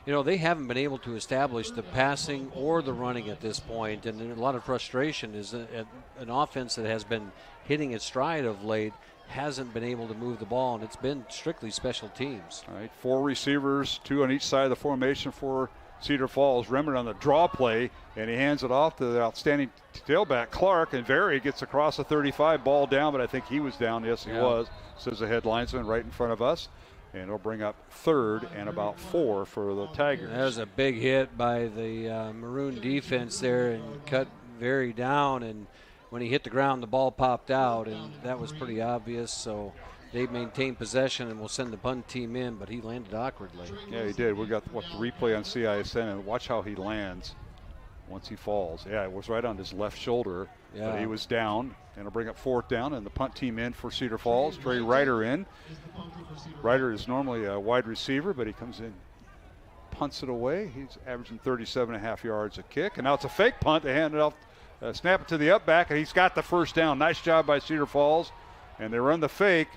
they haven't been able to establish the passing or the running at this point, and a lot of frustration is an offense that has been hitting its stride of late hasn't been able to move the ball, and it's been strictly special teams. All right, 4 receivers, 2 on each side of the formation for Cedar Falls. Remmert on the draw play, and he hands it off to the outstanding tailback Clark, and Very gets across the 35, ball down, but I think he was down. Yes, he was, says the head linesman right in front of us. And it'll bring up 3rd and about 4 for the Tigers. That was a big hit by the Maroon defense there and cut Very down, and when he hit the ground, the ball popped out, and that was pretty obvious. So they maintained possession and will send the punt team in, but he landed awkwardly. Yeah, he did. We got the replay on CISN, and watch how he lands once he falls. Yeah, it was right on his left shoulder, but he was down, and it'll bring up 4th down, and the punt team in for Cedar Falls. Trey Ryder in. Ryder is normally a wide receiver, but he comes in, punts it away. He's averaging 37.5 yards a kick, and now it's a fake punt. They hand it off, snap it to the up back, and he's got the first down. Nice job by Cedar Falls, and they run the fake.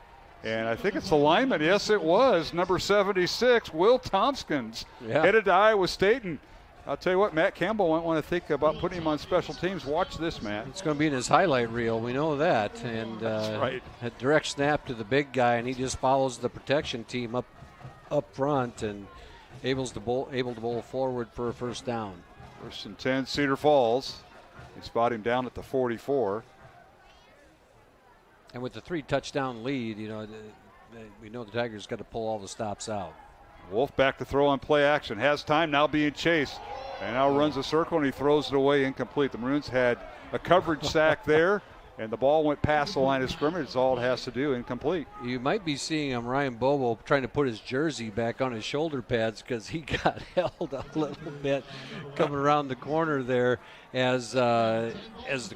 And I think it's the lineman. Yes, it was. Number 76, Will Tompkins, headed to Iowa State. And I'll tell you what, Matt Campbell might want to think about putting him on special teams. Watch this, Matt. It's going to be in his highlight reel. We know that. And that's right. A direct snap to the big guy, and he just follows the protection team up front and able to bowl forward for a first down. 1st and 10, Cedar Falls. They spot him down at the 44. And with the 3-touchdown lead, we know the Tigers got to pull all the stops out. Wolf back to throw on play action. Has time, now being chased. And now runs a circle, and he throws it away incomplete. The Maroons had a coverage sack there, and the ball went past the line of scrimmage. That's all it has to do, incomplete. You might be seeing Ryan Bobo trying to put his jersey back on his shoulder pads because he got held a little bit coming around the corner there as the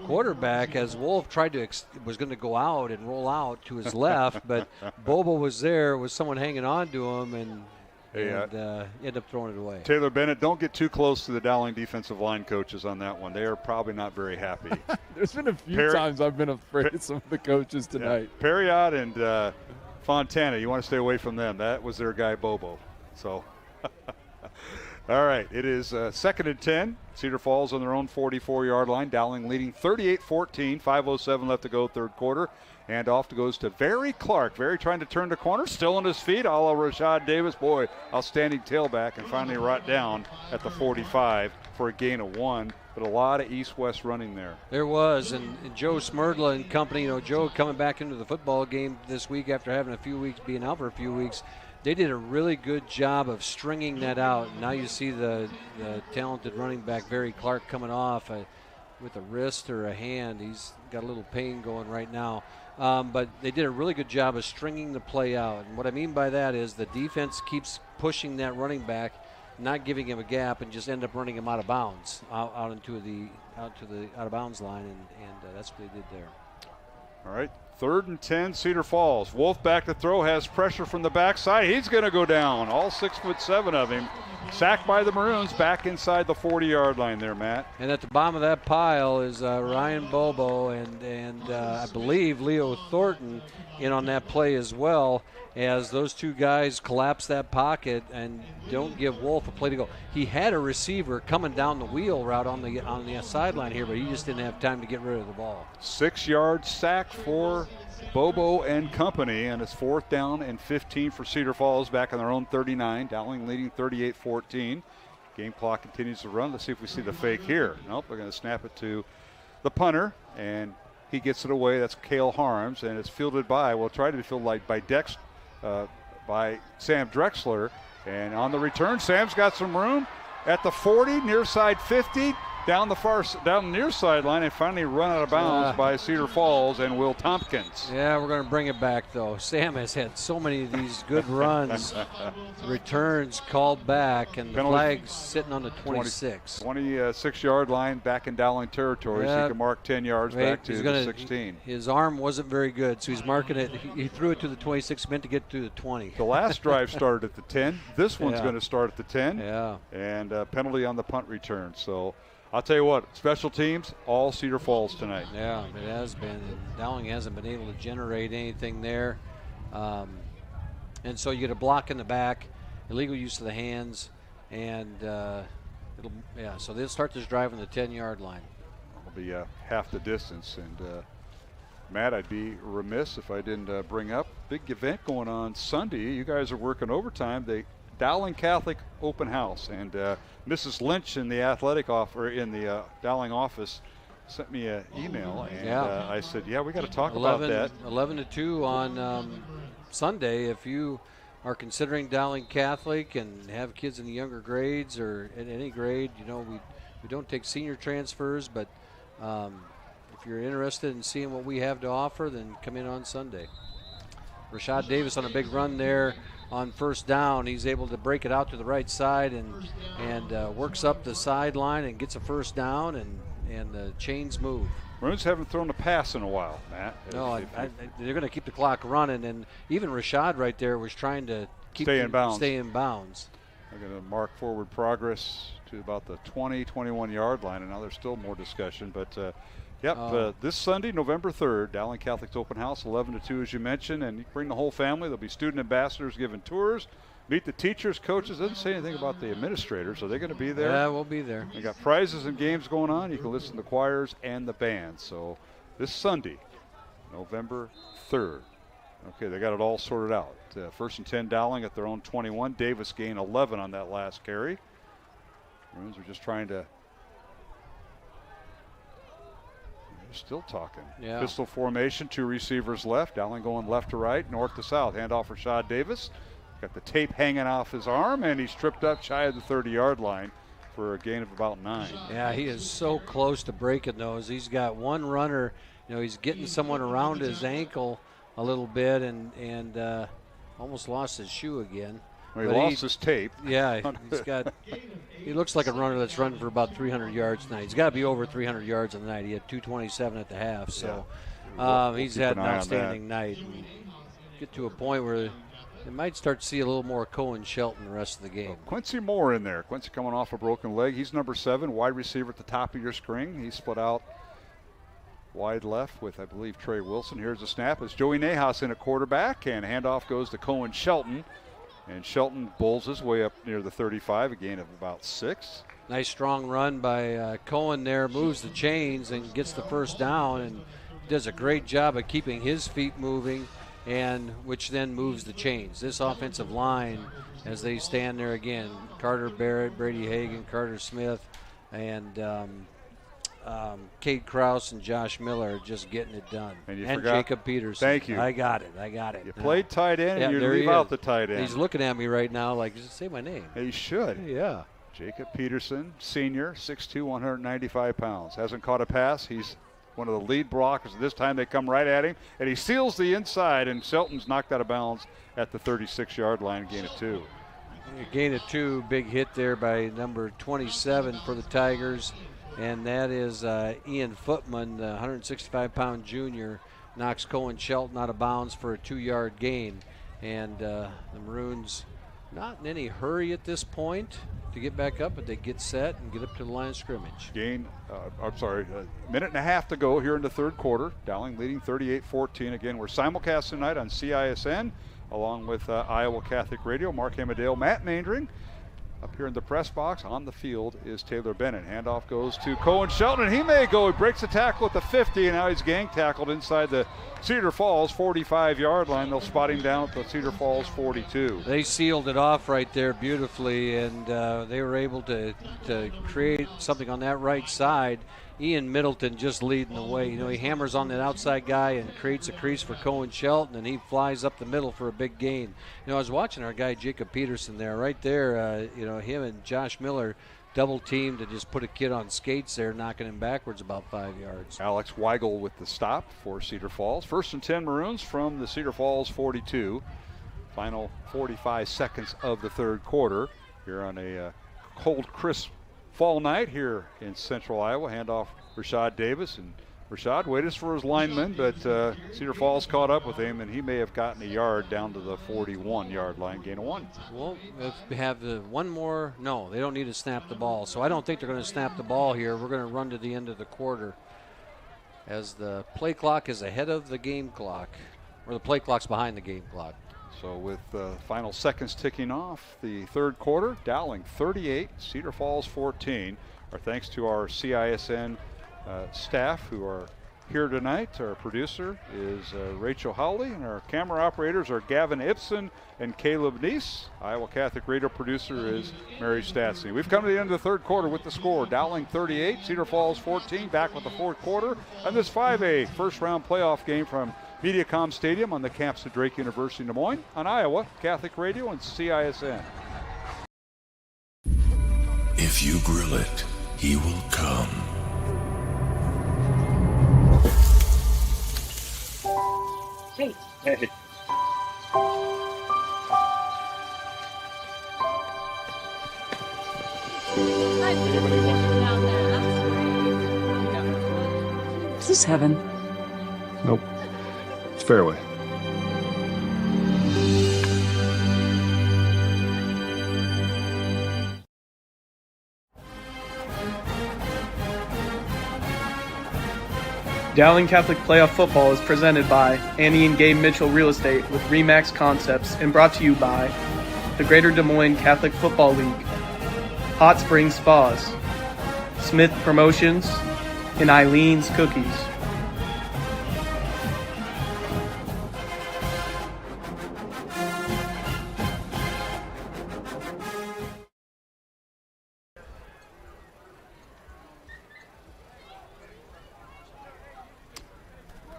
quarterback, as Wolf tried to was going to go out and roll out to his left, but Bobo was there with someone hanging on to him and end up throwing it away. Taylor Bennett, don't get too close to the Dowling defensive line coaches on that one. They are probably not very happy. There's been a few times I've been afraid of some of the coaches tonight. Yeah. Perriott and Fontana, you want to stay away from them. That was their guy, Bobo. So, all right, it is 2nd and 10. Cedar Falls on their own 44-yard line. Dowling leading 38-14, 5:07 left to go, 3rd quarter. And off goes to Very Clark. Very trying to turn the corner, still on his feet, a la Rashad Davis. Boy, outstanding tailback, and finally right down at the 45 for a gain of 1. But a lot of east-west running there. There was, and Joe Smerdla and company, Joe coming back into the football game this week after having being out for a few weeks. They did a really good job of stringing that out. And now you see the talented running back, Very Clark, coming off with a wrist or a hand. He's got a little pain going right now. But they did a really good job of stringing the play out. And what I mean by that is the defense keeps pushing that running back, not giving him a gap, and just end up running him out of bounds, out to the out of bounds line, and that's what they did there. All right, 3rd and 10, Cedar Falls. Wolf back to throw, has pressure from the backside. He's going to go down. All 6'7" of him. Sacked by the Maroons, back inside the 40-yard line there, Matt. And at the bottom of that pile is Ryan Bobo and I believe Leo Thornton in on that play as well, as those two guys collapse that pocket and don't give Wolf a play to go. He had a receiver coming down the wheel route on the sideline here, but he just didn't have time to get rid of the ball. 6-yard sack for Bobo and company, and it's 4th down and 15 for Cedar Falls back on their own 39. Dowling leading 38-14. Game clock continues to run. Let's see if we see the fake here. Nope, we're going to snap it to the punter, and he gets it away. That's Cale Harms, and it's fielded by, try to be fielded by Sam Drexler. And on the return, Sam's got some room at the 40, near side 50. Down the near sideline, and finally run out of bounds by Cedar Falls and Will Tompkins. Yeah, we're going to bring it back, though. Sam has had so many of these good runs, returns called back, and the flag's sitting on the 26. 26-yard line back in Dowling territory, so he can mark 10 yards back to the 16. His arm wasn't very good, so he's marking it. He threw it to the 26, meant to get to the 20. The last drive started at the 10. This one's going to start at the 10. Yeah. And penalty on the punt return. So I'll tell you what, special teams, all Cedar Falls tonight. Yeah, it has been. And Dowling hasn't been able to generate anything there. And so you get a block in the back, illegal use of the hands, and so they'll start this drive on the 10-yard line. It'll be half the distance. And Matt, I'd be remiss if I didn't bring up big event going on Sunday. You guys are working overtime. The Dowling Catholic Open House, and Mrs. Lynch in the Dowling office sent me an email, and I said, "Yeah, we got to talk about that." 11 to 2 on Sunday. If you are considering Dowling Catholic and have kids in the younger grades or at any grade, we don't take senior transfers, but if you're interested in seeing what we have to offer, then come in on Sunday. Rashad Davis on a big run there on first down. He's able to break it out to the right side and works up the sideline and gets a first down, and the chains move. Maroons haven't thrown a pass in a while, Matt. No, they're going to keep the clock running, and even Rashad right there was trying to stay in bounds. They're going to mark forward progress to about the 20, 21-yard line, and now there's still more discussion, but this Sunday, November 3rd, Dowling Catholic's Open House, 11 to 2, as you mentioned, and you bring the whole family. There'll be student ambassadors giving tours, meet the teachers, coaches. Doesn't say anything about the administrators. Are they going to be there? Yeah, we'll be there. They got prizes and games going on. You can listen to the choirs and the band. So this Sunday, November 3rd. Okay, they got it all sorted out. First and 10 Dowling at their own 21. Davis gained 11 on that last carry. Maroons are just trying to. Still talking. Yeah. Pistol formation, 2 receivers left. Dowling going left to right, north to south. Handoff for Rashad Davis. Got the tape hanging off his arm, and he's tripped up shy of the 30-yard line for a gain of about 9. Yeah, he is so close to breaking those. He's got one runner. He's getting someone around his ankle a little bit and almost lost his shoe again. Well, he lost his tape. Yeah, he looks like a runner that's running for about 300 yards tonight. He's got to be over 300 yards on the night. He had 227 at the half, so we'll he's had an outstanding night. And get to a point where they might start to see a little more Cohen Shelton the rest of the game. Quincy Moore in there. Quincy coming off a broken leg. He's number 7, wide receiver at the top of your screen. He split out wide left with, I believe, Trey Wilson. Here's the snap. It's Joey Nahas in at quarterback, and handoff goes to Cohen Shelton. And Shelton bowls his way up near the 35, a gain of about 6. Nice strong run by Cohen there, moves the chains and gets the first down, and does a great job of keeping his feet moving, and which then moves the chains. This offensive line, as they stand there again, Carter Barrett, Brady Hagan, Carter Smith, and Cade Krause and Josh Miller are just getting it done. And Jacob Peterson. Thank you. I got it. You played tight end, and you leave out the tight end. He's looking at me right now like, just say my name. He should. Yeah. Jacob Peterson, senior, 6'2", 195 pounds. Hasn't caught a pass. He's one of the lead blockers. This time they come right at him, and he seals the inside, and Shelton's knocked out of bounds at the 36-yard line, gain of 2. Gain of 2, big hit there by number 27 for the Tigers. And that is Ian Footman, the 165-pound junior, knocks Cohen Shelton out of bounds for a 2-yard gain. And the Maroons not in any hurry at this point to get back up, but they get set and get up to the line of scrimmage. A minute and a half to go here in the third quarter. Dowling leading 38-14. Again, we're simulcast tonight on CISN along with Iowa Catholic Radio. Mark Amadale, Matt Mandring. Up here in the press box, on the field is Taylor Bennett. Handoff goes to Cohen Shelton, and he may go. He breaks the tackle at the 50, and now he's gang tackled inside the Cedar Falls 45-yard line. They'll spot him down at the Cedar Falls 42. They sealed it off right there beautifully, and they were able to create something on that right side. Ian Middleton just leading the way. He hammers on that outside guy and creates a crease for Cohen Shelton, and he flies up the middle for a big gain. I was watching our guy Jacob Peterson there. Right there, him and Josh Miller double teamed to just put a kid on skates there, knocking him backwards about 5 yards. Alex Weigel with the stop for Cedar Falls. First and 10 Maroons from the Cedar Falls 42. Final 45 seconds of the third quarter here on a cold, crisp fall night here in central Iowa. Handoff Rashad Davis, and Rashad waited for his lineman, but Cedar Falls caught up with him, and he may have gotten a yard down to the 41-yard line, gain of 1. Well, if we have one more, no, they don't need to snap the ball. So I don't think they're going to snap the ball here. We're going to run to the end of the quarter as the play clock is ahead of the game clock, or the play clock's behind the game clock. So with final seconds ticking off the third quarter, Dowling 38, Cedar Falls 14. Our thanks to our CISN staff who are here tonight. Our producer is Rachel Howley, and our camera operators are Gavin Ibsen and Caleb Neese. Iowa Catholic Radio producer is Mary Statsny. We've come to the end of the third quarter with the score. Dowling 38, Cedar Falls 14, back with the fourth quarter. And this 5A first-round playoff game from Mediacom Stadium on the campus of Drake University in Des Moines on Iowa Catholic Radio and CISN. If you grill it, he will come. Hey. Hey. Is this heaven? Nope. It's fairway. Dowling Catholic Playoff Football is presented by Annie and Gabe Mitchell Real Estate with RE/MAX Concepts and brought to you by the Greater Des Moines Catholic Football League, Hot Springs Spas, Smith Promotions, and Eileen's Cookies.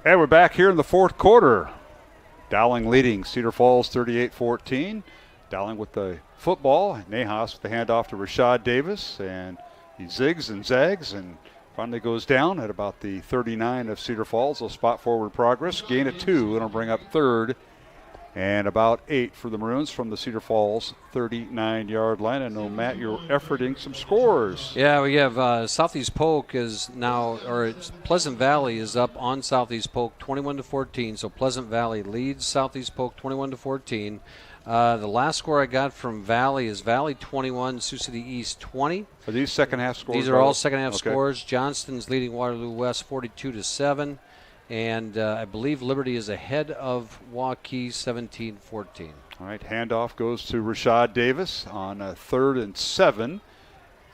And we're back here in the fourth quarter. Dowling leading Cedar Falls 38-14. Dowling with the football. Nahas with the handoff to Rashad Davis. And he zigs and zags and finally goes down at about the 39 of Cedar Falls. A spot forward progress. Gain of 2. It'll bring up third. And about 8 for the Maroons from the Cedar Falls 39-yard line. I know, Matt, you're efforting some scores. Yeah, we have Southeast Polk is now, or it's Pleasant Valley is up on Southeast Polk 21-14. So Pleasant Valley leads Southeast Polk 21-14. The last score I got from Valley is Valley 21, Sioux City East 20. Are these second half scores? These are all second half scores. Johnston's leading Waterloo West 42-7. And I believe Liberty is ahead of Waukee 17-14. All right, handoff goes to Rashad Davis on 3rd and 7.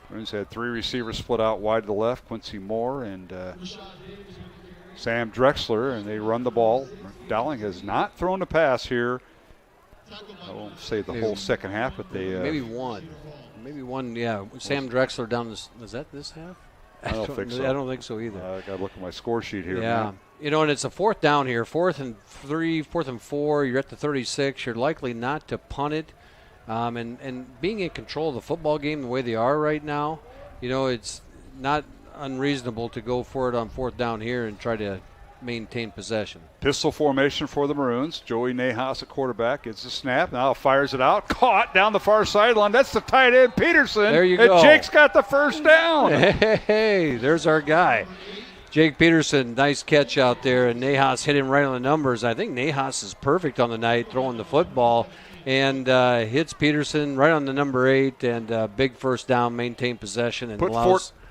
Maroons had 3 receivers split out wide to the left, Quincy Moore and Sam Drexler, and they run the ball. Dowling has not thrown a pass here. I won't say the whole second half, but they... maybe one. Maybe one, yeah. Sam Drexler down this... Was that this half? I don't think so. I don't think so either. I got to look at my score sheet here. Yeah. Man. You know, and it's a fourth down here, 4th and 3, 4th and 4. You're at the 36. You're likely not to punt it. And being in control of the football game the way they are right now, you know, it's not unreasonable to go for it on 4th down here and try to maintain possession. Pistol formation for the Maroons. Joey Nahas at quarterback. Gets the snap. Now fires it out. Caught down the far sideline. That's the tight end, Peterson. There you and go. Jake's got the first down. Hey, there's our guy. Jake Peterson, nice catch out there, and Nahas hit him right on the numbers. I think Nahas is perfect on the night throwing the football and hits Peterson right on the number 8, and big first down, maintain possession. And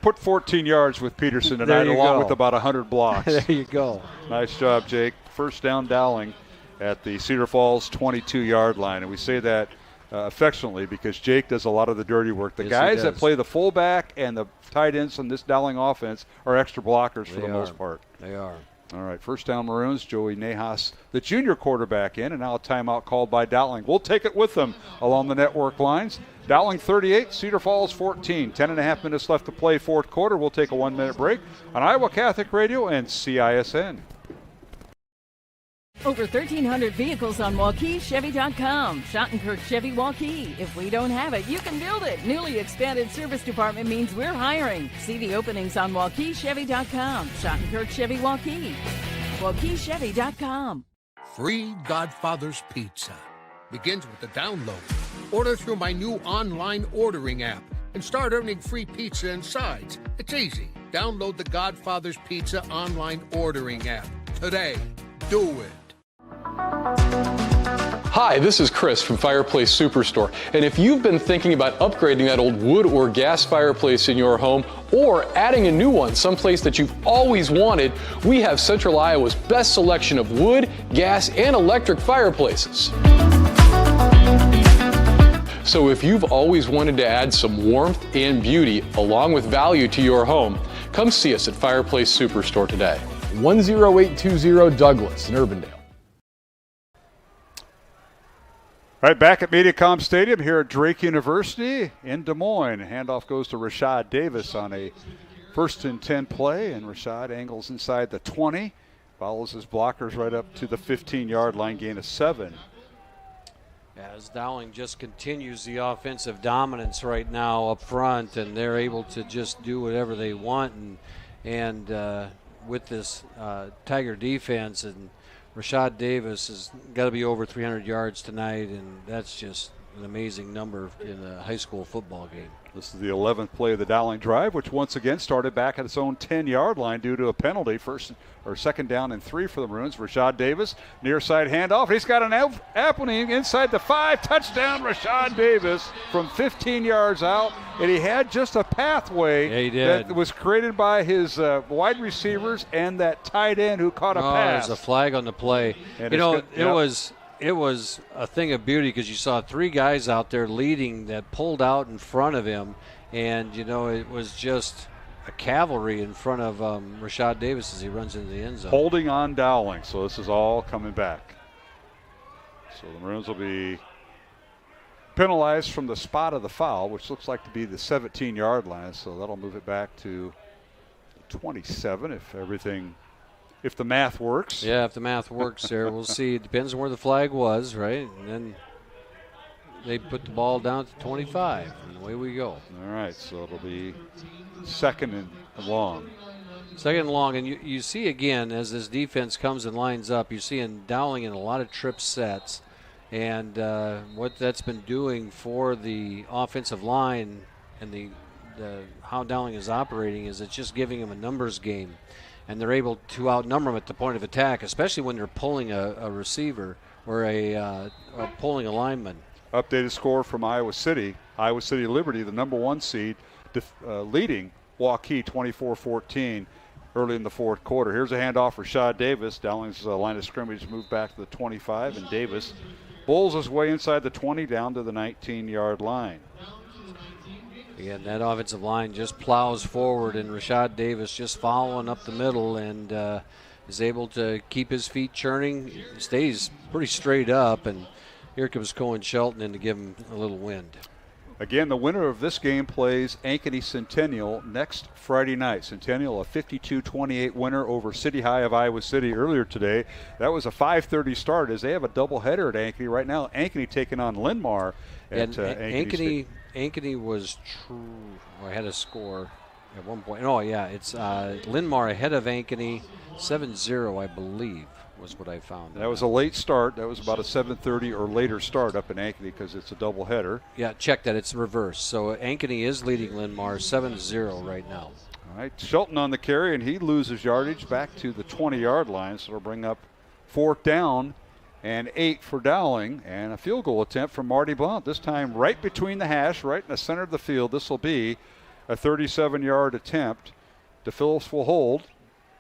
Put 14 yards with Peterson tonight, along with about 100 blocks. There you go. Nice job, Jake. First down Dowling at the Cedar Falls 22-yard line, and we say that affectionately because Jake does a lot of the dirty work. The guys that play the fullback and the tight ends in this Dowling offense are extra blockers for the most part. They are. All right, first down Maroons. Joey Nahas, the junior quarterback in, and now a timeout called by Dowling. We'll take it with them along the network lines. Dowling 38, Cedar Falls 14. 10.5 minutes left to play fourth quarter. We'll take a 1-minute break on Iowa Catholic Radio and CISN. Over 1,300 vehicles on WaukeeChevy.com. Schottenkirk Chevy Waukee. If we don't have it, you can build it. Newly expanded service department means we're hiring. See the openings on WaukeeChevy.com. Schottenkirk Chevy Waukee. WaukeeChevy.com. Free Godfather's Pizza begins with the download. Order through my new online ordering app and start earning free pizza and sides. It's easy. Download the Godfather's Pizza online ordering app today. Do it. Hi, this is Chris from Fireplace Superstore, and if you've been thinking about upgrading that old wood or gas fireplace in your home or adding a new one someplace that you've always wanted, we have Central Iowa's best selection of wood, gas, and electric fireplaces. So if you've always wanted to add some warmth and beauty along with value to your home, come see us at Fireplace Superstore today. 10820 Douglas in Urbandale. Right back at Mediacom Stadium here at Drake University in Des Moines. Handoff goes to Rashad Davis on a 1st and 10 play, and Rashad angles inside the 20, follows his blockers right up to the 15-yard line, gain of 7. As Dowling just continues the offensive dominance right now up front, and they're able to just do whatever they want, and with this Tiger defense, and Rashad Davis has got to be over 300 yards tonight, and that's just an amazing number in a high school football game. This is the 11th play of the Dowling drive, which once again started back at its own 10-yard line due to a penalty. 2nd down and 3 for the Maroons. Rashad Davis, near side handoff. He's got an opening inside the 5. Touchdown, Rashad Davis from 15 yards out. And he had just a pathway that was created by his wide receivers and that tight end who caught a pass. There's a flag on the play. And it was a thing of beauty because you saw 3 guys out there leading that pulled out in front of him, and it was just a cavalry in front of Rashad Davis as he runs into the end zone. Holding on Dowling, so this is all coming back. So the Maroons will be penalized from the spot of the foul, which looks like to be the 17-yard line, so that'll move it back to 27 if the math works. Yeah, if the math works there. We'll see. It depends on where the flag was, right? And then they put the ball down to 25, and away we go. All right, so it'll be 2nd and long. 2nd and long, and you see again, as this defense comes and lines up, you're seeing Dowling in a lot of trip sets, and what that's been doing for the offensive line and the how Dowling is operating is it's just giving them a numbers game. And they're able to outnumber them at the point of attack, especially when they're pulling a receiver or pulling a lineman. Updated score from Iowa City. Iowa City Liberty, the number 1 seed, leading Waukee 24-14 early in the 4th quarter. Here's a handoff for Rashad Davis. Dowling's line of scrimmage moved back to the 25, and Davis bowls his way inside the 20 down to the 19-yard line. Again, that offensive line just plows forward, and Rashad Davis just following up the middle and is able to keep his feet churning, stays pretty straight up, and here comes Cohen Shelton in to give him a little wind. Again, the winner of this game plays Ankeny Centennial next Friday night. Centennial, a 52-28 winner over City High of Iowa City earlier today. That was a 5:30 start as they have a doubleheader at Ankeny right now. Ankeny taking on Linmar at Ankeny. Ankeny was true. I had a score at one point. Oh, yeah, it's Linmar ahead of Ankeny 7-0, I believe, was what I found. That was a late start. That was about a 7:30 or later start up in Ankeny because it's a doubleheader. Yeah, check that. It's reversed. So Ankeny is leading Linmar 7-0 right now. All right, Shelton on the carry, and he loses yardage back to the 20-yard line, so it'll bring up 4th down and 8 for Dowling, and a field goal attempt from Marty Blount, this time right between the hash, right in the center of the field. This will be a 37-yard attempt. DePhillips will hold,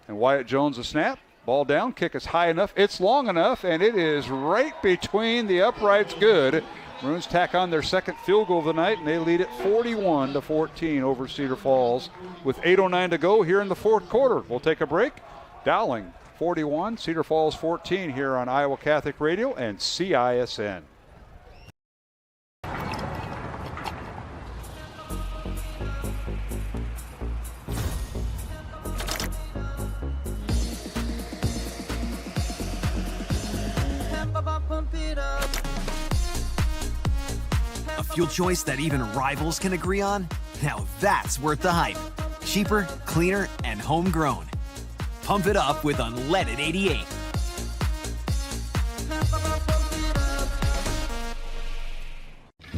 and Wyatt Jones a snap. Ball down, kick is high enough, it's long enough, and it is right between the uprights. Good. Maroons tack on their 2nd field goal of the night, and they lead it 41-14 over Cedar Falls with 8:09 to go here in the 4th quarter. We'll take a break. Dowling 41, Cedar Falls 14 here on Iowa Catholic Radio and CISN. A fuel choice that even rivals can agree on? Now that's worth the hype. Cheaper, cleaner, and homegrown. Pump it up with unleaded 88.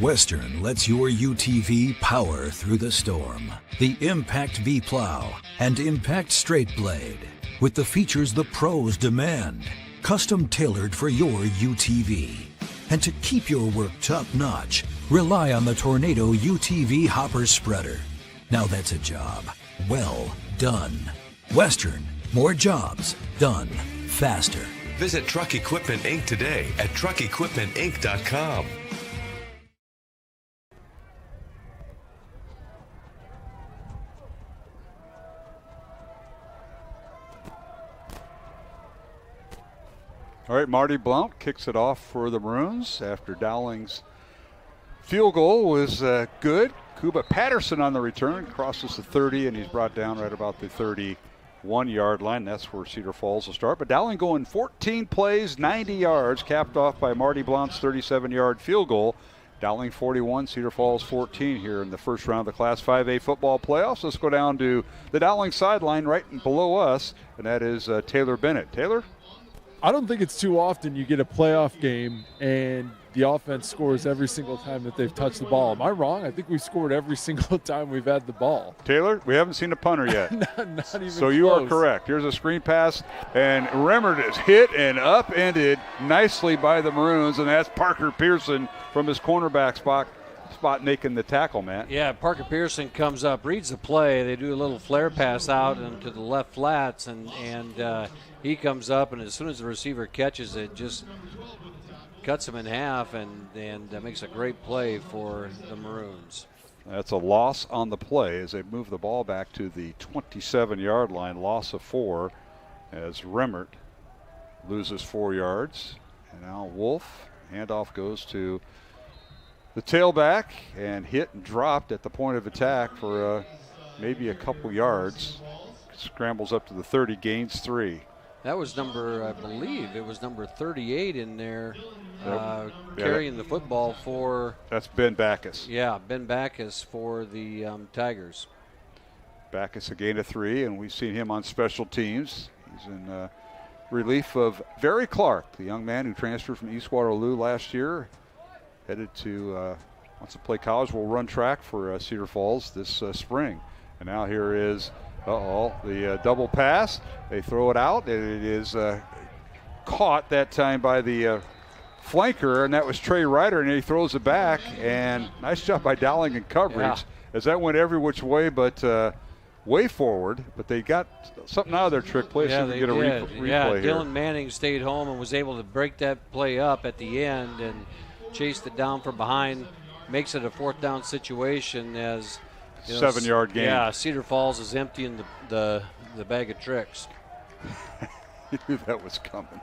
Western lets your UTV power through the storm. The Impact V Plow and Impact Straight Blade, with the features the pros demand, custom tailored for your UTV. And to keep your work top-notch, rely on the Tornado UTV Hopper Spreader. Now that's a job well done. Western, more jobs done faster. Visit Truck Equipment Inc. today at truckequipmentinc.com. All right, Marty Blount kicks it off for the Maroons after Dowling's field goal was good. Kuba Patterson on the return, crosses the 30, and he's brought down right about the 31-yard line. That's where Cedar Falls will start. But Dowling going 14 plays, 90 yards, capped off by Marty Blount's 37-yard field goal. Dowling 41, Cedar Falls 14 here in the first round of the Class 5A football playoffs. Let's go down to the Dowling sideline right below us, and that is Taylor Bennett. Taylor? I don't think it's too often you get a playoff game and the offense scores every single time that they've touched the ball. Am I wrong? I think we've scored every single time we've had the ball. Taylor, we haven't seen a punter yet. not even so you close. are correct. Here's a screen pass, and Remmert is hit and upended nicely by the Maroons, and that's Parker Pearson from his cornerback spot making the tackle, Matt. Yeah, Parker Pearson comes up, reads the play. They do a little flare pass out into the left flats, and he comes up, and as soon as the receiver catches it, just cuts him in half and makes a great play for the Maroons. That's a loss on the play as they move the ball back to the 27-yard line, loss of 4 as Remmert loses 4 yards. And now Wolf, handoff goes to the tailback and hit and dropped at the point of attack for maybe a couple yards. Scrambles up to the 30, gains 3. That was I believe it was number 38 in there carrying the football for. That's Ben Backus. Yeah, Ben Backus for the Tigers. Backus a gain of 3, and we've seen him on special teams. He's in relief of Barry Clark, the young man who transferred from East Waterloo last year, headed to, wants to play college, will run track for Cedar Falls this spring. And now here is the double pass. They throw it out, and it is caught that time by the flanker, and that was Trey Ryder, and he throws it back. And nice job by Dowling in coverage as that went every which way but way forward. But they got something out of their trick play. Yeah, so we they get a did. replay here. Dylan Manning stayed home and was able to break that play up at the end and chased it down from behind, makes it a 4th down situation as 7-yard gain. Yeah, Cedar Falls is emptying the bag of tricks. You knew that was coming.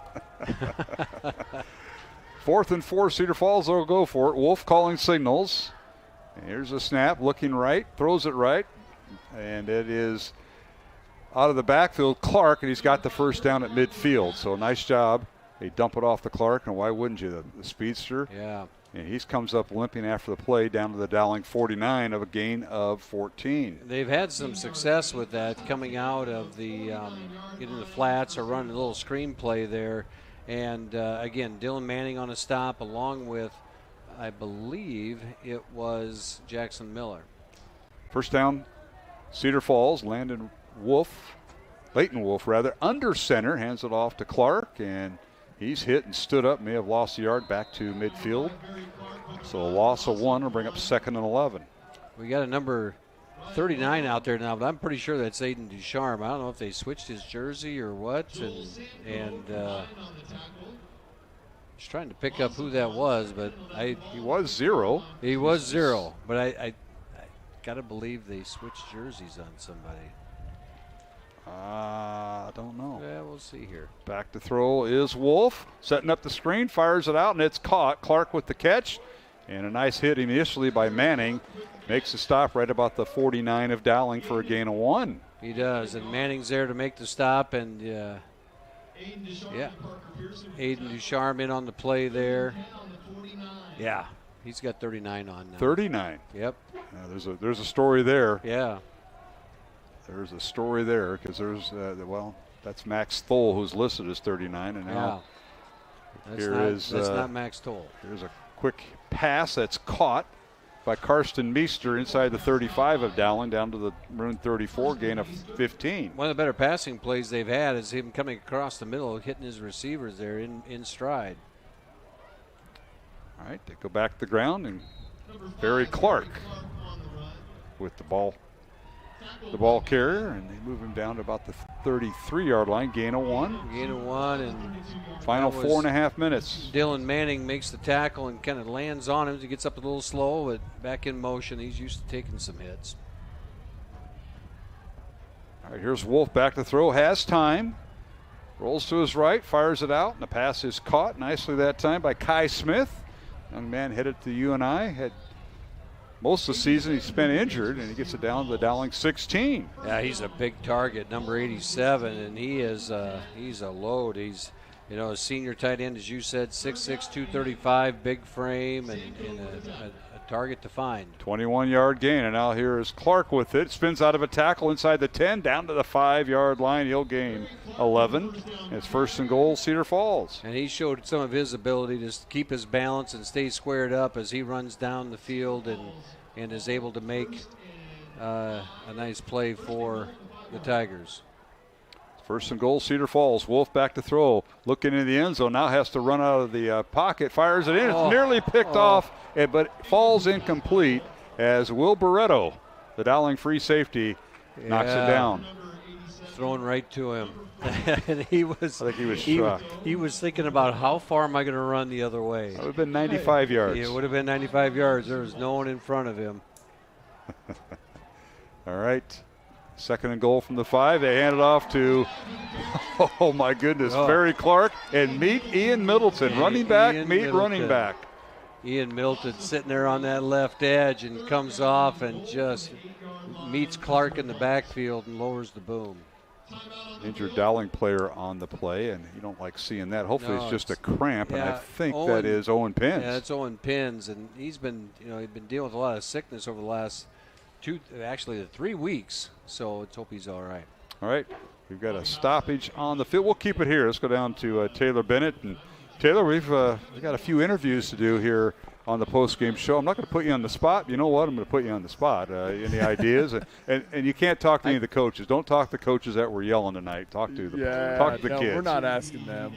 4th and 4, Cedar Falls will go for it. Wolf calling signals. Here's a snap, looking right, throws it right, and it is out of the backfield. Clark, and he's got the first down at midfield. So nice job. They dump it off to Clark, and why wouldn't you? The speedster. Yeah. And he comes up limping after the play down to the Dowling 49 of a gain of 14. They've had some success with that coming out of the getting the flats or running a little screen play there. And again, Dylan Manning on a stop along with, I believe it was Jackson Miller. First down, Cedar Falls. Leighton Wolf, under center, hands it off to Clark, and he's hit and stood up, may have lost a yard back to midfield. So a loss of 1 will bring up 2nd and 11. We got a number 39 out there now, but I'm pretty sure that's Aiden Ducharme. I don't know if they switched his jersey or what, and just trying to pick up who that was, but he was 0. He was 0, but I gotta believe they switched jerseys on somebody. I don't know. Yeah, we'll see here. Back to throw is Wolf, setting up the screen, fires it out, and it's caught. Clark with the catch, and a nice hit initially by Manning. Makes a stop right about the 49 of Dowling for a gain of 1. He does, and Manning's there to make the stop, and Aiden Ducharme in on the play there. Yeah, he's got 39 on now. 39. Yep. There's a story there. Yeah. There's a story there because there's, that's Max Thole who's listed as 39. And now that's not Max Thole. Here's a quick pass that's caught by Karsten Meester inside the 35 of Dowling down to the Maroon 34, gain of 15. One of the better passing plays they've had is him coming across the middle, hitting his receivers there in stride. All right, they go back to the ground, and Barry Clark with the ball carrier, and they move him down to about the 33-yard line, gain of 1. Gain of 1, and final 4.5 minutes. Dylan Manning makes the tackle and kind of lands on him. He gets up a little slow, but back in motion. He's used to taking some hits. All right, here's Wolf back to throw, has time. Rolls to his right, fires it out, and the pass is caught nicely that time by Kai Smith. Young man headed to UNI, had most of the season he spent injured, and he gets it down to the Dowling 16. Yeah, he's a big target, number 87, and he's a load. He's, a senior tight end, as you said, 6'6", 235, big frame, and a target to find. 21-yard gain, and now here is Clark with it. Spins out of a tackle inside the 10, down to the 5-yard line. He'll gain 11. It's first and goal, Cedar Falls. And he showed some of his ability to keep his balance and stay squared up as he runs down the field and is able to make a nice play for the Tigers. First and goal, Cedar Falls. Wolf back to throw. Looking in the end zone. Now has to run out of the pocket. Fires it in. It's nearly picked off, but falls incomplete as Will Barretto, the Dowling free safety, knocks it down. Thrown right to him. And he was, I think he was shocked. He was thinking about how far am I going to run the other way. That would have been 95 yards. It would have been 95 yards. There was no one in front of him. All right. Second and goal from the 5. They hand it off to, oh my goodness, Barry Clark and meet Ian Middleton. Running back, running back. Ian Middleton sitting there on that left edge and comes off and just meets Clark in the backfield and lowers the boom. Injured Dowling player on the play, and you don't like seeing that. Hopefully it's just a cramp, and I think that is Owen Pins. Yeah, it's Owen Pins, and he's been dealing with a lot of sickness over the last 3 weeks, so let's hope he's all right. All right, we've got a stoppage on the field. We'll keep it here. Let's go down to Taylor Bennett. And Taylor, we've got a few interviews to do here on the post-game show. I'm not going to put you on the spot. You know what? I'm going to put you on the spot. Any ideas? and you can't talk to any of the coaches. Don't talk to the coaches that were yelling tonight. Talk to the kids. We're not asking them.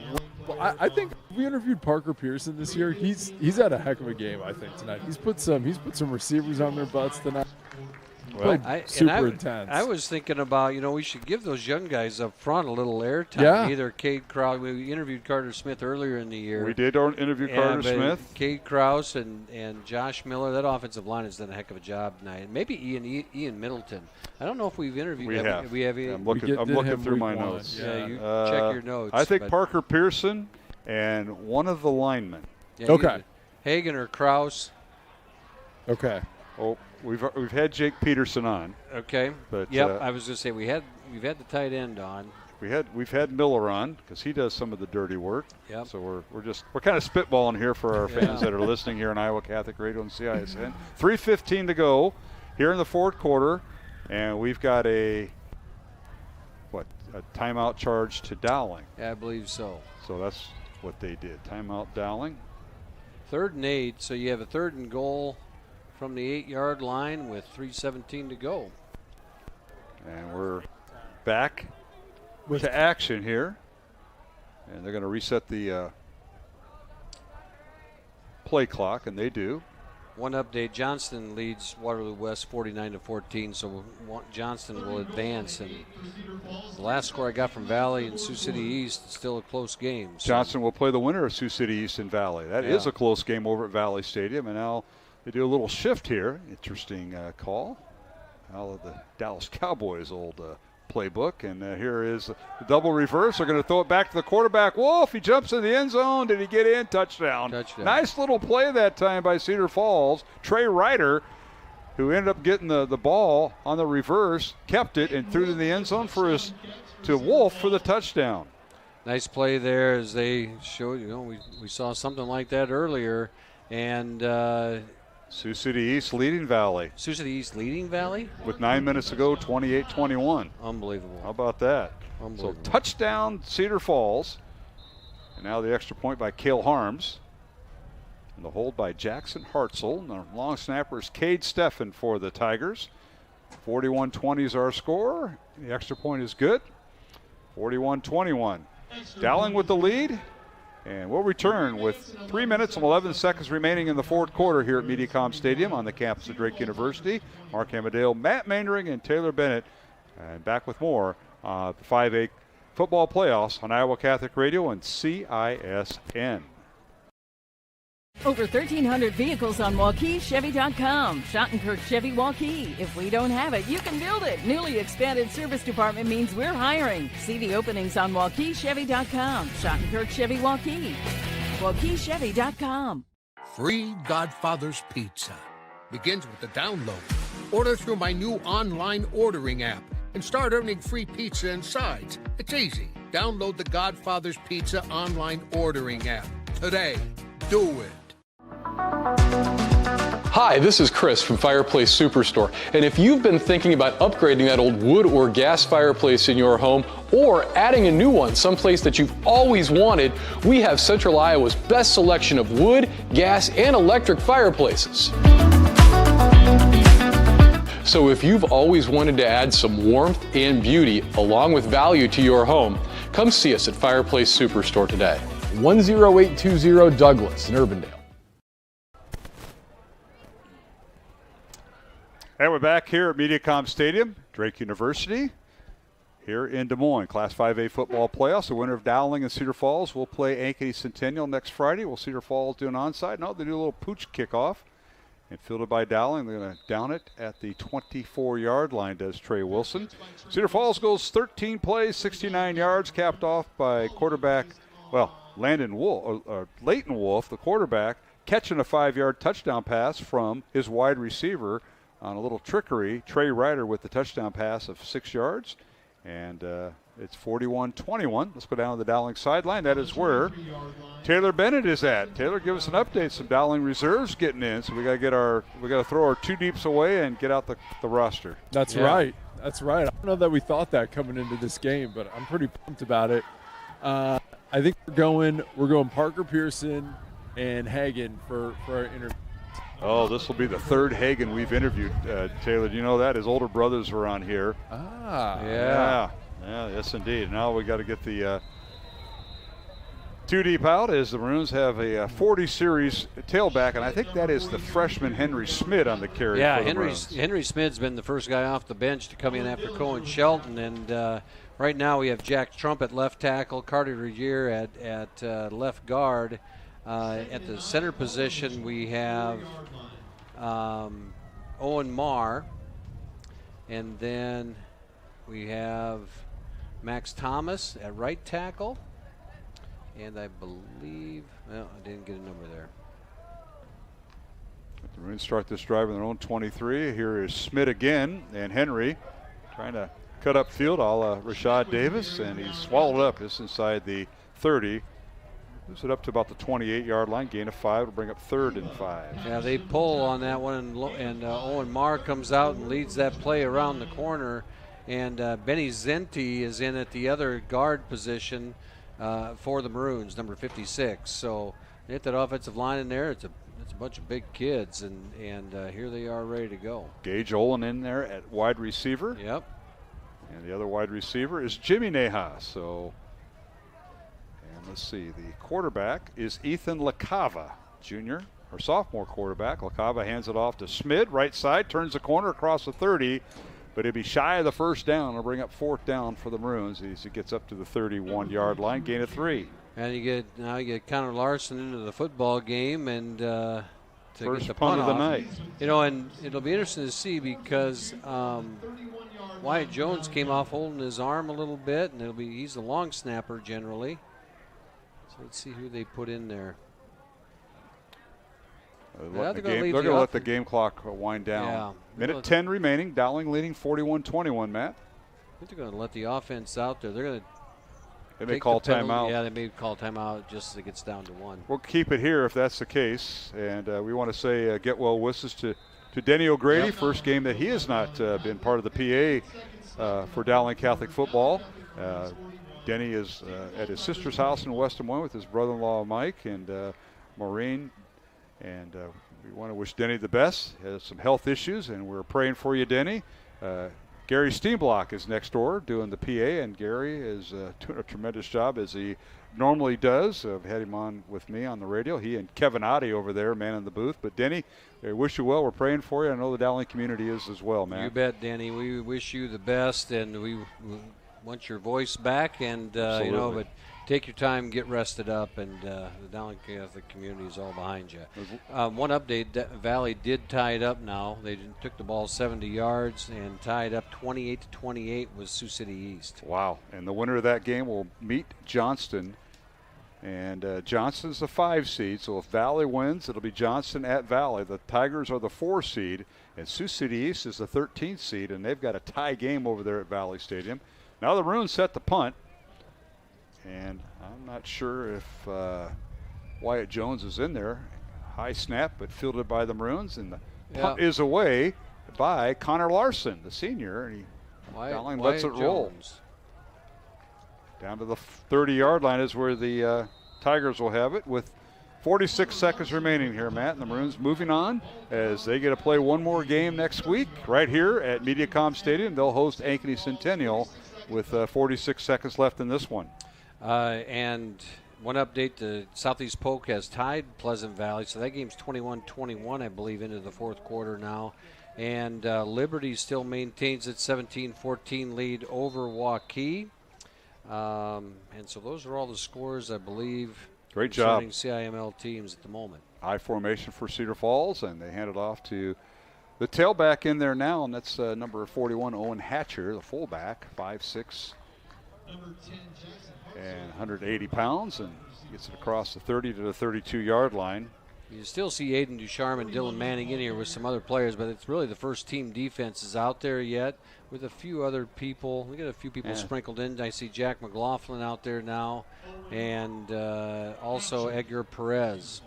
Well, I think we interviewed Parker Pearson this year. He's had a heck of a game, I think, tonight. He's put some receivers on their butts tonight. Well, super intense. I was thinking about, we should give those young guys up front a little airtime. Yeah. Either Cade Krause, we interviewed Carter Smith earlier in the year. We did interview Carter Smith. Cade Krause and Josh Miller. That offensive line has done a heck of a job tonight. And maybe Ian Middleton. I don't know if we've interviewed. We have. I'm looking through my notes. Yeah, you check your notes. I think Parker Pearson and one of the linemen. Yeah, okay. Hagen or Krause. Okay. Oh. We've had Jake Peterson on. Okay. But I was going to say we've had the tight end on. We've had Miller on because he does some of the dirty work. Yep. So we're kind of spitballing here for our fans that are listening here on Iowa Catholic Radio and CISN. 3:15 to go here in the fourth quarter, and we've got a timeout charge to Dowling. Yeah, I believe so. So that's what they did. Timeout Dowling. 3rd and 8. So you have a 3rd and goal from the 8-yard line with 3:17 to go. And we're back to action here. And they're going to reset the play clock, and they do. One update, Johnston leads Waterloo West 49-14, so Johnston will advance. And the last score I got from Valley and Sioux City East, still a close game. So. Johnston will play the winner of Sioux City East and Valley. That is a close game over at Valley Stadium, and now they do a little shift here. Interesting call. Out of the Dallas Cowboys' old playbook. And here is the double reverse. They're going to throw it back to the quarterback. Wolf, he jumps in the end zone. Did he get in? Touchdown. Nice little play that time by Cedar Falls. Trey Ryder, who ended up getting the ball on the reverse, kept it and threw it in the end zone to Wolf for the touchdown. Nice play there as they showed, we saw something like that earlier. And Sioux City East leading Valley. Sioux City East leading Valley? With 9 minutes to go, 28-21. Unbelievable. How about that? So touchdown Cedar Falls. And now the extra point by Cale Harms. And the hold by Jackson Hartzell. And the long snapper is Cade Steffen for the Tigers. 41-20 is our score. The extra point is good. 41-21. Dowling with the lead. And we'll return with 3 minutes and 11 seconds remaining in the fourth quarter here at Mediacom Stadium on the campus of Drake University. Mark Amadale, Matt Mainring, and Taylor Bennett. And back with more the 5A football playoffs on Iowa Catholic Radio and CISN. Over 1,300 vehicles on WaukeeChevy.com. Schottenkirk Chevy Waukee. If we don't have it, you can build it. Newly expanded service department means we're hiring. See the openings on WaukeeChevy.com. Schottenkirk Chevy Waukee. WaukeeChevy.com. Free Godfather's Pizza begins with the download. Order through my new online ordering app and start earning free pizza and sides. It's easy. Download the Godfather's Pizza online ordering app today. Do it. Hi, this is Chris from Fireplace Superstore. And if you've been thinking about upgrading that old wood or gas fireplace in your home or adding a new one someplace that you've always wanted, we have Central Iowa's best selection of wood, gas, and electric fireplaces. So if you've always wanted to add some warmth and beauty along with value to your home, come see us at Fireplace Superstore today. 10820 Douglas in Urbandale. And we're back here at Mediacom Stadium, Drake University, here in Des Moines. Class 5A football playoffs. The winner of Dowling and Cedar Falls will play Ankeny Centennial next Friday. Will Cedar Falls do an onside? No, they do a little pooch kickoff. And fielded by Dowling. They're going to down it at the 24-yard line, does Trey Wilson. Cedar Falls goes 13 plays, 69 yards, capped off by quarterback, Leighton Wolf, the quarterback, catching a 5-yard touchdown pass from his wide receiver on a little trickery. Trey Ryder with the touchdown pass of 6 yards. And it's 41-21. Let's go down to the Dowling sideline. That is where Taylor Bennett is at. Taylor, give us an update. Some Dowling reserves getting in, so we got to throw our two deeps away and get out the roster. That's right. That's right. I don't know that we thought that coming into this game, but I'm pretty pumped about it. I think we're going Parker Pearson and Hagen for our interview. Oh, this will be the third Hagen we've interviewed, Taylor. Do you know that? His older brothers were on here. Yeah, yes, indeed. Now we got to get the two deep out as the Maroons have a 40 series tailback, and I think that is the freshman Henry Smith on the carry. Yeah, Henry Smith's been the first guy off the bench to come in after Cohen Shelton, and right now we have Jack Trump at left tackle, Carter Regier at left guard. At the center position, we have Owen Marr, and then we have Max Thomas at right tackle, and I believe, well, I didn't get a number there. The Maroons start this drive on their own 23. Here is Smith again, and Henry trying to cut up field a la Rashad Davis, and he's swallowed up just inside the 30. Moves it up to about the 28-yard line, gain of 5 to bring up 3rd and 5. Yeah, they pull on that one, and Owen Marr comes out and leads that play around the corner, and Benny Zenti is in at the other guard position for the Maroons, number 56. So they hit that offensive line in there. It's a bunch of big kids, and here they are ready to go. Gage Olin in there at wide receiver. Yep. And the other wide receiver is Jimmy Neha. So. Let's see, the quarterback is Ethan LaCava, junior or sophomore quarterback. LaCava hands it off to Smith, right side, turns the corner across the 30, but he'll be shy of the first down. It'll bring up 4th down for the Maroons as he gets up to the 31-yard line, gain of 3. And you get Connor Larson into the football game, and to first get the punt punt of the off. night. You know, and it'll be interesting to see because Wyatt Jones came off holding his arm a little bit, and he's the long snapper generally. So let's see who they put in there. They're going to let the game clock wind down. Yeah. Minute 10 remaining. Dowling leading 41-21, Matt. I think they're going to let the offense out there. They're going to. They may call timeout. Yeah, they may call timeout just as it gets down to 1. We'll keep it here if that's the case. And we want to say get well wishes to Denny O'Grady. Yep. First game that he has not been part of the PA for Dowling Catholic football. Denny is at his sister's house in West Des Moines with his brother-in-law Mike and Maureen And we want to wish Denny the best. He has some health issues, and we're praying for you, Denny. Gary Steenblock is next door doing the PA, and Gary is doing a tremendous job as he normally does. I've had him on with me on the radio. He and Kevin Oddie over there, man in the booth. But Denny, I wish you well. We're praying for you. I know the Dowling community is as well, man. You bet, Denny. We wish you the best, and we want your voice back. And but take your time, get rested up, and the Dowling Catholic community is all behind you. One update: Valley did tie it up. Now they took the ball 70 yards and tied up 28-28 with Sioux City East. Wow! And the winner of that game will meet Johnston. And Johnston's the 5 seed, so if Valley wins, it'll be Johnston at Valley. The Tigers are the 4 seed, and Sioux City East is the 13th seed, and they've got a tie game over there at Valley Stadium. Now the Maroons set the punt, and I'm not sure if Wyatt Jones is in there. High snap, but fielded by the Maroons, and the punt is away by Connor Larson, the senior, and Dowling lets it roll. Down to the 30-yard line is where the Tigers will have it with 46 seconds remaining here, Matt. And the Maroons moving on as they get to play one more game next week right here at MediaCom Stadium. They'll host Ankeny Centennial with 46 seconds left in this one. And one update, the Southeast Polk has tied Pleasant Valley, so that game's 21-21, I believe, into the fourth quarter now. And Liberty still maintains its 17-14 lead over Waukee. And so those are all the scores, I believe. Great job. CIML teams at the moment. High formation for Cedar Falls, and they hand it off to the tailback in there now, and that's number 41, Owen Hatcher, the fullback, 5'6", and 180 pounds, and gets it across the 30 to the 32-yard line. You still see Aiden Ducharme and Dylan Manning in here with some other players, but it's really the first team defense is out there yet with a few other people. We got a few people sprinkled in. I see Jack McLaughlin out there now, and also Edgar Perez.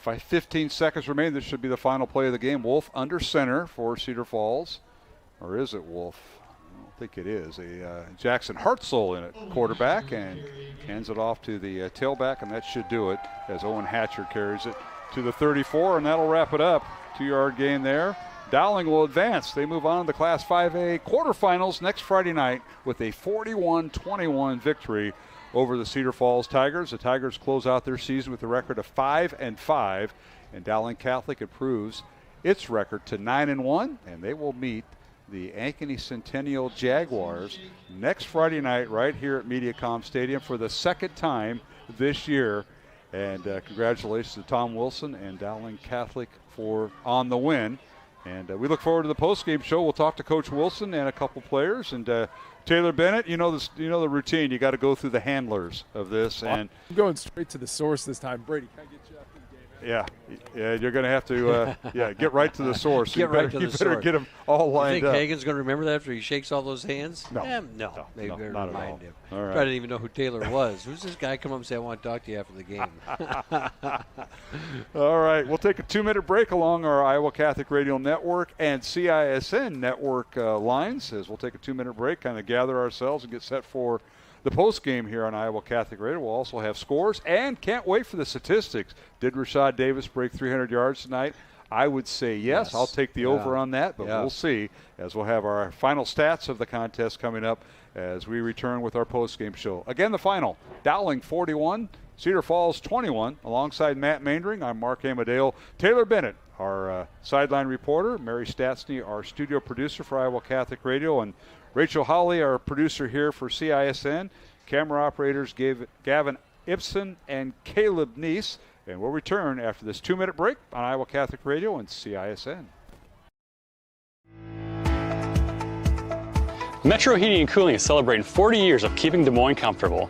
15 seconds remain. This should be the final play of the game. Wolf under center for Cedar Falls. Or is it Wolf? I don't think it is. Jackson Hartzell in it, quarterback, and hands it off to the tailback, and that should do it as Owen Hatcher carries it to the 34, and that'll wrap it up. 2-yard gain there. Dowling will advance. They move on to the Class 5A quarterfinals next Friday night with a 41-21 victory over the Cedar Falls Tigers. The Tigers close out their season with a record of 5-5, and Dowling Catholic improves its record to 9-1, and they will meet the Ankeny Centennial Jaguars next Friday night right here at MediaCom Stadium for the second time this year. And congratulations to Tom Wilson and Dowling Catholic on the win. And we look forward to the post-game show. We'll talk to Coach Wilson and a couple players. And Taylor Bennett, you know the routine. You got to go through the handlers of this. And I'm going straight to the source this time. Brady, can I get you after the game? Yeah, you're going to have to get right to the source. You better get them all lined up. You think Hagen's going to remember that after he shakes all those hands? No. No. Maybe better not remind him. All right. I didn't even know who Taylor was. Who's this guy? Come up and say, I want to talk to you after the game. All right, we'll take a 2-minute break along our Iowa Catholic Radio Network and CISN Network lines as we'll take a 2-minute break, kind of gather ourselves and get set for the post game here on Iowa Catholic Radio. We'll also have scores and can't wait for the statistics. Did Rashad Davis break 300 yards tonight? I would say yes. I'll take the over on that, but we'll see as we'll have our final stats of the contest coming up as we return with our post game show. Again, the final, Dowling 41, Cedar Falls 21. Alongside Matt Maindring, I'm Mark Amadale. Taylor Bennett, our sideline reporter, Mary Statsny, our studio producer for Iowa Catholic Radio, and Rachel Hawley, our producer here for CISN. Camera operators Gavin Ibsen and Caleb Neese. And we'll return after this 2-minute break on Iowa Catholic Radio and CISN. Metro Heating and Cooling is celebrating 40 years of keeping Des Moines comfortable.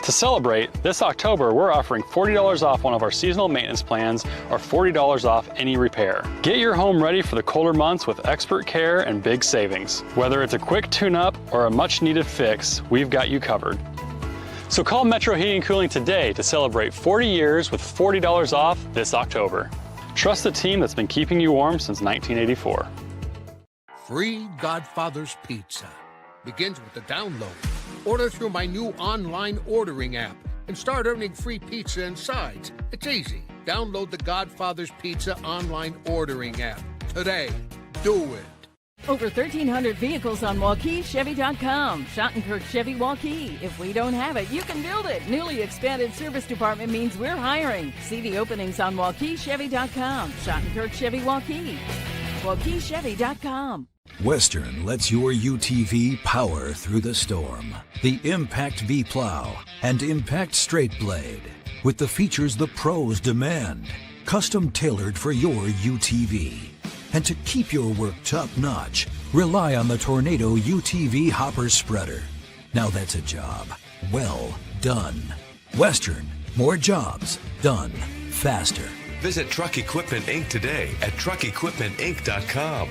To celebrate, this October we're offering $40 off one of our seasonal maintenance plans or $40 off any repair. Get your home ready for the colder months with expert care and big savings. Whether it's a quick tune-up or a much-needed fix, we've got you covered. So call Metro Heating and Cooling today to celebrate 40 years with $40 off this October. Trust the team that's been keeping you warm since 1984. Free Godfather's Pizza begins with the download. Order through my new online ordering app and start earning free pizza and sides. It's easy. Download the Godfather's Pizza online ordering app today. Do it. Over 1,300 vehicles on WaukeeChevy.com. Schottenkirk Chevy Waukee. If we don't have it, you can build it. Newly expanded service department means we're hiring. See the openings on WaukeeChevy.com. Schottenkirk Chevy Waukee. WaukeeChevy.com. Western lets your UTV power through the storm. The Impact V-Plow and Impact Straight Blade. With the features the pros demand. Custom tailored for your UTV. And to keep your work top-notch, rely on the Tornado UTV Hopper Spreader. Now that's a job well done. Western, more jobs done faster. Visit Truck Equipment Inc. today at truckequipmentinc.com.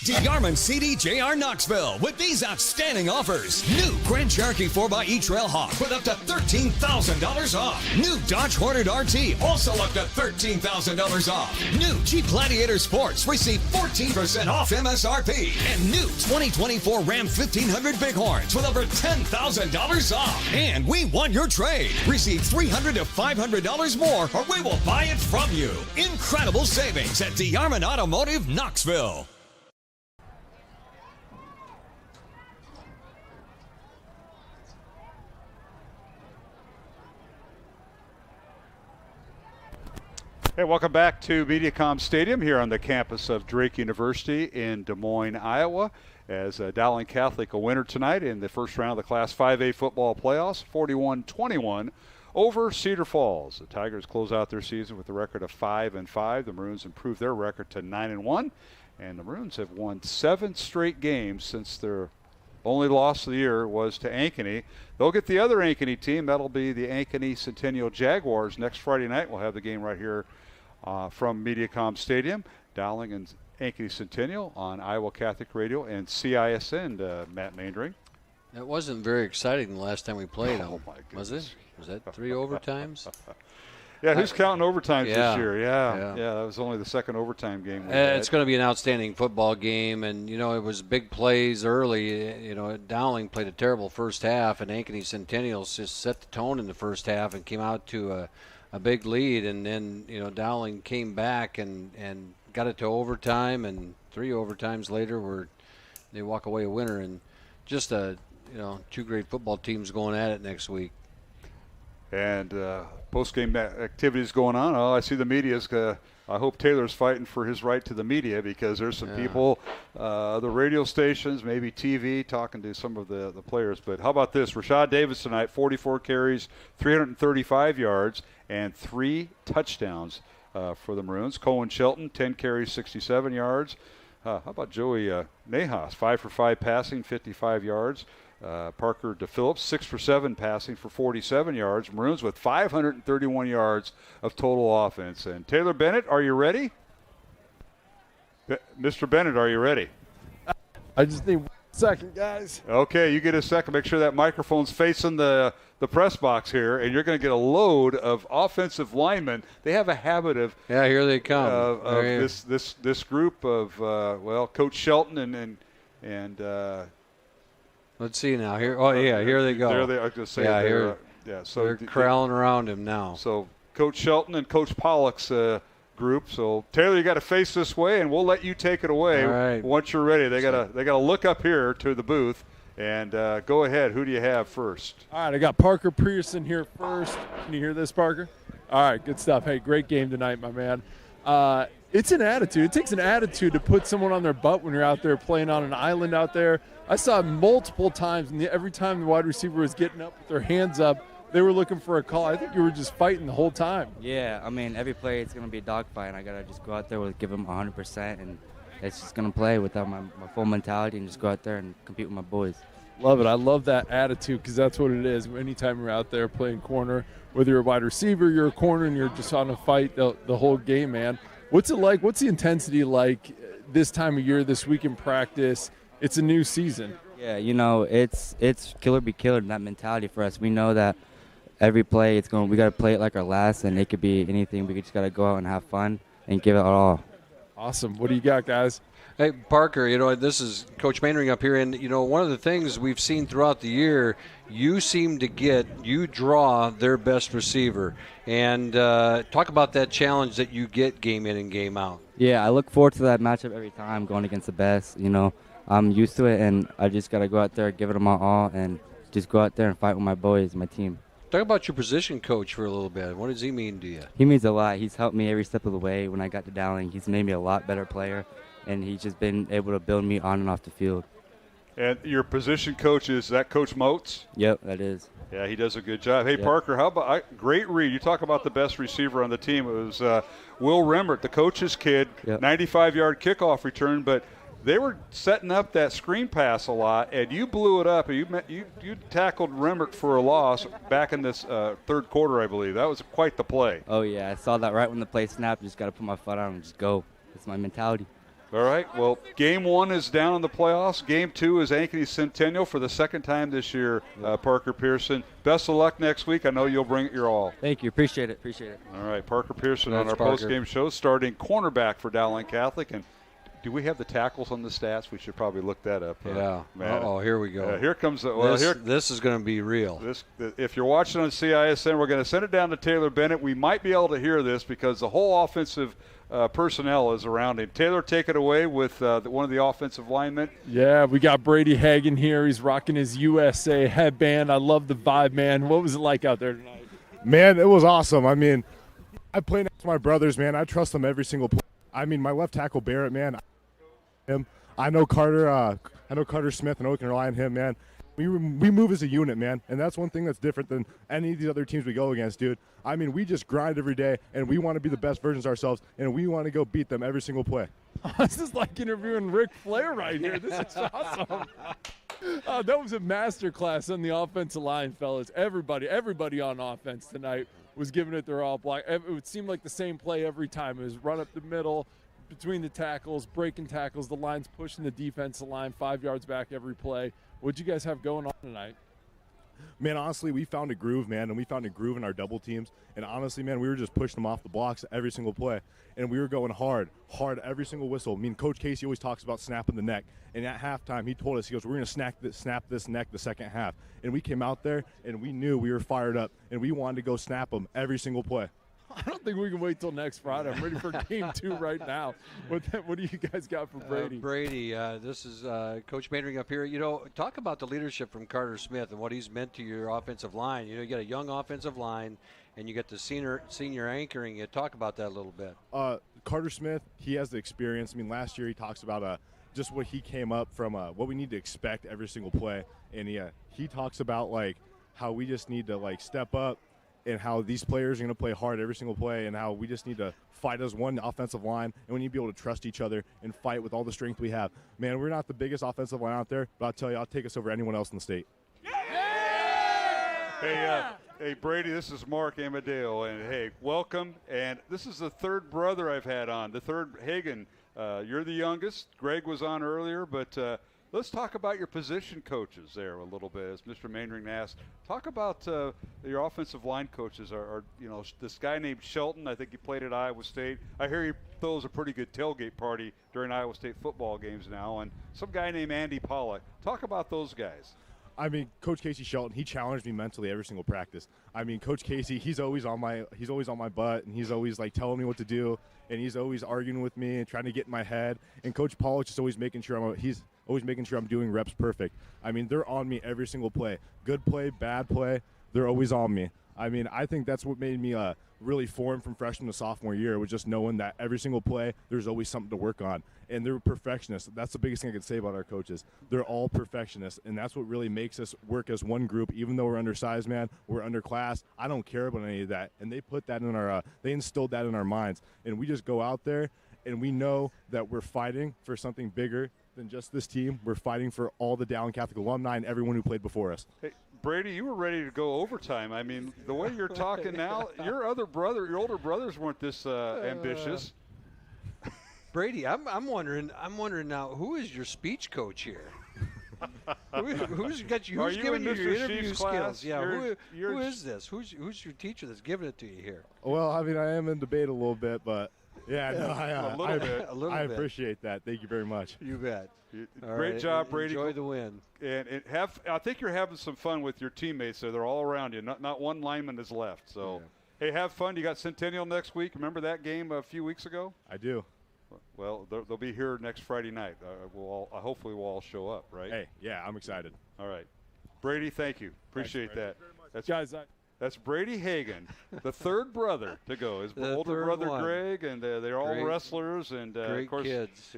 DeArmond CDJR Knoxville with these outstanding offers. New Grand Cherokee 4xe Trailhawk with up to $13,000 off. New Dodge Hornet RT also up to $13,000 off. New Jeep Gladiator Sports receive 14% off MSRP. And new 2024 Ram 1500 Bighorns with over $10,000 off. And we want your trade. Receive $300 to $500 more or we will buy it from you. Incredible savings at DeArmond Automotive Knoxville. Hey, welcome back to Mediacom Stadium here on the campus of Drake University in Des Moines, Iowa. As Dowling Catholic a winner tonight in the first round of the Class 5A football playoffs, 41-21 over Cedar Falls. The Tigers close out their season with a record of 5-5. The Maroons improved their record to 9-1, and the Maroons have won 7 straight games since their only loss of the year was to Ankeny. They'll get the other Ankeny team. That'll be the Ankeny Centennial Jaguars next Friday night. We'll have the game right here from Mediacom Stadium. Dowling and Ankeny Centennial on Iowa Catholic Radio and CISN, Matt Maindring. It wasn't very exciting the last time we played them. Oh, my goodness. Was it? Was that 3 overtimes? Yeah, who's counting overtimes this year? Yeah, that was only the second overtime game we had. It's going to be an outstanding football game, and, you know, it was big plays early. You know, Dowling played a terrible first half, and Ankeny Centennials just set the tone in the first half and came out to a big lead, and then, you know, Dowling came back and got it to overtime, and 3 overtimes later they walk away a winner, and just 2 great football teams going at it next week. And post-game activities going on. Oh, I see the media's. I hope Taylor's fighting for his right to the media, because there's some people, the radio stations, maybe TV, talking to some of the players. But how about this? Rashad Davis tonight, 44 carries, 335 yards, and 3 touchdowns for the Maroons. Cohen Shelton, 10 carries, 67 yards. How about Joey Nahas, 5 for 5 passing, 55 yards. Parker DePhillips, 6 for 7 passing for 47 yards. Maroons with 531 yards of total offense. And Taylor Bennett, are you ready? Mr. Bennett, are you ready? I just need 1 second, guys. Okay, you get a second. Make sure that microphone's facing the press box here, and you're going to get a load of offensive linemen. They have a habit of here they come of this group of Coach Shelton and let's see now. Here they go. There they are. Just say so they're crowding around him now. So Coach Shelton and Coach Pollock's group. So Taylor, you got to face this way, and we'll let you take it away. All right. Once you're ready, they gotta look up here to the booth and go ahead. Who do you have first? All right, I got Parker Pearson here first. Can you hear this, Parker? All right, good stuff. Hey, great game tonight, my man. It's an attitude. It takes an attitude to put someone on their butt when you're out there playing on an island out there. I saw it multiple times, and every time the wide receiver was getting up with their hands up, they were looking for a call. I think you were just fighting the whole time. Yeah, I mean, every play it's going to be a dogfight, and I got to just go out there with give them 100%, and it's just going to play without my full mentality and just go out there and compete with my boys. Love it. I love that attitude, because that's what it is. Anytime you're out there playing corner, whether you're a wide receiver, you're a corner, and you're just on a fight the whole game, man. What's it like? What's the intensity like this time of year, this week in practice? It's a new season. Yeah, you know, it's killer be killer in that mentality for us. We know that every play we got to play it like our last, and it could be anything. We just got to go out and have fun and give it our all. Awesome. What do you got, guys? Hey, Parker, this is Coach Mainring up here, and, one of the things we've seen throughout the year, you draw their best receiver. And talk about that challenge that you get game in and game out. Yeah, I look forward to that matchup every time going against the best. I'm used to it, and I just got to go out there, give it my all, and just go out there and fight with my boys, my team. Talk about your position coach for a little bit. What does he mean to you? He means a lot. He's helped me every step of the way. When I got to Dowling, he's made me a lot better player, and he's just been able to build me on and off the field. And your position coach, is that Coach Moats? Yep, that is. Yeah, he does a good job. Hey, yep. Parker, how about great read. You talk about the best receiver on the team. It was Will Remmert, the coach's kid, yep. 95-yard kickoff return, but they were setting up that screen pass a lot, and you blew it up. You tackled Remmert for a loss back in this third quarter, I believe. That was quite the play. Oh, yeah. I saw that right when the play snapped. Just got to put my foot on and just go. It's my mentality. All right. Well, Game 1 is down in the playoffs. Game 2 is Ankeny Centennial for the second time this year, Parker Pearson. Best of luck next week. I know you'll bring it your all. Thank you. Appreciate it. All right. Parker Pearson Thanks, on our Parker. post-game show, starting cornerback for Dowling Catholic. And do we have the tackles on the stats? We should probably look that up. Yeah. Man. Here we go. Here comes the this is going to be real. If you're watching on CISN, we're going to send it down to Taylor Bennett. We might be able to hear this because the whole offensive personnel is around him. Taylor, take it away with one of the offensive linemen. Yeah, we got Brady Hagan here. He's rocking his USA headband. I love the vibe, man. What was it like out there tonight? Man, it was awesome. I mean, I play next to my brothers, man. I trust them every single play. I mean, my left tackle Barrett, man. I know Carter. Smith. I know we can rely on him, man. We move as a unit, man, and that's one thing that's different than any of these other teams we go against, dude. I mean, we just grind every day, and we want to be the best versions of ourselves, and we want to go beat them every single play. This is like interviewing Ric Flair right here. This is awesome. That was a masterclass on the offensive line, fellas. Everybody on offense tonight was giving it their all. It would seem like the same play every time. It was run up the middle, between the tackles, breaking tackles, the line's pushing the defensive line 5 yards back every play. What'd you guys have going on tonight? Man, honestly, we found a groove, man, and we found a groove in our double teams. And honestly, man, we were just pushing them off the blocks every single play. And we were going hard every single whistle. I mean, Coach Casey always talks about snapping the neck. And at halftime, he told us, he goes, we're going to snap this neck the second half. And we came out there, and we knew we were fired up, and we wanted to go snap them every single play. I don't think we can wait till next Friday. I'm ready for Game 2 right now. What do you guys got for Brady? Brady, this is Coach Mainring up here. Talk about the leadership from Carter Smith and what he's meant to your offensive line. You got a young offensive line, and you got the senior anchoring. You talk about that a little bit. Carter Smith, he has the experience. I mean, last year he talks about just what he came up from, what we need to expect every single play. And he talks about, like, how we just need to, like, step up, and how these players are going to play hard every single play, and how we just need to fight as one offensive line, and we need to be able to trust each other and fight with all the strength we have. Man, we're not the biggest offensive line out there, but I'll tell you, I'll take us over anyone else in the state. Hey, Brady, this is Mark Amadeo, and hey, welcome. And this is the third brother I've had on, the third Hagan. You're the youngest. Greg was on earlier, but let's talk about your position coaches there a little bit, as Mr. Mainring asked. Talk about your offensive line coaches. Are this guy named Shelton, I think he played at Iowa State. I hear he throws a pretty good tailgate party during Iowa State football games now. And some guy named Andy Pollock. Talk about those guys. I mean, Coach Casey Shelton, he challenged me mentally every single practice. I mean, Coach Casey, he's always on my butt, and he's always like telling me what to do, and he's always arguing with me and trying to get in my head. And Coach Pollock is always making sure I'm doing reps perfect. I mean, they're on me every single play. Good play, bad play, they're always on me. I mean, I think that's what made me really form from freshman to sophomore year, was just knowing that every single play, there's always something to work on. And they're perfectionists. That's the biggest thing I could say about our coaches. They're all perfectionists, and that's what really makes us work as one group. Even though we're undersized, man, we're underclassed. I don't care about any of that. And they put that in they instilled that in our minds. And we just go out there, and we know that we're fighting for something bigger than just this team. We're fighting for all the Dowling Catholic alumni and everyone who played before us. Hey, Brady, you were ready to go overtime. I mean, the way you're talking now, your older brothers weren't this ambitious. Brady, I'm wondering now, who is your speech coach here? Who's giving you your interview skills? Yeah, who is this? Who's your teacher that's giving it to you here? Well, I mean, I am in debate a little bit, but Yeah, no, a little I bit. appreciate that. Thank you very much. You bet. Great job, Brady. Enjoy the win. And I think you're having some fun with your teammates there. They're all around you. Not one lineman is left. So, hey, have fun. You got Centennial next week. Remember that game a few weeks ago? I do. Well, they'll be here next Friday night. Hopefully we'll all show up, right? Hey, yeah, I'm excited. All right. Brady, thank you. Appreciate that. That's Brady Hagan, the third brother to go. His older brother Greg, and they're all wrestlers. And great of course, kids.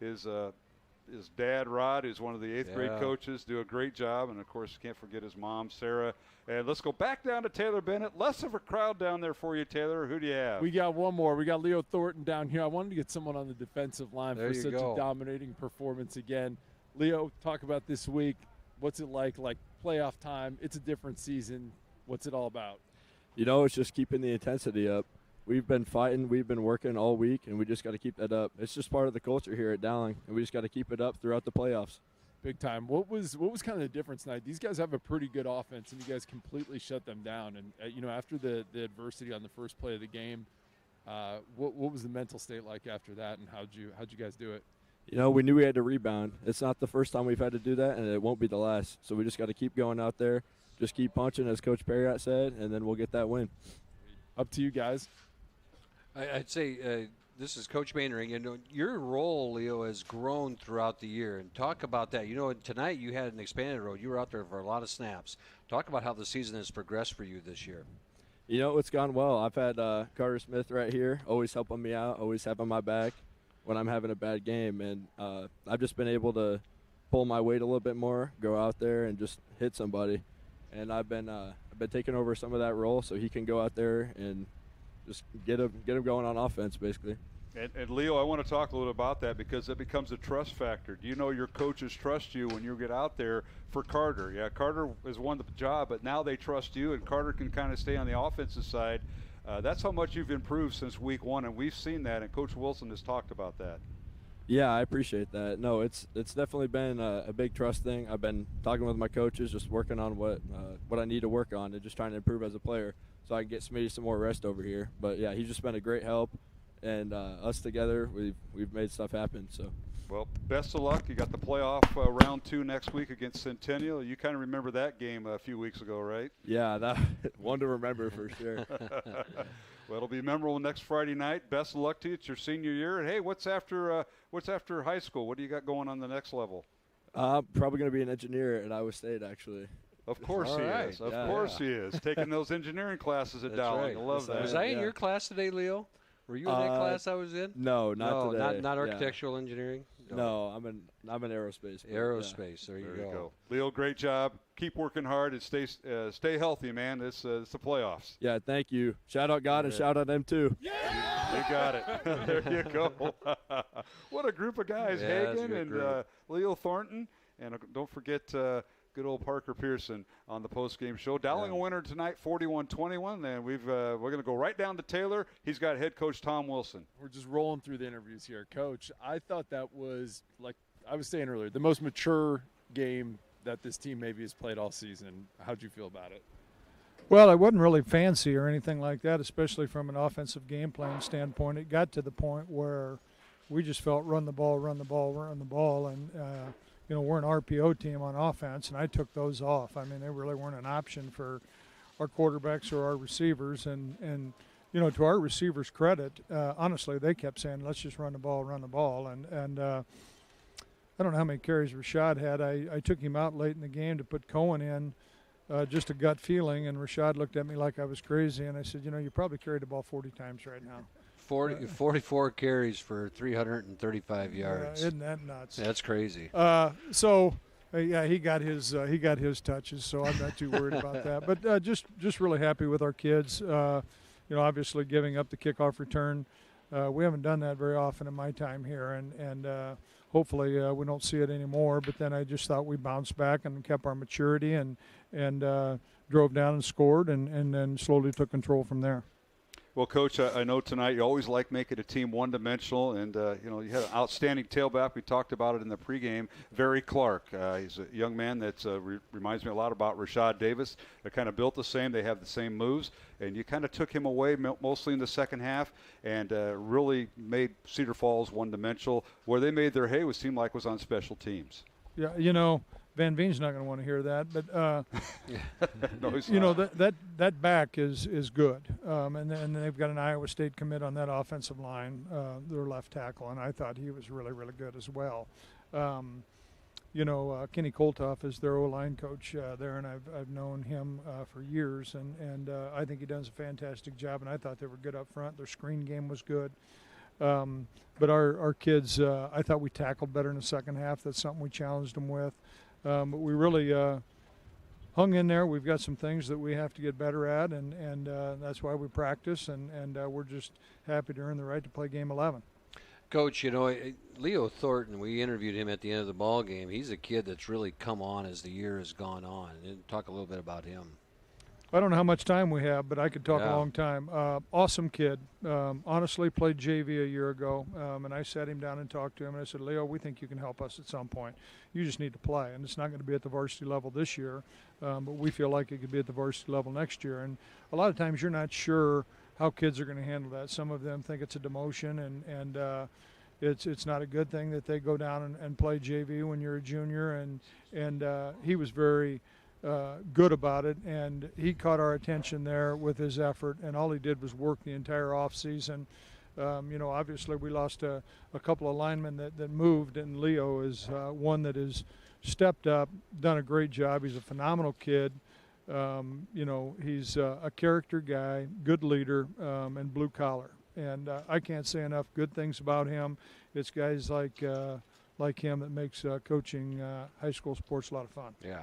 His dad Rod, who's one of the 8th grade coaches, do a great job. And of course, can't forget his mom Sarah. And let's go back down to Taylor Bennett. Less of a crowd down there for you, Taylor. Who do you have? We got one more. We got Leo Thornton down here. I wanted to get someone on the defensive line for such a dominating performance again. Leo, talk about this week. What's it like playoff time? It's a different season. What's it all about? It's just keeping the intensity up. We've been fighting. We've been working all week, and we just got to keep that up. It's just part of the culture here at Dowling, and we just got to keep it up throughout the playoffs. Big time. What was kind of the difference tonight? These guys have a pretty good offense, and you guys completely shut them down. And, after the adversity on the first play of the game, what was the mental state like after that, and how'd you guys do it? We knew we had to rebound. It's not the first time we've had to do that, and it won't be the last. So we just got to keep going out there. Just keep punching, as Coach Perriott said, and then we'll get that win. Up to you guys. I'd say this is Coach Mainring. Your role, Leo, has grown throughout the year. And talk about that. Tonight you had an expanded role. You were out there for a lot of snaps. Talk about how the season has progressed for you this year. It's gone well. I've had Carter Smith right here, always helping me out, always having my back when I'm having a bad game. And I've just been able to pull my weight a little bit more, go out there and just hit somebody. And I've been taking over some of that role so he can go out there and just get him going on offense, basically. And Leo, I want to talk a little about that because it becomes a trust factor. Do you know your coaches trust you when you get out there for Carter? Yeah, Carter has won the job, but now they trust you, and Carter can kind of stay on the offensive side. That's how much you've improved since week one, and we've seen that, and Coach Wilson has talked about that. Yeah, I appreciate that. No, it's definitely been a big trust thing. I've been talking with my coaches, just working on what I need to work on and just trying to improve as a player so I can get Smitty some more rest over here. But, yeah, he's just been a great help, and us together, we've made stuff happen. So, well, best of luck. You got the playoff round 2 next week against Centennial. You kind of remember that game a few weeks ago, right? Yeah, that one to remember for sure. Well, it'll be memorable next Friday night. Best of luck to you. It's your senior year. And, hey, what's after high school? What do you got going on the next level? Probably going to be an engineer at Iowa State, actually. Of course he is. Of course he is. Taking those engineering classes at Dowling. I love that. Was I in your class today, Leo? Were you in that class I was in? No, not today. Not architectural engineering? No, I'm in aerospace. Aerospace. There you go. Leo, great job. Keep working hard and stay healthy, man. It's the playoffs. Yeah, thank you. Shout out God and shout out them too. Yeah! You got it. There you go. What a group of guys. Hagan and Leo Thornton. And don't forget good old Parker Pearson on the postgame show. Dowling a winner tonight, 41-21. And we're going to go right down to Taylor. He's got head coach Tom Wilson. We're just rolling through the interviews here. Coach, I thought that was, like I was saying earlier, the most mature game that this team maybe has played all season. How'd you feel about it? Well, it wasn't really fancy or anything like that, especially from an offensive game plan standpoint. It got to the point where we just felt run the ball. And, we're an RPO team on offense, and I took those off. I mean, they really weren't an option for our quarterbacks or our receivers. And to our receivers' credit, honestly, they kept saying, let's just run the ball. And I don't know how many carries Rashad had. I took him out late in the game to put Cohen in, just a gut feeling, and Rashad looked at me like I was crazy, and I said, you probably carried the ball 40 times right now. 44 carries for 335 yards. Yeah, isn't that nuts? That's crazy. He got his touches, so I'm not too worried about that. But just really happy with our kids. Obviously giving up the kickoff return. We haven't done that very often in my time here, and hopefully we don't see it anymore. But then I just thought we bounced back and kept our maturity and drove down and scored and then slowly took control from there. Well, Coach, I know tonight you always like making a team one-dimensional, and you had an outstanding tailback. We talked about it in the pregame. Very Clark. He's a young man that reminds me a lot about Rashad Davis. They're kind of built the same. They have the same moves, and you kind of took him away mostly in the second half and really made Cedar Falls one-dimensional. Where they made their hay seemed like was on special teams. Yeah, Van Veen's not going to want to hear that, but no, he's not. that back is good, and they've got an Iowa State commit on that offensive line, their left tackle, and I thought he was really, really good as well. Kenny Koltoff is their O-line coach there, and I've known him for years, and I think he does a fantastic job, and I thought they were good up front. Their screen game was good. But our kids, I thought we tackled better in the second half. That's something we challenged them with. But we really hung in there. We've got some things that we have to get better at, and that's why we practice, and we're just happy to earn the right to play Game 11. Coach, Leo Thornton, we interviewed him at the end of the ball game. He's a kid that's really come on as the year has gone on. And talk a little bit about him. I don't know how much time we have, but I could talk a long time. Awesome kid. Honestly, played JV a year ago, and I sat him down and talked to him, and I said, Leo, we think you can help us at some point. You just need to play, and it's not going to be at the varsity level this year, but we feel like it could be at the varsity level next year. And a lot of times you're not sure how kids are going to handle that. Some of them think it's a demotion, and it's not a good thing that they go down and play JV when you're a junior, and he was very good about it, and he caught our attention there with his effort, and all he did was work the entire off season. Obviously we lost a couple of linemen that moved, and Leo is one that has stepped up, done a great job. He's a phenomenal kid. He's a character guy, good leader, and blue collar, and I can't say enough good things about him. It's guys like him that makes coaching high school sports a lot of fun. Yeah.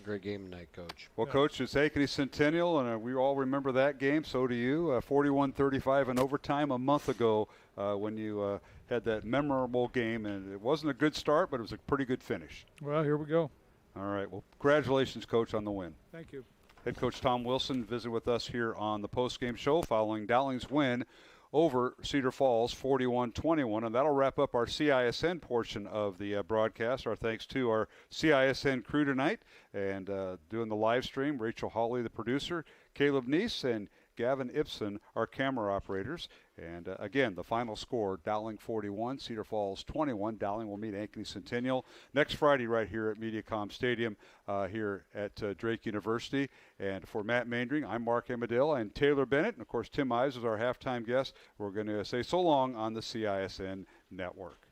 Great game tonight, Coach. Well, Coach, it's Ankeny Centennial, and we all remember that game. So do you. 41-35 in overtime a month ago when you had that memorable game. And it wasn't a good start, but it was a pretty good finish. Well, here we go. All right. Well, congratulations, Coach, on the win. Thank you. Head coach Tom Wilson visited with us here on the postgame show following Dowling's win over Cedar Falls 41-21, and that'll wrap up our CISN portion of the broadcast. Our thanks to our CISN crew tonight, and doing the live stream, Rachel Hawley, the producer, Caleb Neese, and Gavin Ibsen, our camera operators. And again, the final score, Dowling 41, Cedar Falls 21. Dowling will meet Ankeny Centennial next Friday right here at Mediacom Stadium here at Drake University. And for Matt Maindring, I'm Mark Amadale and Taylor Bennett. And, of course, Tim Ives is our halftime guest. We're going to say so long on the CISN Network.